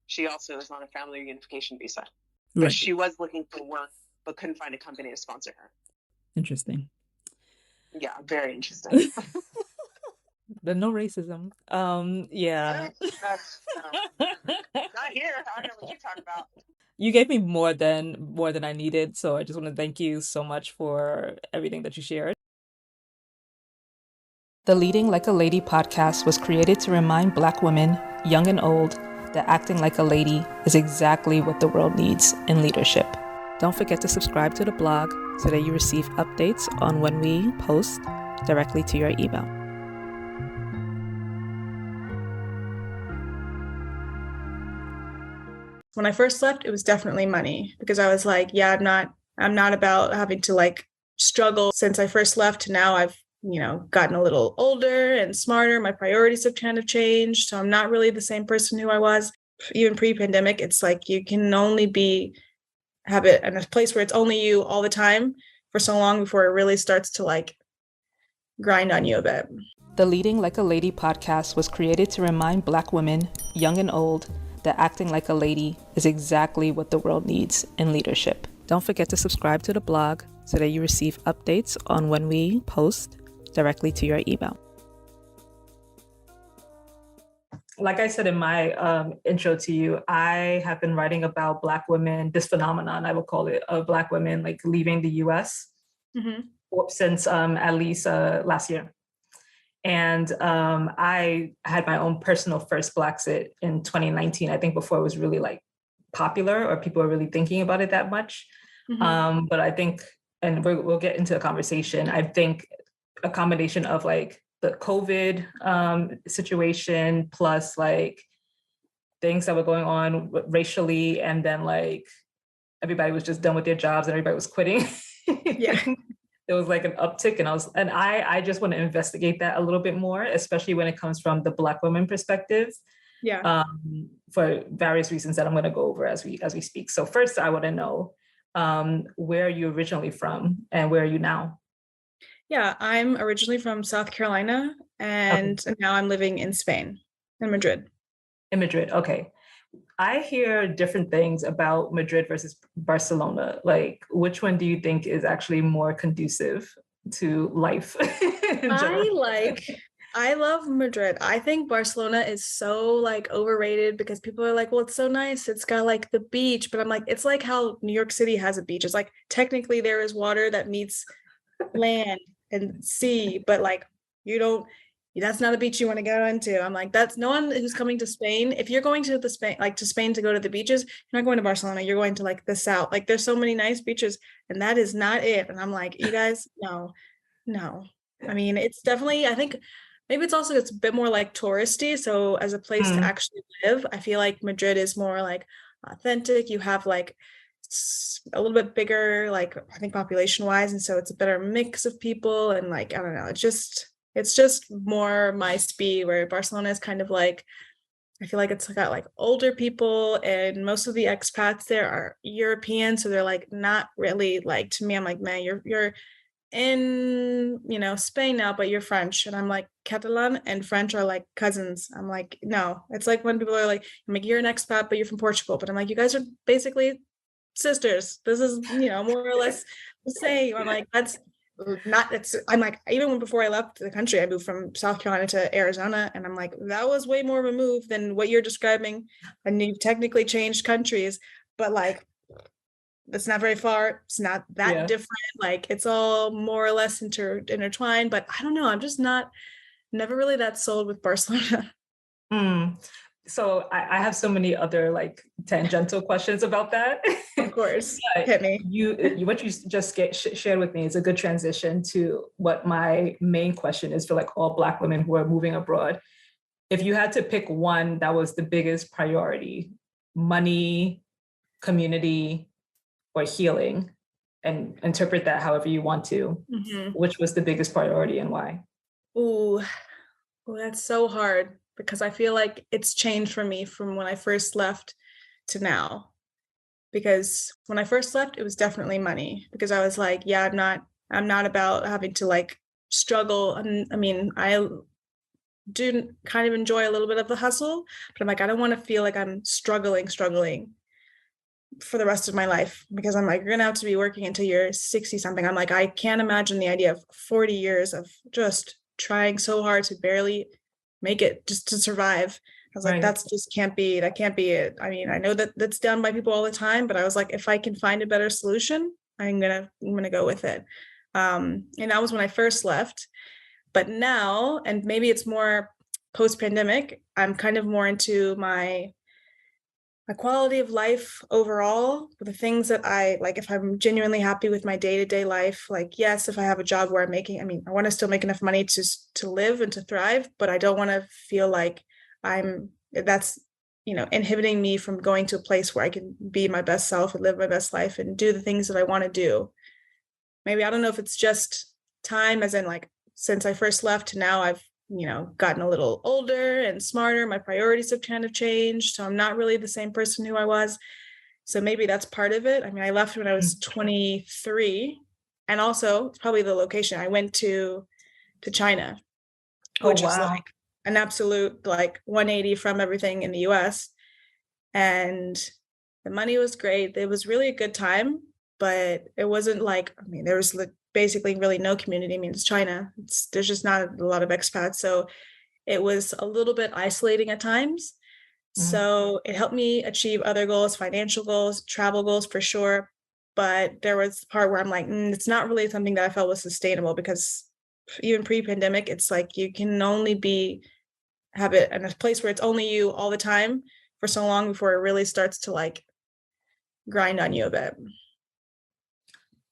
she also is on a family reunification visa. But Right. she was looking for work, but couldn't find a company to sponsor her. Interesting. Yeah, very interesting. But no racism. Yeah. That's not here. I don't know what you talk about. You gave me more than I needed, so I just want to thank you so much for everything that you shared. The Leading Like a Lady podcast was created to remind Black women, young and old, that acting like a lady is exactly what the world needs in leadership. Don't forget to subscribe to the blog so that you receive updates on when we post directly to your email. When I first left, it was definitely money because I was like, yeah, I'm not about having to like struggle since I first left to now I've, gotten a little older and smarter. My priorities have kind of changed. So I'm not really the same person who I was. even pre-pandemic, it's like you can only have it in a place where it's only you all the time for so long before it really starts to like grind on you a bit. The Leading Like a Lady podcast was created to remind Black women, young and old, that acting like a lady is exactly what the world needs in leadership. Don't forget to subscribe to the blog so that you receive updates on when we post directly to your email. Like I said in my intro to you, I have been writing about Black women, this phenomenon, I would call it, of Black women like leaving the US since at least last year. And I had my own personal first Blaxit in 2019, I think before it was really like popular or people were really thinking about it that much. But I think, and we'll get into a conversation, I think a combination of like the COVID situation plus like things that were going on racially, and then like everybody was just done with their jobs and everybody was quitting. Yeah. There was like an uptick, and I just want to investigate that a little bit more, especially when it comes from the Black women perspective. Yeah. For various reasons that I'm going to go over as we speak. So first, I want to know where are you originally from and where are you now? Yeah, I'm originally from South Carolina, and now I'm living in Spain, in Madrid. In Madrid, okay. I hear different things about Madrid versus Barcelona. Like, which one do you think is actually more conducive to life in general? I love Madrid. I think Barcelona is so like overrated because people are like, well, it's so nice. It's got like the beach, but I'm like, it's like how New York City has a beach. It's like technically there is water that meets land and sea, but like you don't that's not a beach you want to go into. I'm like, that's no one who's coming to Spain. If you're going to Spain to go to the beaches, you're not going to Barcelona. You're going to like the south. Like there's so many nice beaches, and that is not it. And I'm like, you guys, no. I mean, it's definitely, I think maybe it's a bit more like touristy. So as a place to actually live, I feel like Madrid is more like authentic. You have like a little bit bigger, like I think population wise, and so it's a better mix of people, and like I don't know, it's just more my speed. Where Barcelona is kind of like, I feel like it's got like older people, and most of the expats there are European, so they're like not really like, to me, I'm like, man, you're in Spain now, but you're French, and I'm like, Catalan and French are like cousins. I'm like, no, it's like when people are like, I'm like, you're an expat but you're from Portugal, but I'm like, you guys are basically sisters. This is more or less the same. I'm like, I'm like, even when before I left the country, I moved from South Carolina to Arizona, and I'm like, that was way more of a move than what you're describing, and you've technically changed countries, but like it's not very far. It's not that different. Like it's all more or less intertwined, but I don't know. I'm just never really that sold with Barcelona. So I have so many other like tangential questions about that. Of course, hit me. What you just shared with me is a good transition to what my main question is for like all Black women who are moving abroad. If you had to pick one that was the biggest priority, money, community, or healing, and interpret that however you want to, which was the biggest priority and why? Ooh, that's so hard because I feel like it's changed for me from when I first left to now. Because when I first left, it was definitely money, because I was like, yeah, I'm not about having to like struggle. And I mean, I do kind of enjoy a little bit of the hustle, but I'm like, I don't want to feel like I'm struggling for the rest of my life, because I'm like, you're gonna have to be working until you're 60 something. I'm like, I can't imagine the idea of 40 years of just trying so hard to barely make it just to survive. I was like, that's just that can't be it. I mean, I know that that's done by people all the time, but I was like, if I can find a better solution, I'm gonna go with it. And that was when I first left. But now, and maybe it's more post-pandemic, I'm kind of more into my quality of life overall, the things that I like. If I'm genuinely happy with my day-to-day life, like, yes, if I have a job where I want to still make enough money to live and to thrive, but I don't want to feel like that's inhibiting me from going to a place where I can be my best self and live my best life and do the things that I want to do. Maybe, I don't know if it's just time, as in like since I first left to now, I've gotten a little older and smarter. My priorities have kind of changed. So I'm not really the same person who I was. So maybe that's part of it. I mean, I left when I was 23. And also it's probably the location. I went to China, Oh, which is wow. like an absolute like 180 from everything in the US. And the money was great. It was really a good time, but it wasn't like, I mean, there was basically really no community. I mean, it's China. There's just not a lot of expats. So it was a little bit isolating at times. Mhm. So it helped me achieve other goals, financial goals, travel goals for sure. But there was the part where I'm like, it's not really something that I felt was sustainable, because even pre-pandemic, it's like you can only have it in a place where it's only you all the time for so long before it really starts to like grind on you a bit.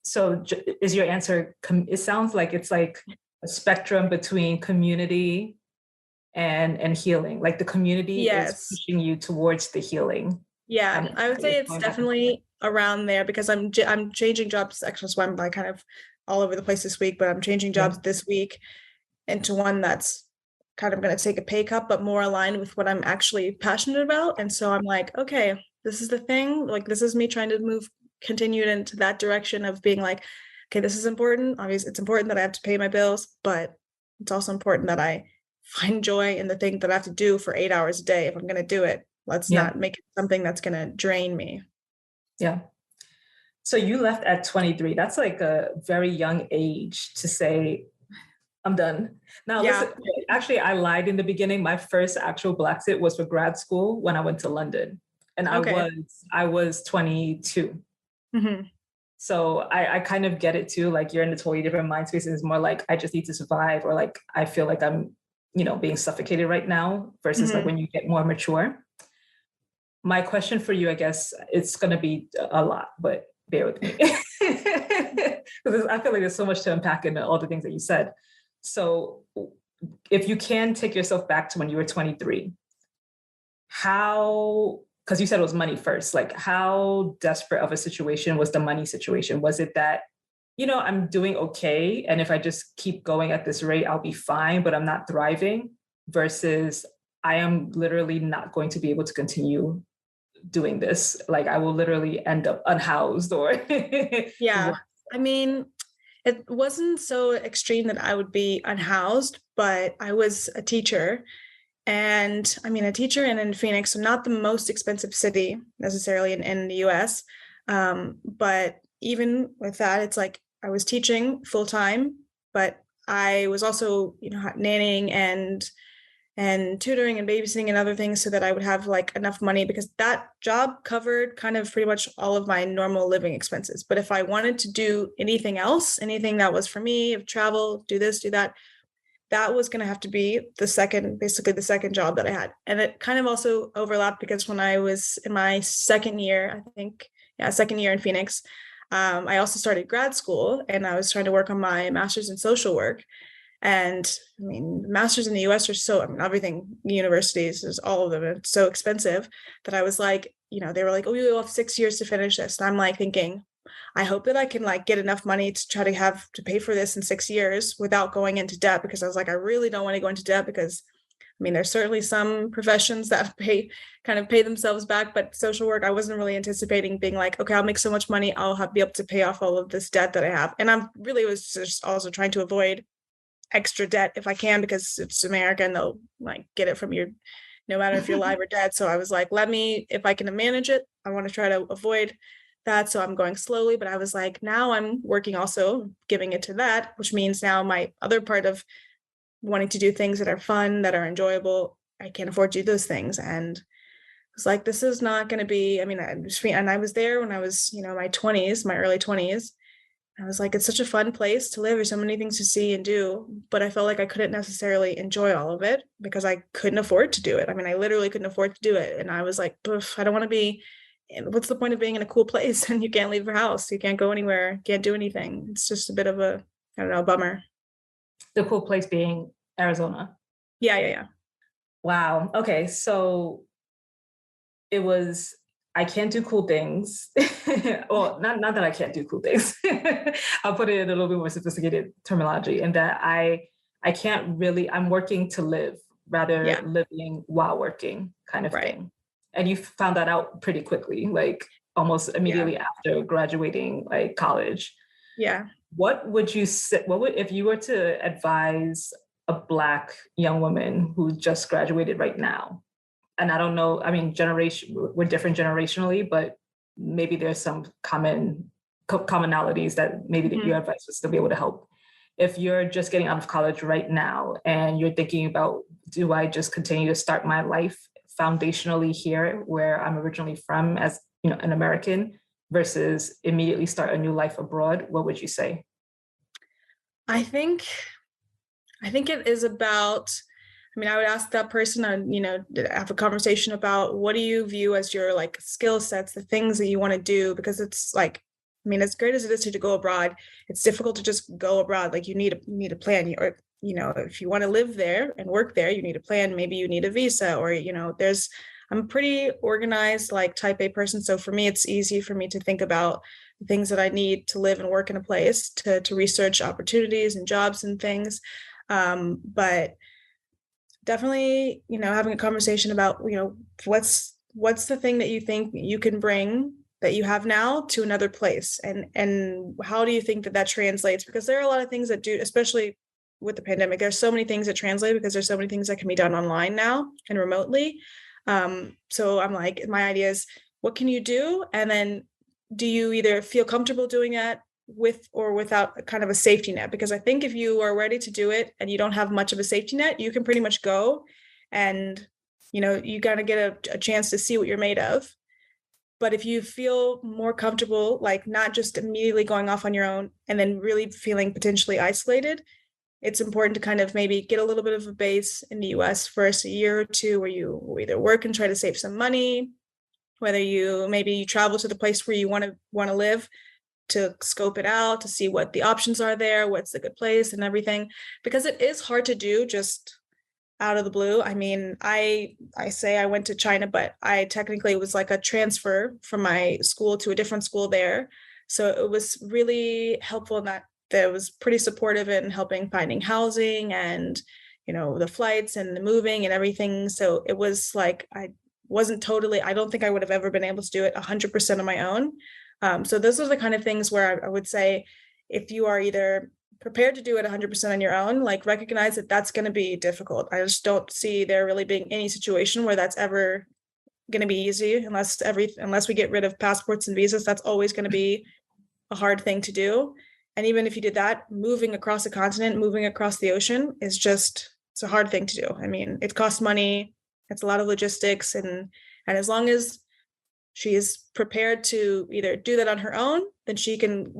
So is your answer, it sounds like it's like a spectrum between community and healing. Like the community is Yes. pushing you towards the healing. Yeah, And I would say you're it's going back and forth. definitely around there, because I'm changing jobs. Actually, so I'm like kind of all over the place this week, but I'm changing Yeah. jobs this week into one that's kind of going to take a pay cut, but more aligned with what I'm actually passionate about. And so I'm like, okay, this is the thing. Like, this is me trying to continue into that direction of being like, okay, this is important. Obviously, it's important that I have to pay my bills, but it's also important that I find joy in the thing that I have to do for 8 hours a day. If I'm going to do it, let's Yeah. not make it something that's going to drain me. Yeah. So you left at 23. That's like a very young age to say, I'm done. Now, Yeah. listen, actually, I lied in the beginning. My first actual Black sit was for grad school when I went to London. And Okay. I was 22. Hmm. So I kind of get it too. Like you're in a totally different mind space. And it's more like I just need to survive, or like I feel like I'm, being suffocated right now versus like Hmm. when you get more mature. My question for you, I guess, it's gonna be a lot, but bear with me. Because I feel like there's so much to unpack in all the things that you said. So if you can take yourself back to when you were 23, how, because you said it was money first, like how desperate of a situation was the money situation? Was it that, I'm doing okay, and if I just keep going at this rate, I'll be fine, but I'm not thriving, versus I am literally not going to be able to continue doing this. Like I will literally end up unhoused or Yeah. I mean, it wasn't so extreme that I would be unhoused, but I was a teacher. And I mean, a teacher in Phoenix, so not the most expensive city necessarily in the US. But even with that, it's like I was teaching full time, but I was also, nannying and tutoring and babysitting and other things, so that I would have like enough money, because that job covered kind of pretty much all of my normal living expenses. But if I wanted to do anything else, anything that was for me, of travel, do this, do that, that was going to have to be basically the second job that I had. And it kind of also overlapped, because when I was in my second year, I think, yeah, second year in Phoenix, I also started grad school, and I was trying to work on my master's in social work. And I mean, masters in the US are so, I mean, everything, universities, is all of them, it's so expensive, that I was like, they were like, oh, you have 6 years to finish this. And I'm like thinking, I hope that I can like get enough money to try to have to pay for this in 6 years without going into debt, because I was like, I really don't want to go into debt, because I mean, there's certainly some professions that pay themselves back, but social work, I wasn't really anticipating being like, okay, I'll make so much money, be able to pay off all of this debt that I have. And I'm really was just also trying to avoid extra debt if I can, because it's America and they'll like get it from you no matter if you're alive or dead. So I was like, if I can manage it, I want to try to avoid that. So I'm going slowly, but I was like, now I'm working also giving it to that, which means now my other part of wanting to do things that are fun, that are enjoyable, I can't afford to do those things. And it's like, this is not going to be, I mean, and I was there when I was, my 20s, my early 20s. I was like, it's such a fun place to live. There's so many things to see and do, but I felt like I couldn't necessarily enjoy all of it because I couldn't afford to do it. I mean, I literally couldn't afford to do it. And I was like, I don't want to be, what's the point of being in a cool place and you can't leave your house? You can't go anywhere, can't do anything. It's just a bit of a, I don't know, bummer. The cool place being Arizona. Yeah, yeah, yeah. Wow. Okay. So it was, I can't do cool things. Well, not that I can't do cool things. I'll put it in a little bit more sophisticated terminology, and that I I can't really, I'm working to live rather Yeah, living while working kind of right. thing. And you found that out pretty quickly, like almost Yeah. immediately after graduating like college. Yeah. What would you say, what would, if you were to advise a Black young woman who just graduated right now? And I don't know, I mean, we're different generationally, but maybe there's some commonalities that maybe that your Mhm. advice would still be able to help. If you're just getting out of college right now and you're thinking about, do I just continue to start my life foundationally here where I'm originally from as, you know, an American versus immediately start a new life abroad, what would you say? I think I think it is about, I mean, I would ask that person and, have a conversation about what do you view as your like skill sets, the things that you want to do, because it's like, I mean, as great as it is to go abroad, it's difficult to just go abroad. Like you need a plan. Or, if you want to live there and work there, you need a plan. Maybe you need a visa or, I'm a pretty organized, like type A person. So for me, it's easy for me to think about the things that I need to live and work in a place, to research opportunities and jobs and things. But definitely, having a conversation about, what's the thing that you think you can bring that you have now to another place, and how do you think that that translates? Because there are a lot of things that do, especially with the pandemic, there's so many things that translate because there's so many things that can be done online now and remotely. So I'm like, my idea is, what can you do? And then do you either feel comfortable doing that with or without kind of a safety net? Because I think if you are ready to do it and you don't have much of a safety net, you can pretty much go and you got to get a chance to see what you're made of. But if you feel more comfortable, like not just immediately going off on your own and then really feeling potentially isolated, it's important to kind of maybe get a little bit of a base in the US first, a year or two, where you either work and try to save some money, whether you travel to the place where you want to live, to scope it out, to see what the options are there, what's a good place and everything, because it is hard to do just out of the blue. I mean, I say I went to China, but I technically, it was like a transfer from my school to a different school there. So it was really helpful in that it was pretty supportive in helping finding housing and the flights and the moving and everything. So it was like, I don't think I would have ever been able to do it 100% on my own. So those are the kind of things where I would say, if you are either prepared to do it 100% on your own, like recognize that that's going to be difficult. I just don't see there really being any situation where that's ever going to be easy, unless we get rid of passports and visas. That's always going to be a hard thing to do. And even if you did that, moving across a continent, moving across the ocean it's a hard thing to do. I mean, it costs money, it's a lot of logistics, and as long as she is prepared to either do that on her own, then she can,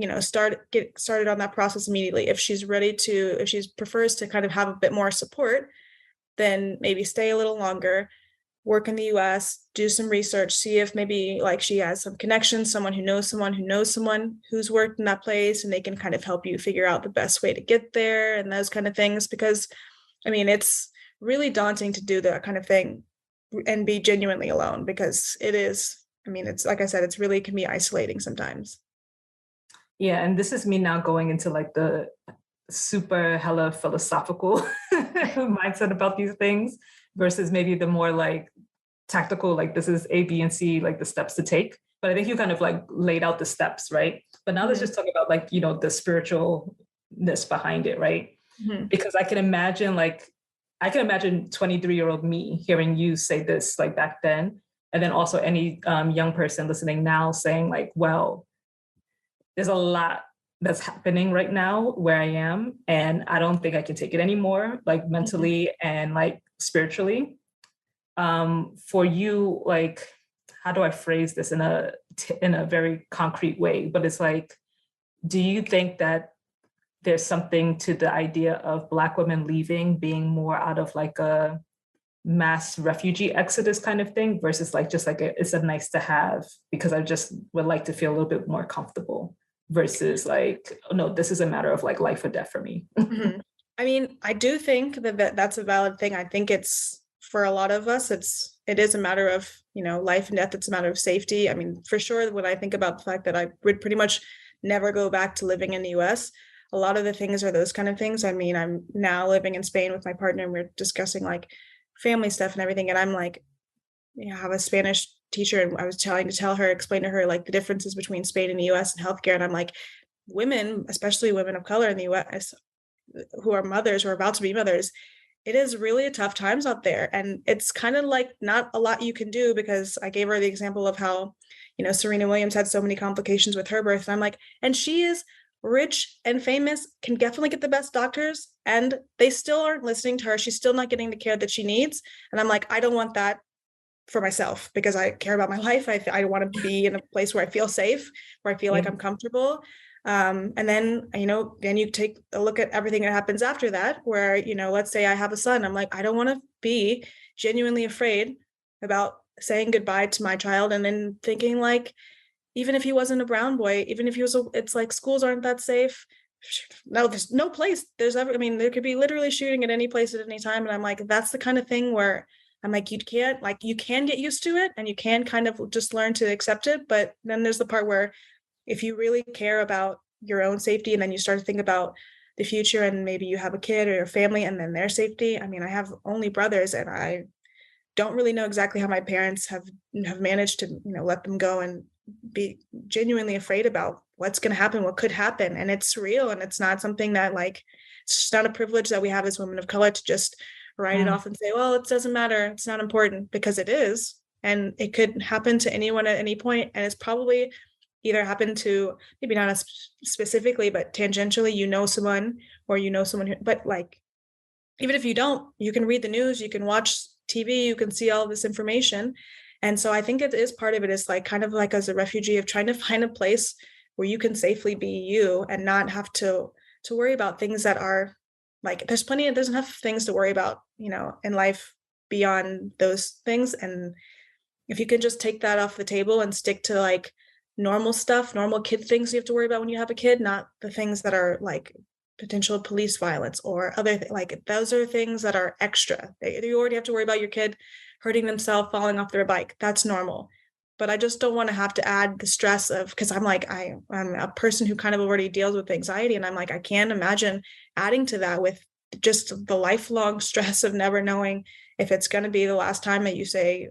get started on that process immediately. If she's ready to, if she prefers to kind of have a bit more support, then maybe stay a little longer, work in the US, do some research, see if maybe like she has some connections, someone who knows someone who knows someone who's worked in that place, and they can kind of help you figure out the best way to get there and those kind of things. Because I mean, it's really daunting to do that kind of thing and be genuinely alone, because it is, I mean, it's like I said, it's really can be isolating sometimes. Yeah, and this is me now going into like the super hella philosophical mindset about these things versus maybe the more like tactical, like this is A, B, and C, like the steps to take. But I think you kind of like laid out the steps, right? But now let's Mhm. just talk about like, you know, the spiritualness behind it, right? Mhm. Because I can imagine 23-year-old me hearing you say this like back then. And then also any young person listening now saying like, well, there's a lot that's happening right now where I am, and I don't think I can take it anymore, like Mhm. mentally and like spiritually. For you, like, how do I phrase this in a very concrete way? But it's like, do you think that there's something to the idea of Black women leaving being more out of like a mass refugee exodus kind of thing versus like just like it's a nice to have because I just would like to feel a little bit more comfortable versus like, oh, no, this is a matter of like life or death for me. Mhm. I mean, I do think that's a valid thing. I think it's, for a lot of us, it is a matter of, life and death. It's a matter of safety. I mean, for sure, when I think about the fact that I would pretty much never go back to living in the US, a lot of the things are those kind of things. I mean, I'm now living in Spain with my partner and we're discussing like family stuff and everything. And I'm like, I have a Spanish teacher and I was trying to explain to her like the differences between Spain and the US and healthcare. And I'm like, women, especially women of color in the US who are mothers or about to be mothers, it is really tough times out there. And it's kind of like not a lot you can do, because I gave her the example of how, Serena Williams had so many complications with her birth. And I'm like, and she is rich and famous, can definitely get the best doctors, and they still aren't listening to her. She's still not getting the care that she needs. And I'm like, I don't want that for myself, because I care about my life. I want to be in a place where I feel safe, where I feel like Yeah. I'm comfortable. And then, then you take a look at everything that happens after that, where, let's say I have a son. I'm like, I don't want to be genuinely afraid about saying goodbye to my child. And then thinking like, even if he wasn't a brown boy, even if he was, it's like schools aren't that safe. No, there's no place there's ever, I mean, there could be literally shooting at any place at any time. And I'm like, that's the kind of thing where I'm like, you can get used to it and you can kind of just learn to accept it. But then there's the part where if you really care about your own safety and then you start to think about the future and maybe you have a kid or your family and then their safety. I mean, I have only brothers and I don't really know exactly how my parents have managed to, let them go and be genuinely afraid about what's going to happen, what could happen. And it's real. And it's not something that like, it's just not a privilege that we have as women of color to just write it off and say, well, it doesn't matter. It's not important, because it is. And it could happen to anyone at any point. And it's probably either happened to, maybe not as specifically, but tangentially, someone, or someone who, but like, even if you don't, you can read the news, you can watch TV, you can see all this information. And so I think it is part of it is like kind of like as a refugee of trying to find a place where you can safely be you and not have to worry about things that are like, there's enough things to worry about, in life beyond those things. And if you can just take that off the table and stick to like normal stuff, normal kid things you have to worry about when you have a kid, not the things that are like potential police violence or other like those are things that are extra. You already have to worry about your kid hurting themselves, falling off their bike. That's normal. But I just don't want to have to add the stress of, because I'm like, I'm a person who kind of already deals with anxiety. And I'm like, I can't imagine adding to that with just the lifelong stress of never knowing if it's going to be the last time that you say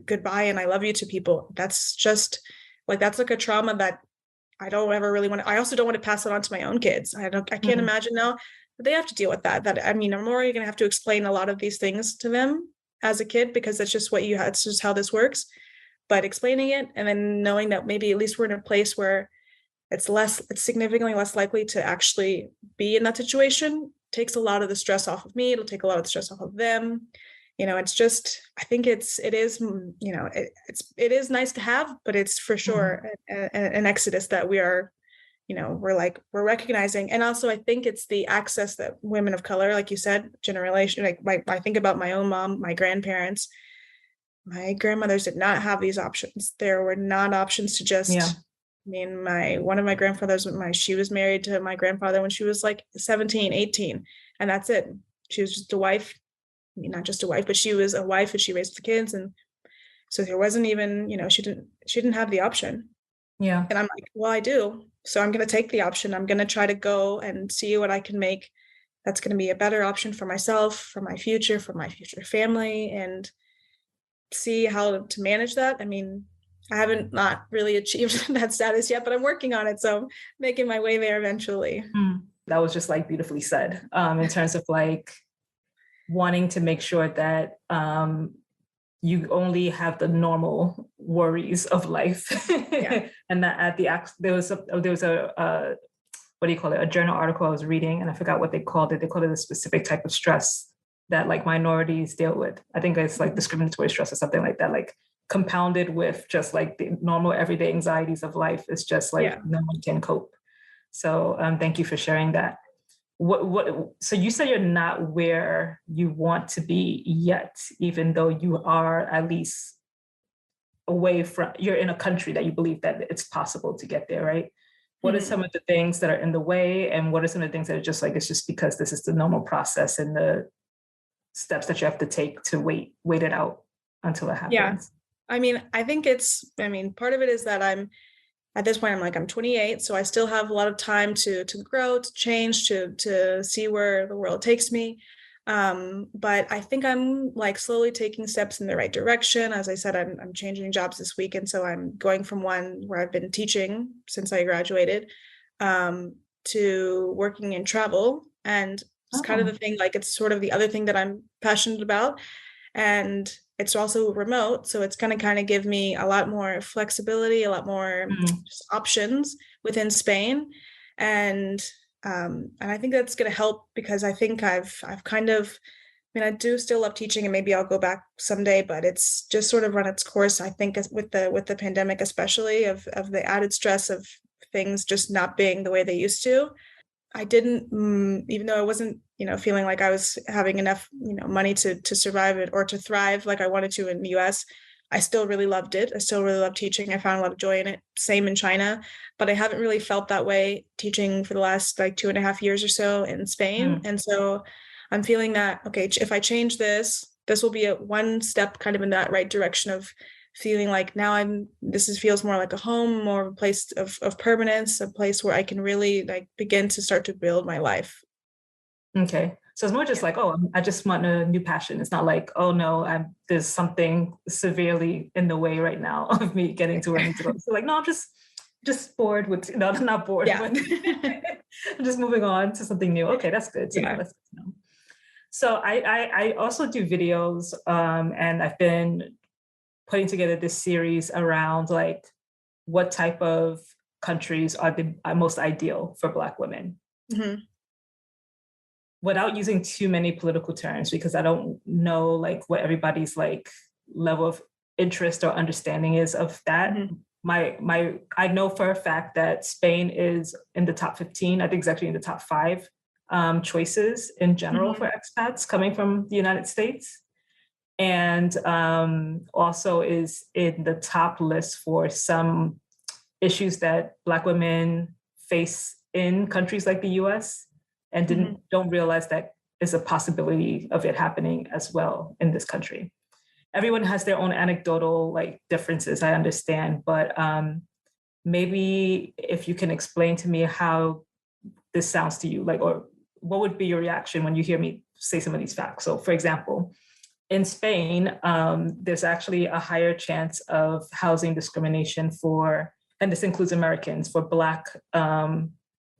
goodbye and I love you to people. That's just like, that's like a trauma that I don't ever really want to, I also don't want to pass it on to my own kids. I can't imagine now that they have to deal with that. I mean, I'm already going to have to explain a lot of these things to them as a kid, because that's just what it's just how this works. But explaining it and then knowing that maybe at least we're in a place where it's significantly less likely to actually be in that situation takes a lot of the stress off of me. It'll take a lot of the stress off of them. It's just, I think it is, it is nice to have, but it's for sure an exodus that we are, we're recognizing. And also I think it's the access that women of color, like you said, generation, like I think about my own mom, my grandparents, my grandmothers did not have these options. There were not options to just, I mean, one of my grandfathers, she was married to my grandfather when she was like 17, 18, and that's it. She was just a wife. I mean, not just a wife, but she was a wife and she raised the kids. And so there wasn't even, she didn't have the option. Yeah. And I'm like, well, I do. So I'm going to take the option. I'm going to try to go and see what I can make. That's going to be a better option for myself, for my future family, and see how to manage that. I mean, I haven't not really achieved that status yet, but I'm working on it. So making my way there eventually. That was just like beautifully said, in terms of like wanting to make sure that you only have the normal worries of life. And that there was a what do you call it? A journal article I was reading, and I forgot what they called it. They called it a specific type of stress that like minorities deal with. I think it's like discriminatory stress or something like that, like compounded with just like the normal everyday anxieties of life. It's just like no one can cope. So thank you for sharing that. So you say you're not where you want to be yet, even though you are at least you're in a country that you believe that it's possible to get there, right? What are some of the things that are in the way, and what are some of the things that are just like, it's just because this is the normal process and the steps that you have to take to wait it out until it happens? Yeah. I mean, I think part of it is that I'm at this point, I'm like, I'm 28, so I still have a lot of time to grow, to change, to see where the world takes me. But I think I'm like slowly taking steps in the right direction. As I said, I'm changing jobs this week, and so I'm going from one where I've been teaching since I graduated, to working in travel. And it's kind of the Oh. thing, like it's sort of the other thing that I'm passionate about. And it's also remote, so it's going to kind of give me a lot more flexibility, a lot more Mm. just options within Spain. And I think that's going to help because I think I've kind of, I mean, I do still love teaching, and maybe I'll go back someday, but it's just sort of run its course. I think with the pandemic, especially of the added stress of things just not being the way they used to. I didn't, even though I wasn't, feeling like I was having enough, money to survive it or to thrive like I wanted to in the US. I still really loved it. I still really love teaching. I found a lot of joy in it. Same in China, but I haven't really felt that way teaching for the last like 2.5 years or so in Spain. Mm. And so I'm feeling that, okay, if I change this, this will be a one step kind of in that right direction of feeling like now feels more like a home, more of a place of permanence, a place where I can really like begin to start to build my life. Okay. So it's more just Yeah. like, oh, I just want a new passion. It's not like, oh no, there's something severely in the way right now of me getting to where I need to go. So like, no, I'm just bored with, no, I'm not bored, Yeah. but I'm just moving on to something new. Okay, that's good to know. Yeah. That's good to know. So I also do videos, and I've been putting together this series around like what type of countries are most ideal for Black women, Hmm. without using too many political terms, because I don't know like what everybody's like level of interest or understanding is of that. Hmm. My I know for a fact that Spain is in the top 15. I think it's actually in the top five choices in general Hmm. for expats coming from the United States, and also is in the top list for some issues that Black women face in countries like the US, and Hmm. don't realize that is a possibility of it happening as well in this country. Everyone has their own anecdotal like differences, I understand, but maybe if you can explain to me how this sounds to you, like, or what would be your reaction when you hear me say some of these facts. So for example, in Spain, there's actually a higher chance of housing discrimination for, and this includes Americans, for Black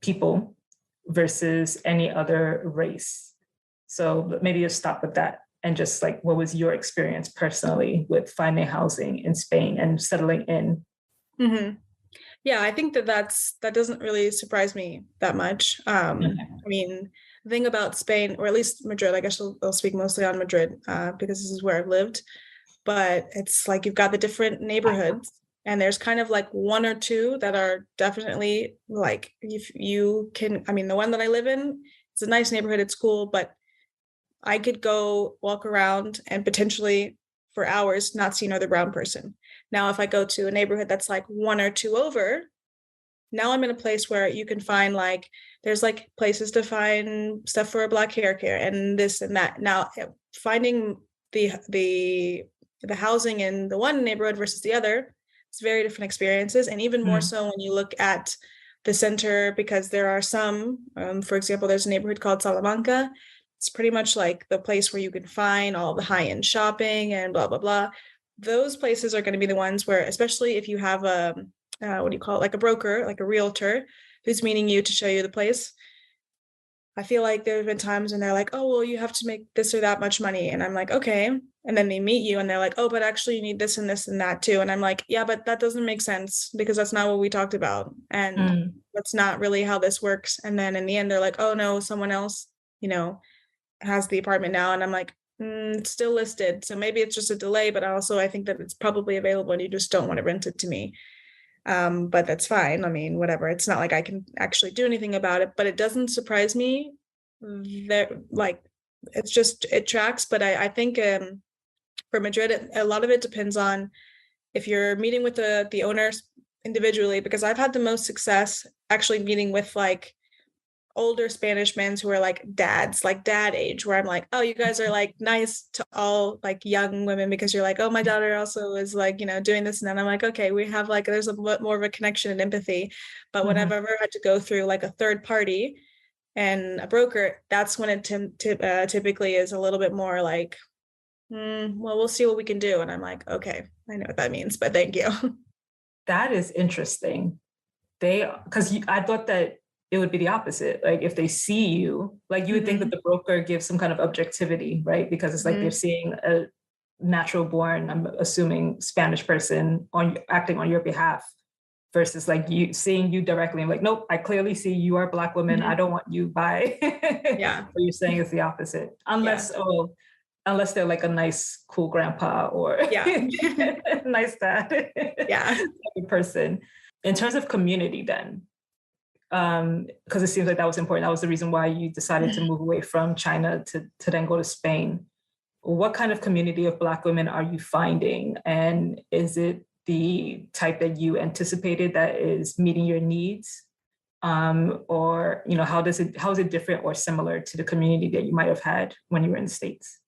people versus any other race. So maybe just stop with that and just like, what was your experience personally with finding housing in Spain and settling in? Hmm. Yeah, I think that doesn't really surprise me that much. I mean, the thing about Spain, or at least Madrid, I guess I'll speak mostly on Madrid, because this is where I've lived. But it's like you've got the different neighborhoods, and there's kind of like one or two that are definitely like if you can. I mean, the one that I live in, it's a nice neighborhood, it's cool, but I could go walk around and potentially for hours not see another brown person. Now, if I go to a neighborhood that's like one or two over, now I'm in a place where you can find like there's like places to find stuff for a Black hair care and this and that. Now, finding the housing in the one neighborhood versus the other, it's very different experiences, and even more Mm, so when you look at the center, because there are some, for example, there's a neighborhood called Salamanca. It's pretty much like the place where you can find all the high-end shopping and blah blah blah. Those places are going to be the ones where, especially if you have a what do you call it, like a broker, like a realtor who's meeting you to show you the place. I feel like there have been times when they're like, oh, well, you have to make this or that much money. And I'm like, okay. And then they meet you and they're like, oh, but actually you need this and that too. And I'm like, yeah, but that doesn't make sense because that's not what we talked about. And mm, that's not really how this works. And then in the end, they're like, oh, no, someone else, you know, has the apartment now. And I'm like, it's still listed. So maybe it's just a delay, but also I think that it's probably available and you just don't want to rent it to me. But that's fine. I mean, whatever. It's not like I can actually do anything about it, but it doesn't surprise me that like it's just it tracks. But I think for Madrid, a lot of it depends on if you're meeting with the owners individually, because I've had the most success actually meeting with like older Spanish men who are like dads, like dad age, where I'm like, oh, you guys are like nice to all like young women because you're like, oh, my daughter also is like, doing this. And then I'm like, okay, we have like, there's a bit more of a connection and empathy. But when I've Mhm. ever had to go through like a third party and a broker, that's when it typically is a little bit more like, well, we'll see what we can do. And I'm like, okay, I know what that means, but thank you. That is interesting. Because I thought that it would be the opposite. Like if they see you, like you would think that Mhm. the broker gives some kind of objectivity, right? Because it's like they're Mhm. seeing a natural born, I'm assuming Spanish person acting on your behalf versus like you seeing you directly and like, nope, I clearly see you are a Black woman. I Mhm. don't want you by Yeah. what you're saying is the opposite. Yeah. Unless they're like a nice, cool grandpa or Yeah. nice dad Yeah. type of person. In terms of community, then, because it seems like that was important. That was the reason why you decided to move away from China to then go to Spain. What kind of community of Black women are you finding? And is it the type that you anticipated that is meeting your needs? Or, how is it different or similar to the community that you might have had when you were in the States?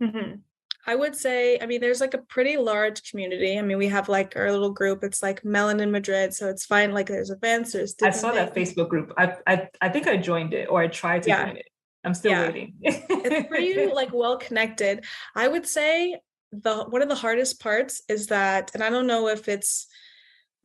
Mhm. I would say, I mean, there's like a pretty large community. I mean, we have like our little group. It's like Melanin Madrid, so it's fine. Like there's events, there's I different saw that things. Facebook group. I think I joined it or I tried to Yeah, join it. I'm still yeah. waiting. It's pretty like well connected. I would say the one of the hardest parts is that, and I don't know if it's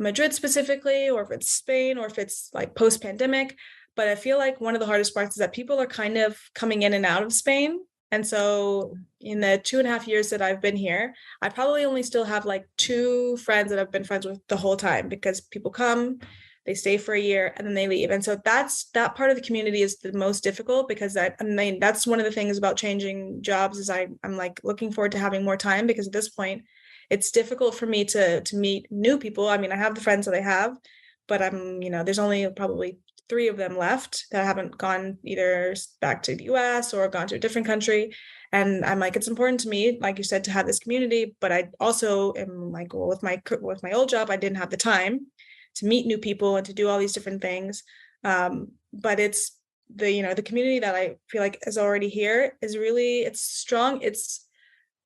Madrid specifically, or if it's Spain, or if it's like post pandemic. But I feel like one of the hardest parts is that people are kind of coming in and out of Spain. And so in the 2.5 years that I've been here, I probably only still have like two friends that I've been friends with the whole time because people come, they stay for a year and then they leave. And so that part of the community is the most difficult because I mean, that's one of the things about changing jobs is I'm like looking forward to having more time because at this point, it's difficult for me to meet new people. I mean, I have the friends that I have, but there's only probably three of them left that haven't gone either back to the US or gone to a different country. And I'm like, it's important to me, like you said, to have this community. But I also am like, well, with my old job, I didn't have the time to meet new people and to do all these different things. But it's the community that I feel like is already here is really it's strong. It's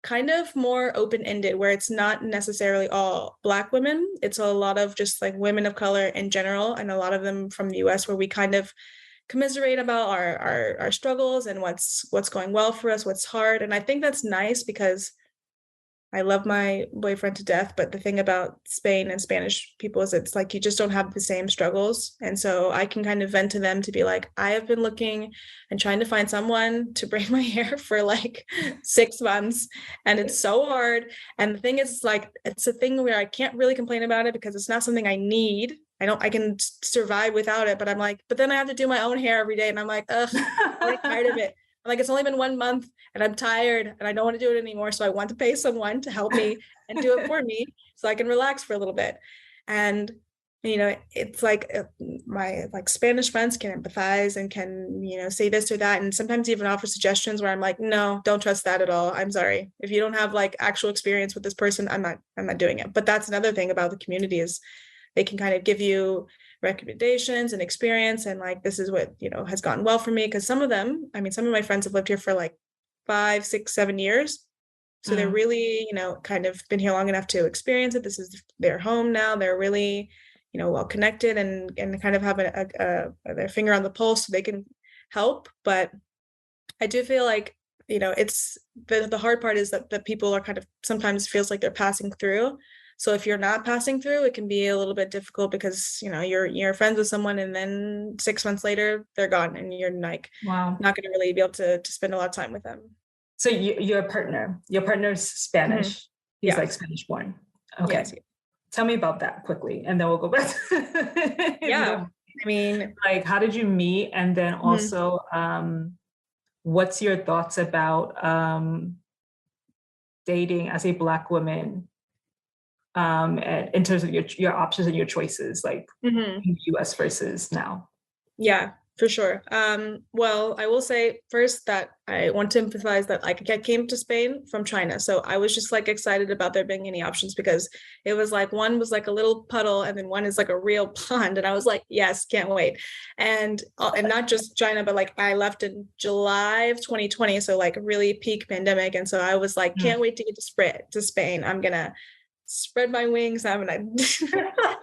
kind of more open-ended where it's not necessarily all Black women. It's a lot of just like women of color in general, and a lot of them from the US where we kind of commiserate about our struggles and what's going well for us, what's hard. And I think that's nice because I love my boyfriend to death, but the thing about Spain and Spanish people is it's like you just don't have the same struggles. And so I can kind of vent to them to be like, I have been looking and trying to find someone to braid my hair for like 6 months, and it's so hard. And the thing is, like, it's a thing where I can't really complain about it because it's not something I need. I can survive without it, but I'm like, but then I have to do my own hair every day. And I'm like, ugh, I'm already tired of it. I'm like, it's only been 1 month and I'm tired and I don't want to do it anymore. So I want to pay someone to help me and do it for me so I can relax for a little bit. And it's like my like Spanish friends can empathize and can say this or that, and sometimes even offer suggestions where I'm like, no, don't trust that at all. I'm sorry, if you don't have like actual experience with this person, I'm not doing it. But that's another thing about the community is they can kind of give you recommendations and experience, and like, this is what has gone well for me, because some of them, I mean, some of my friends have lived here for like 5, 6, 7 years, so they're Mm. really kind of been here long enough to experience it. This is their home now. They're really well connected and kind of have their finger on the pulse so they can help. But I do feel like it's the hard part is that people are kind of sometimes feels like they're passing through. So if you're not passing through, it can be a little bit difficult because you're friends with someone and then 6 months later they're gone and you're like Wow. not going to really be able to spend a lot of time with them. So your partner's Mhm. Spanish. He's Yeah. like Spanish born. Okay. Yes. Tell me about that quickly, and then we'll go back. If you Yeah. don't, I mean, like, how did you meet? And then mhm. also, what's your thoughts about dating as a Black woman, and in terms of your options and your choices, like Mhm. in the US versus now? Yeah. For sure. Well, I will say first that I want to emphasize that like I came to Spain from China. So I was just like excited about there being any options because it was like one was like a little puddle and then one is like a real pond. And I was like, yes, can't wait. And not just China, but like I left in July of 2020. So like really peak pandemic. And so I was like, Mm. can't wait to get to Spain. I'm gonna spread my wings. I'm gonna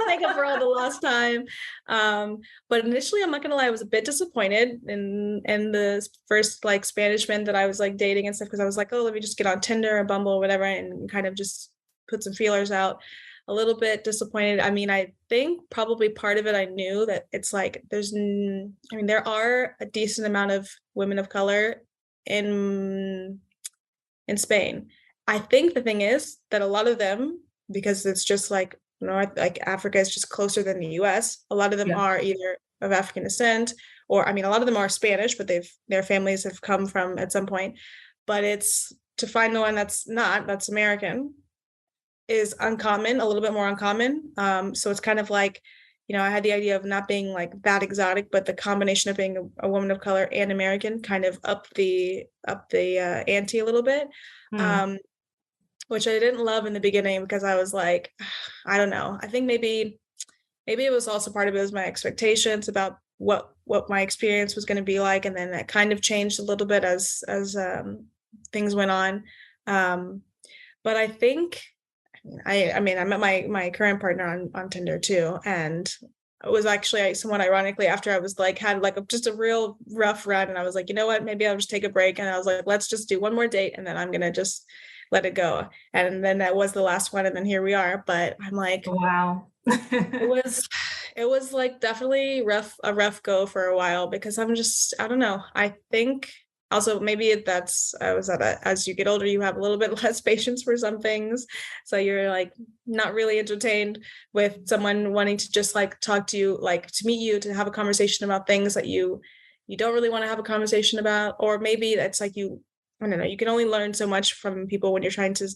make up for all the lost time. But initially, I'm not gonna lie, I was a bit disappointed in the first like Spanish men that I was like dating and stuff because I was like, oh, let me just get on Tinder or Bumble or whatever and kind of just put some feelers out. A little bit disappointed. I mean, I think probably part of it I knew that it's like I mean, there are a decent amount of women of color in in Spain. I think the thing is that a lot of them, because it's just like North, like Africa is just closer than the US, a lot of them Yeah. are either of African descent, or I mean, a lot of them are Spanish, but their families have come from at some point. But it's to find the one that's American is uncommon, a little bit more uncommon. So it's kind of like, I had the idea of not being like that exotic, but the combination of being a woman of color and American kind of up the ante a little bit. Mm. Um, which I didn't love in the beginning because I was like, I don't know. I think maybe it was also part of it was my expectations about what my experience was going to be like, and then that kind of changed a little bit as things went on. Um, but I think I mean I met my current partner on Tinder too, and it was actually somewhat ironically after I was like had like just a real rough run, and I was like, you know what, maybe I'll just take a break, and I was like, let's just do one more date, and then I'm gonna just let it go, and then that was the last one, and then here we are. But I'm like, Wow. it was it was like definitely a rough go for a while because I don't know. I think also maybe that's I was at as you get older you have a little bit less patience for some things. So you're like not really entertained with someone wanting to just like talk to you, like to meet you to have a conversation about things that you don't really want to have a conversation about. Or maybe it's like I don't know, you can only learn so much from people when you're trying to,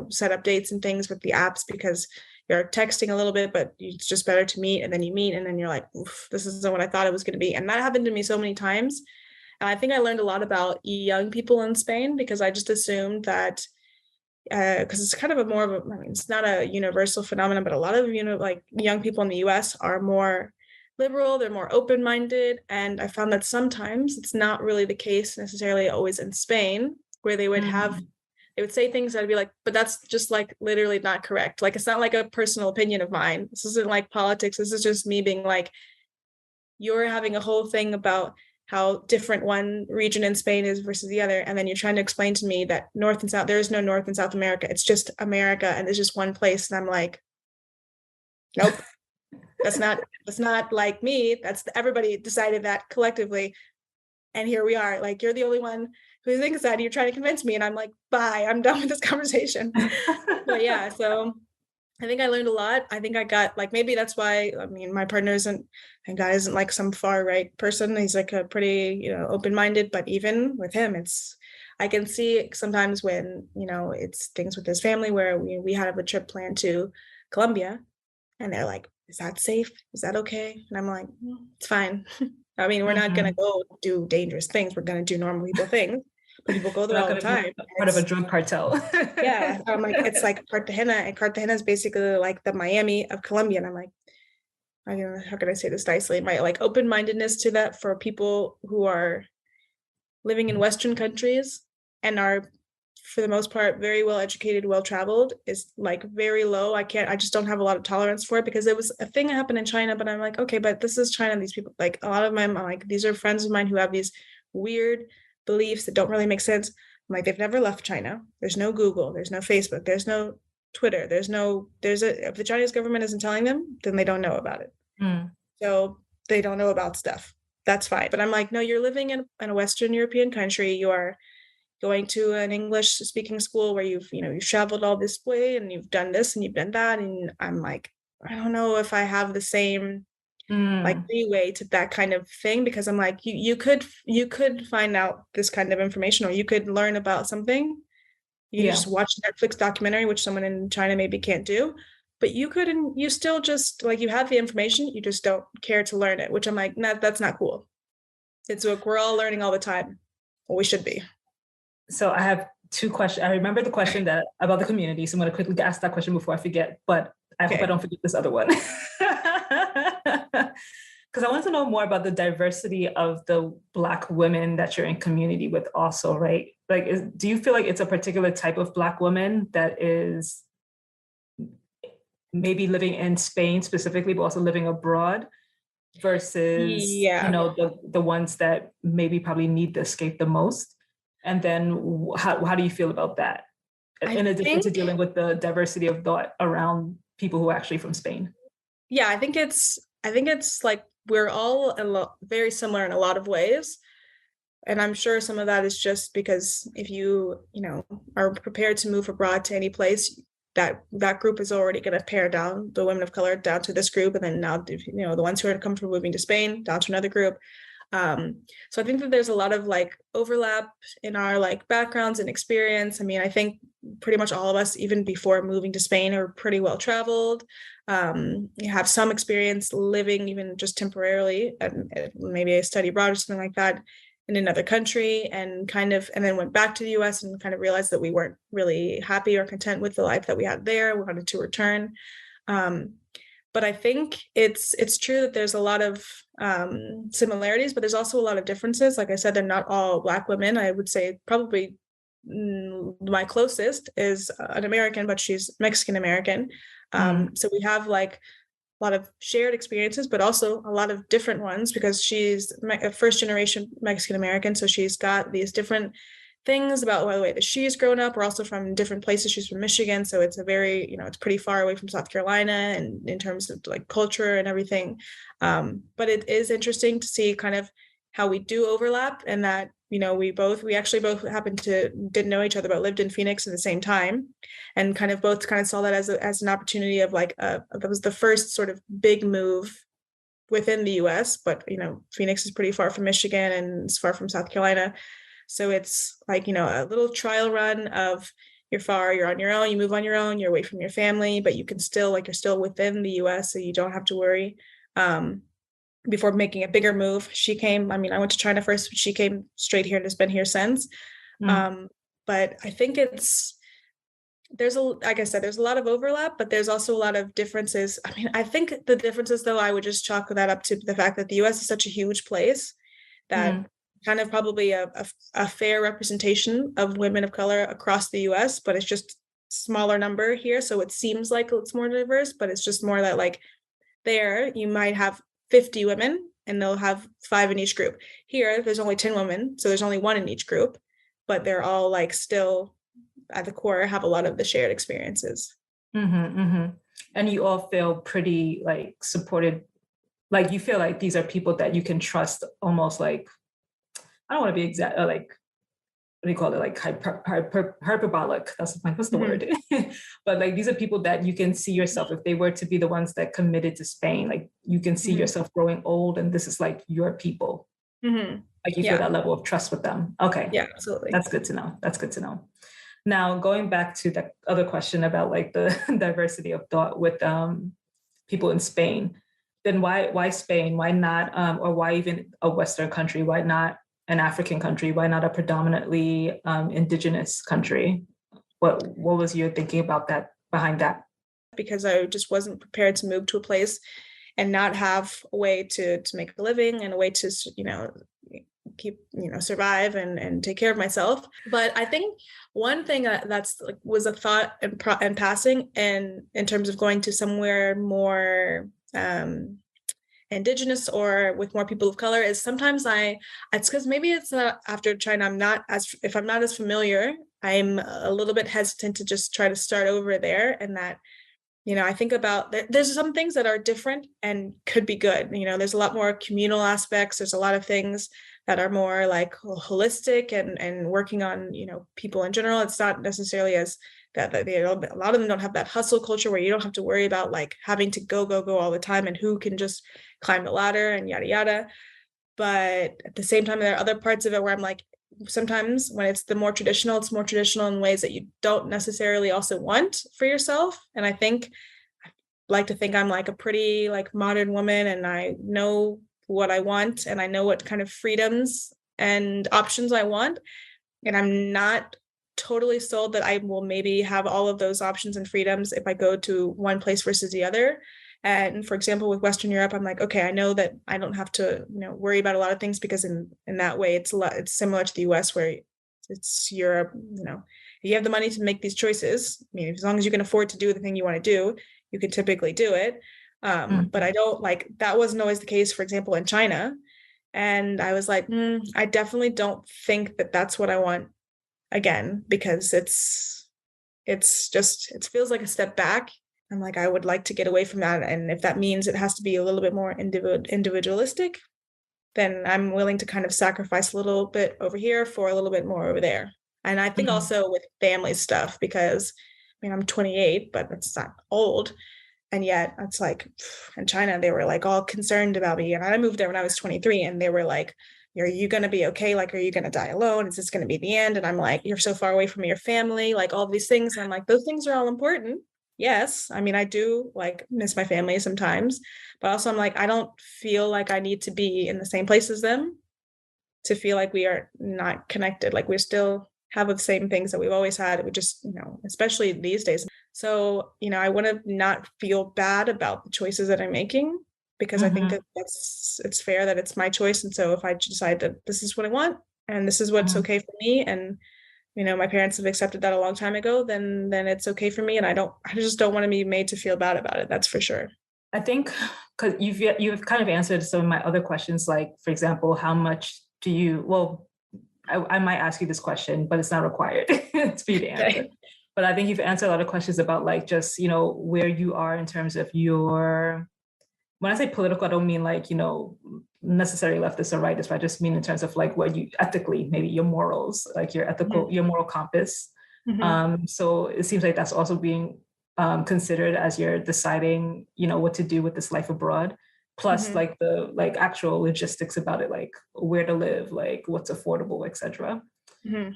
set up dates and things with the apps because you're texting a little bit, but it's just better to meet. And then you meet, and then you're like, oof, this isn't what I thought it was going to be. And that happened to me so many times. And I think I learned a lot about young people in Spain because I just assumed that, because it's kind of I mean, it's not a universal phenomenon, but a lot of, like young people in the US are more liberal, they're more open minded. And I found that sometimes it's not really the case necessarily always in Spain, where Mm. they would say things that I'd be like, but that's just like literally not correct. Like, it's not like a personal opinion of mine. This isn't like politics. This is just me being like, you're having a whole thing about how different one region in Spain is versus the other. And then you're trying to explain to me that North and South, there is no North and South America. It's just America and it's just one place. And I'm like, nope, that's not like me. That's everybody decided that collectively. And here we are. Like, you're the only one who thinks that. You're trying to convince me. And I'm like, bye, I'm done with this conversation. But yeah, so I think I learned a lot. I think I got like maybe that's why I mean my partner isn't and guy isn't like some far right person. He's like a pretty, open minded, but even with him, it's I can see sometimes when, it's things with his family where we have a trip planned to Colombia and they're like, is that safe? Is that okay? And I'm like, it's fine. I mean, we're not gonna Mhm. go do dangerous things. We're gonna do normal people things, but people go We're there not all the gonna be time. part of a drug cartel. Yeah, I'm like, it's like Cartagena, and Cartagena is basically like the Miami of Colombia. And I'm like, how can I say this nicely? My like open-mindedness to that for people who are living in Western countries and are, for the most part, very well educated, well traveled is like very low. I just don't have a lot of tolerance for it because it was a thing that happened in China, but I'm like, okay, but this is China. These people, like a lot of my, I'm like, these are friends of mine who have these weird beliefs that don't really make sense. I'm like, they've never left China. There's no Google, there's no Facebook, there's no Twitter, if the Chinese government isn't telling them, then they don't know about it. Mm. So they don't know about stuff. That's fine. But I'm like, no, you're living in a Western European country. You are going to an English speaking school where you've traveled all this way and you've done this and you've done that. And I'm like, I don't know if I have the same like Mm. leeway to that kind of thing because I'm like, you could find out this kind of information or you could learn about something. You could Yeah. just watch a Netflix documentary, which someone in China maybe can't do. But you could, and you still just like you have the information, you just don't care to learn it, which I'm like, nah, that's not cool. It's like we're all learning all the time. Well, we should be. So I have two questions. I remember the question that about the community, so I'm going to quickly ask that question before I forget. But I hope I Okay. don't forget this other one. Because I want to know more about the diversity of the Black women that you're in community with also, right? Like, do you feel like it's a particular type of Black woman that is maybe living in Spain specifically, but also living abroad versus, Yeah. the ones that maybe probably need the escape the most? And then how do you feel about that? I In addition to think, dealing with the diversity of thought around people who are actually from Spain. yeah, I think it's like we're all very similar in a lot of ways. And I'm sure some of that is just because if you know, are prepared to move abroad to any place, that group is already going to pare down the women of color down to this group, and then now, you know, the ones who are comfortable moving to Spain down to another group. So I think that there's a lot of like overlap in our like backgrounds and experience. I mean, I think pretty much all of us, even before moving to Spain, are pretty well traveled. You have some experience living even just temporarily, and maybe a study abroad or something like that in another country, and then went back to the US and kind of realized that we weren't really happy or content with the life that we had there. We wanted to return. Um, but I think it's true that there's a lot of similarities, but there's also a lot of differences. Like I said, they're not all Black women. I would say probably my closest is an American, but she's Mexican American. So we have like a lot of shared experiences, but also a lot of different ones because she's a first generation Mexican American. So she's got these different things about the way that she's grown up. We're also from different places. She's from Michigan, so it's a very, you know, it's pretty far away from South Carolina, and in terms of like culture and everything. But it is interesting to see kind of how we do overlap, and that, you know, we actually both happened to didn't know each other but lived in Phoenix at the same time, and kind of both kind of saw that as an opportunity of like that was the first sort of big move within the US, but you know, Phoenix is pretty far from Michigan and it's far from South Carolina. So it's like, you know, a little trial run of you're far, you're on your own, you move on your own, you're away from your family, but you can still like you're still within the US, so you don't have to worry. Before making a bigger move, she came, I mean, I went to China first, but she came straight here and has been here since. Mm. But I think there's like I said, there's a lot of overlap, but there's also a lot of differences. I mean, I think the differences, though, I would just chalk that up to the fact that the US is such a huge place that kind of probably a fair representation of women of color across the US, but it's just smaller number here. So it seems like it's more diverse, but it's just more that like there you might have 50 women and they'll have 5 in each group. Here, there's only 10 women, so there's only 1 in each group, but they're all like still at the core have a lot of the shared experiences. And you all feel pretty like supported, like you feel like these are people that you can trust, almost like, I don't want to be exact, like, what do you call it? Like hyperbolic. That's like, what's the word? But like, these are people that you can see yourself, if they were to be the ones that committed to Spain, like you can see yourself growing old and this is like your people. Like you feel that level of trust with them. Okay. Yeah, absolutely. That's good to know. That's good to know. Now, going back to the other question about like the diversity of thought with people in Spain, then why Spain? Why not, or why even a Western country? Why not an African country? Why not a predominantly indigenous country? What was your thinking about that, behind that? Because I just wasn't prepared to move to a place and not have a way to make a living and a way to, you know, keep, you know, survive and take care of myself. But I think one thing that's like was a thought and passing, and in terms of going to somewhere more indigenous or with more people of color, is sometimes it's because maybe it's after China, I'm not as familiar, I'm a little bit hesitant to just try to start over there. And that, you know, I think about there's some things that are different and could be good. You know, there's a lot more communal aspects. There's a lot of things that are more like holistic and working on, you know, people in general. It's not necessarily as that a lot of them don't have that hustle culture where you don't have to worry about like having to go all the time and who can just climb the ladder and yada yada. But at the same time, there are other parts of it where I'm like, sometimes when it's more traditional, it's more traditional in ways that you don't necessarily also want for yourself. And I think I like to think I'm like a pretty like modern woman, and I know what I want and I know what kind of freedoms and options I want. And I'm not totally sold that I will maybe have all of those options and freedoms if I go to one place versus the other. And for example, with Western Europe, I'm like, okay, I know that I don't have to, worry about a lot of things because in that way, it's similar to the US where it's Europe. You have the money to make these choices. I mean, as long as you can afford to do the thing you want to do, you can typically do it. But I don't like that wasn't always the case, for example, in China. And I was like, I definitely don't think that that's what I want again, because it feels like a step back. I'm like, I would like to get away from that. And if that means it has to be a little bit more individualistic, then I'm willing to kind of sacrifice a little bit over here for a little bit more over there. And I think Mhm. also with family stuff, because I mean, I'm 28, but it's not old. And yet it's like in China, they were like all concerned about me. And I moved there when I was 23 and they were like, are you going to be okay? Like, are you going to die alone? Is this going to be the end? And I'm like, you're so far away from your family, like all these things. And I'm like, those things are all important. Yes. I mean, I do like miss my family sometimes, but also I'm like, I don't feel like I need to be in the same place as them to feel like we are not connected. Like we still have the same things that we've always had. We just, especially these days. So, I want to not feel bad about the choices that I'm making because I think Mhm. that it's fair that it's my choice. And so if I decide that this is what I want and this is what's Mhm. okay for me and my parents have accepted that a long time ago, then it's okay for me. And I just don't want to be made to feel bad about it. That's for sure. I think because you've kind of answered some of my other questions, like for example, how much do you? Well, I might ask you this question, but it's not required it's for you to answer. Okay. But I think you've answered a lot of questions about like just where you are in terms of your. When I say political, I don't mean like necessarily leftist or rightist. But I just mean in terms of like what you ethically, maybe your morals, like your ethical, Mm-hmm. your moral compass. Mm-hmm. So it seems like that's also being considered as you're deciding, what to do with this life abroad. Plus, Mm-hmm. like the like actual logistics about it, like where to live, like what's affordable, etc. Mm-hmm.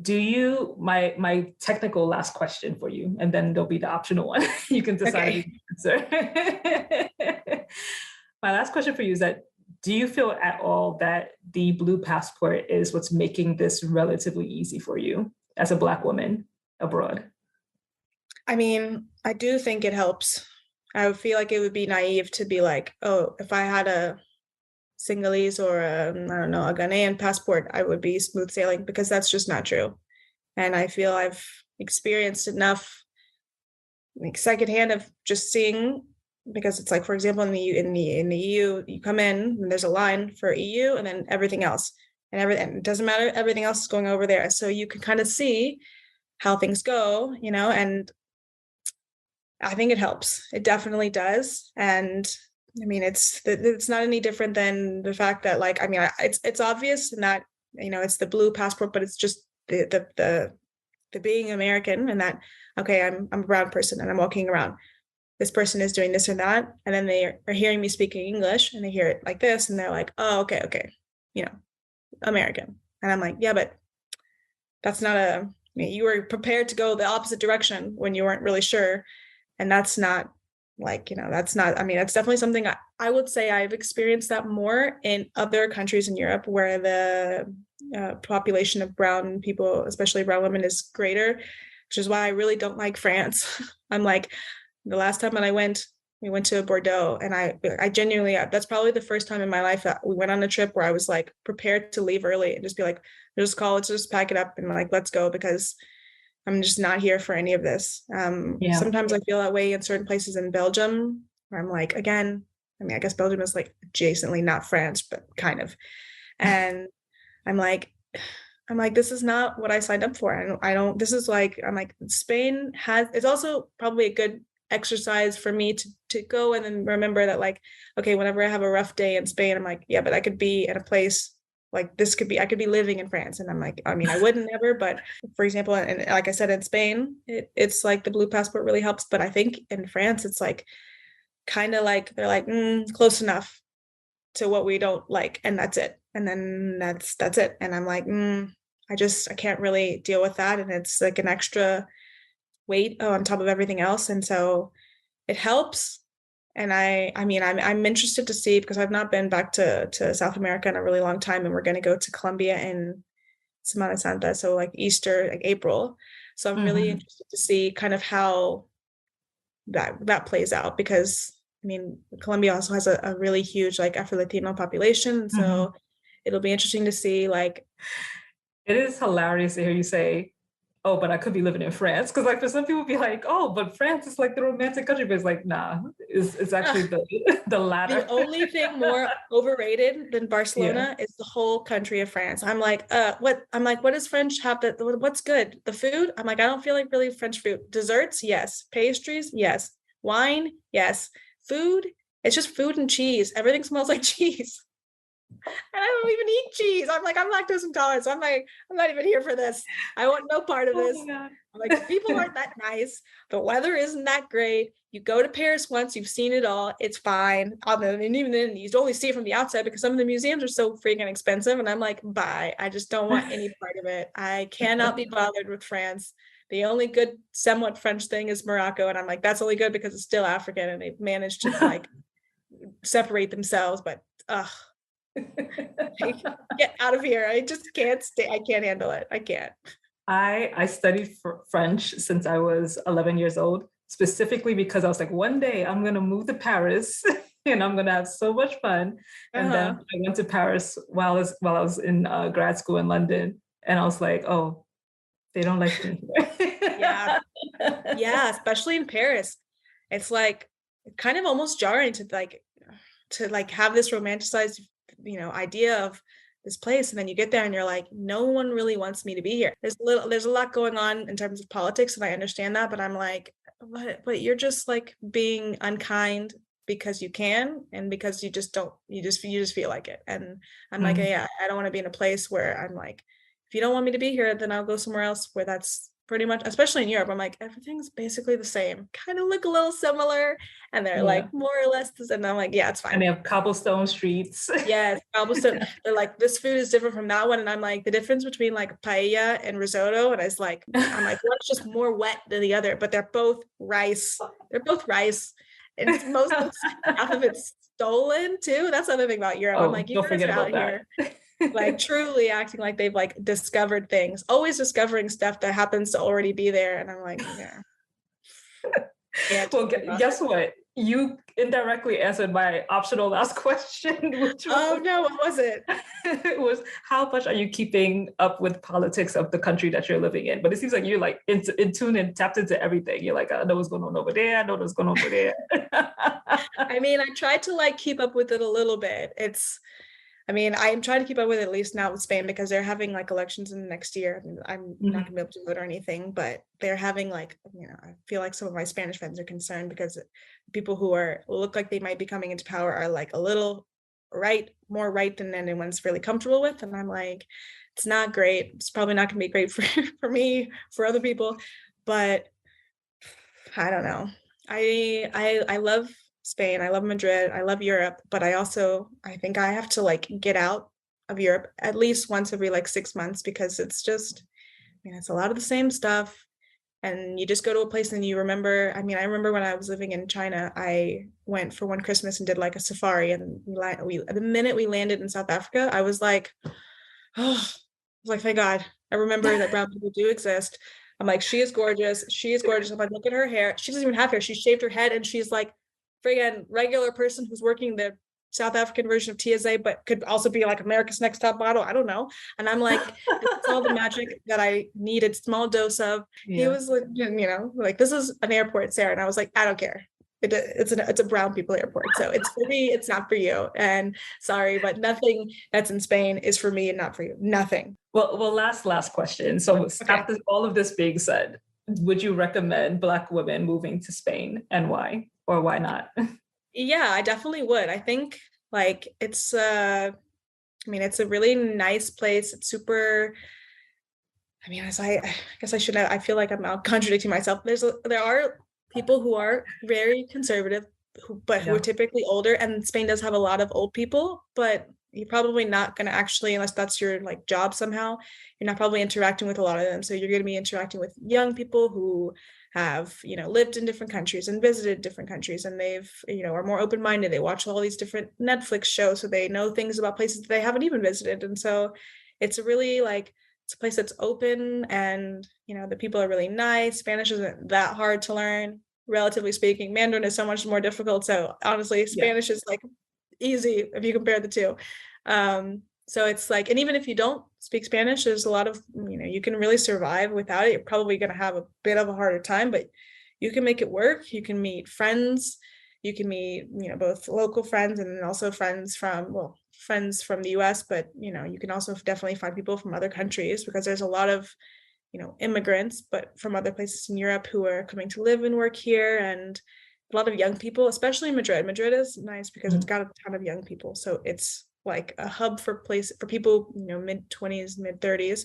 Do you my technical last question for you, and then there'll be the optional one. You can decide if you Okay. can answer. My last question for you is that do you feel at all that the blue passport is what's making this relatively easy for you as a Black woman abroad? I mean, I do think it helps. I would feel like it would be naive to be like, oh, if I had a Sinhalese or I don't know, a Ghanaian passport, I would be smooth sailing because that's just not true. And I feel I've experienced enough like secondhand of just seeing because it's like, for example, in the EU, you come in and there's a line for EU and then everything else. And everything it doesn't matter, everything else is going over there. So you can kind of see how things go, and I think it helps. It definitely does. And I mean, it's not any different than the fact that like, I mean, it's obvious in that, it's the blue passport, but it's just the being American and that, okay, I'm a brown person and I'm walking around. This person is doing this or that. And then they are hearing me speaking English and they hear it like this and they're like, oh, okay, you know, American. And I'm like, yeah, but that's not I mean, you were prepared to go the opposite direction when you weren't really sure and that's not like that's not I mean that's definitely something I would say I've experienced that more in other countries in Europe where the population of brown people, especially brown women, is greater, which is why I really don't like France. I'm like the last time that we went to Bordeaux and I genuinely that's probably the first time in my life that we went on a trip where I was like prepared to leave early and just be like just call it, just pack it up and like let's go because I'm just not here for any of this. Yeah. Sometimes I feel that way in certain places in Belgium where I'm like, again, I mean, I guess Belgium is like adjacently not France, but kind of. And I'm like, this is not what I signed up for. I don't, this is like, I'm like, Spain has, it's also probably a good exercise for me to go and then remember that like, okay, whenever I have a rough day in Spain, I'm like, yeah, but I could be in a place like this could be, I could be living in France. And I'm like, I mean, I wouldn't ever, but for example, and like I said, in Spain, it's like the blue passport really helps. But I think in France, it's like kind of like, they're like, close enough to what we don't like. And that's it. And then that's it. And I'm like, I can't really deal with that. And it's like an extra weight on top of everything else. And so it helps. And I mean, I'm interested to see because I've not been back to South America in a really long time, and we're going to go to Colombia in Semana Santa, so like Easter, like April. So I'm really Hmm. interested to see kind of how that plays out because I mean, Colombia also has a really huge like Afro Latino population, Hmm. so it'll be interesting to see like It is hilarious to hear you say, "Oh, but I could be living in France," because like for some people, be like, "Oh, but France is like the romantic country," but it's like, nah, it's actually ugh, the the the latter. only thing more overrated than Yeah. Barcelona is the whole country of France. I'm like, what? I'm like, what does French have that? What's good? The food? I'm like, I don't feel like really French food. Desserts, yes. Pastries, yes. Wine, yes. Food, it's just food and cheese. Everything smells like cheese. And I don't even eat cheese. I'm like, I'm lactose intolerant. So I'm like, I'm not even here for this. I want no part of Oh this. my I'm like, the people god. aren't that nice. The weather isn't that great. You go to Paris once, you've seen it all. It's fine. And even then, you only see it from the outside because some of the museums are so freaking expensive. And I'm like, bye. I just don't want any part of it. I cannot be bothered with France. The only good, somewhat French thing is Morocco. And I'm like, that's only good because it's still African and they've managed to like separate themselves. But get out of here. I just can't stay. I can't handle it. I can't. I studied French since I was 11 years old, specifically because I was like, one day I'm gonna move to Paris and I'm gonna have so much fun. And then Uh-huh. I went to Paris while I was in grad school in London, and I was like, oh, they don't like me Yeah. here. Yeah, especially in Paris. It's like kind of almost jarring to like have this romanticized, idea of this place and then you get there and you're like, no one really wants me to be here. There's a lot going on in terms of politics and I understand that, but I'm like, but you're just like being unkind because you can and because you just don't you just feel like it. And I'm like, Mm, yeah, I don't want to be in a place where I'm like, if you don't want me to be here, then I'll go somewhere else where that's pretty much, especially in Europe, I'm like, everything's basically the same, kind of look a little similar, and they're yeah. like more or less the same. And I'm like, yeah, it's And fine. they have cobblestone streets. Yes, cobblestone. They're like, this food is different from that one. And I'm like, the difference between like paella and risotto. And I'm like, one's just more wet than the other, but they're both rice. They're both rice. And half of it's stolen too. That's the other thing about Europe. I'm Oh, like, you don't guys forget are out about that. here like truly acting like they've like discovered things, always discovering stuff that happens to already be there. And I'm like, yeah, can't Well, be bothered. guess what? You indirectly answered my optional last question, which Oh was no, what was it? it was how much are you keeping up with politics of the country that you're living in? But it seems like you're like in tune and tapped into everything. You're like, I know what's going on over there. I know what's going on over there. I mean, I tried to like keep up with it a little bit. I mean, I'm trying to keep up with it at least now with Spain because they're having like elections in the next year. I mean, I'm not Mhm. gonna be able to vote or anything, but they're having like, I feel like some of my Spanish friends are concerned because people who are look like they might be coming into power are like a little more right than anyone's really comfortable with. And I'm like, it's not great. It's probably not gonna be great for for me, for other people, but I don't know. I love Spain. I love Madrid. I love Europe, but I think I have to like get out of Europe at least once every like 6 months because it's just, I mean, it's a lot of the same stuff. And you just go to a place and you remember. I mean, I remember when I was living in China, I went for one Christmas and did like a safari. And we the minute we landed in South Africa, I was like, oh, I was like, thank God. I remember that brown people do exist. I'm like, she is gorgeous. She is gorgeous. I'm like, look at her hair. She doesn't even have hair. She shaved her head and she's like friggin' regular person who's working the South African version of TSA, but could also be like America's Next Top Model. I don't know. And I'm like, this is all the magic that I needed, small dose of. He Yeah. was like, like, this is an airport, Sarah. And I was like, I don't care. It's a brown people airport. So it's for me, it's not for you. And sorry, but nothing that's in Spain is for me and not for you. Nothing. Well, last question. So Okay. after all of this being said, would you recommend Black women moving to Spain and why? Or why not? Yeah, I definitely would. I think like I mean, it's a really nice place. It's super, I mean, I guess I should have, I feel like I'm now contradicting myself. There are people who are very conservative, who are Yeah. typically older, and Spain does have a lot of old people, but you're probably not going to actually, unless that's your like job somehow, you're not probably interacting with a lot of them. So you're going to be interacting with young people who have, lived in different countries and visited different countries, and they've, are more open-minded. They watch all these different Netflix shows, so they know things about places that they haven't even visited. And so it's really like, it's a place that's open, and, the people are really nice. Spanish isn't that hard to learn, relatively speaking. Mandarin is so much more difficult. So honestly, Yeah. Spanish is like easy if you compare the two. So it's like, and even if you don't speak Spanish, there's a lot of, you can really survive without it. You're probably going to have a bit of a harder time, but you can make it work. You can meet friends. You can meet, both local friends and also friends from the US, but, you can also definitely find people from other countries, because there's a lot of, immigrants, but from other places in Europe, who are coming to live and work here, and a lot of young people, especially in Madrid. Madrid is nice because it's got a ton of young people. So it's like a hub for people, mid-20s, mid-30s,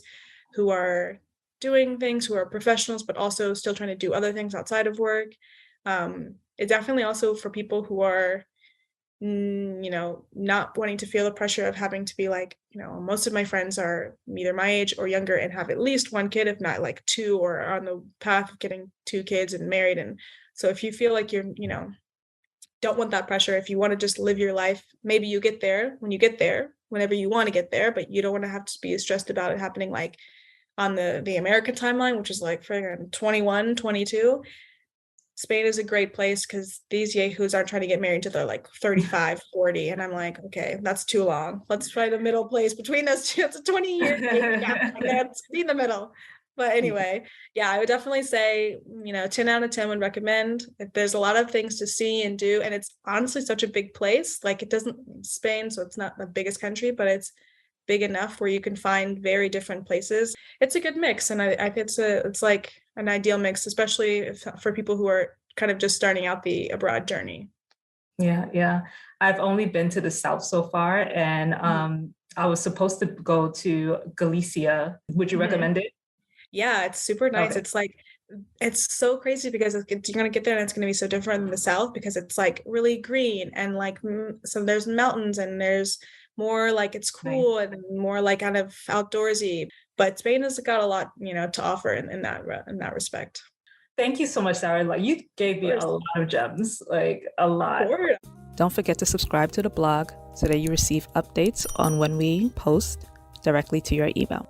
who are doing things, who are professionals, but also still trying to do other things outside of work. It's definitely also for people who are, not wanting to feel the pressure of having to be like, most of my friends are either my age or younger and have at least one kid, if not like two, or are on the path of getting two kids and married. And so if you feel like you're, don't want that pressure, if you want to just live your life, maybe you get there when you get there, whenever you want to get there, but you don't want to have to be stressed about it happening like on the American timeline, which is like friggin' 21, 22. Spain is a great place, because these yahoos aren't trying to get married until they're like 35, 40. And I'm like, okay, that's too long. Let's try the middle place between those two. It's a 20-year gap. Let's be in the middle. But anyway, yeah, I would definitely say, 10 out of 10 would recommend. There's a lot of things to see and do. And it's honestly such a big place. Like, it doesn't, Spain, so it's not the biggest country, but it's big enough where you can find very different places. It's a good mix, and I think it's like an ideal mix, especially for people who are kind of just starting out the abroad journey. Yeah, yeah. I've only been to the south so far, and I was supposed to go to Galicia. Would you Mm-hmm. recommend it? Yeah, it's super nice. Okay. It's like, it's so crazy because you're gonna get there and it's gonna be so different than the south, because it's like really green, and like so there's mountains, and there's more like, it's Nice. cool and more like kind of outdoorsy. But Spain has got a lot, to offer in that respect. Thank you so much, Sarah. Like, you gave Of me a course. lot of gems, like a Of lot. course. Don't forget to subscribe to the blog so that you receive updates on when we post directly to your email.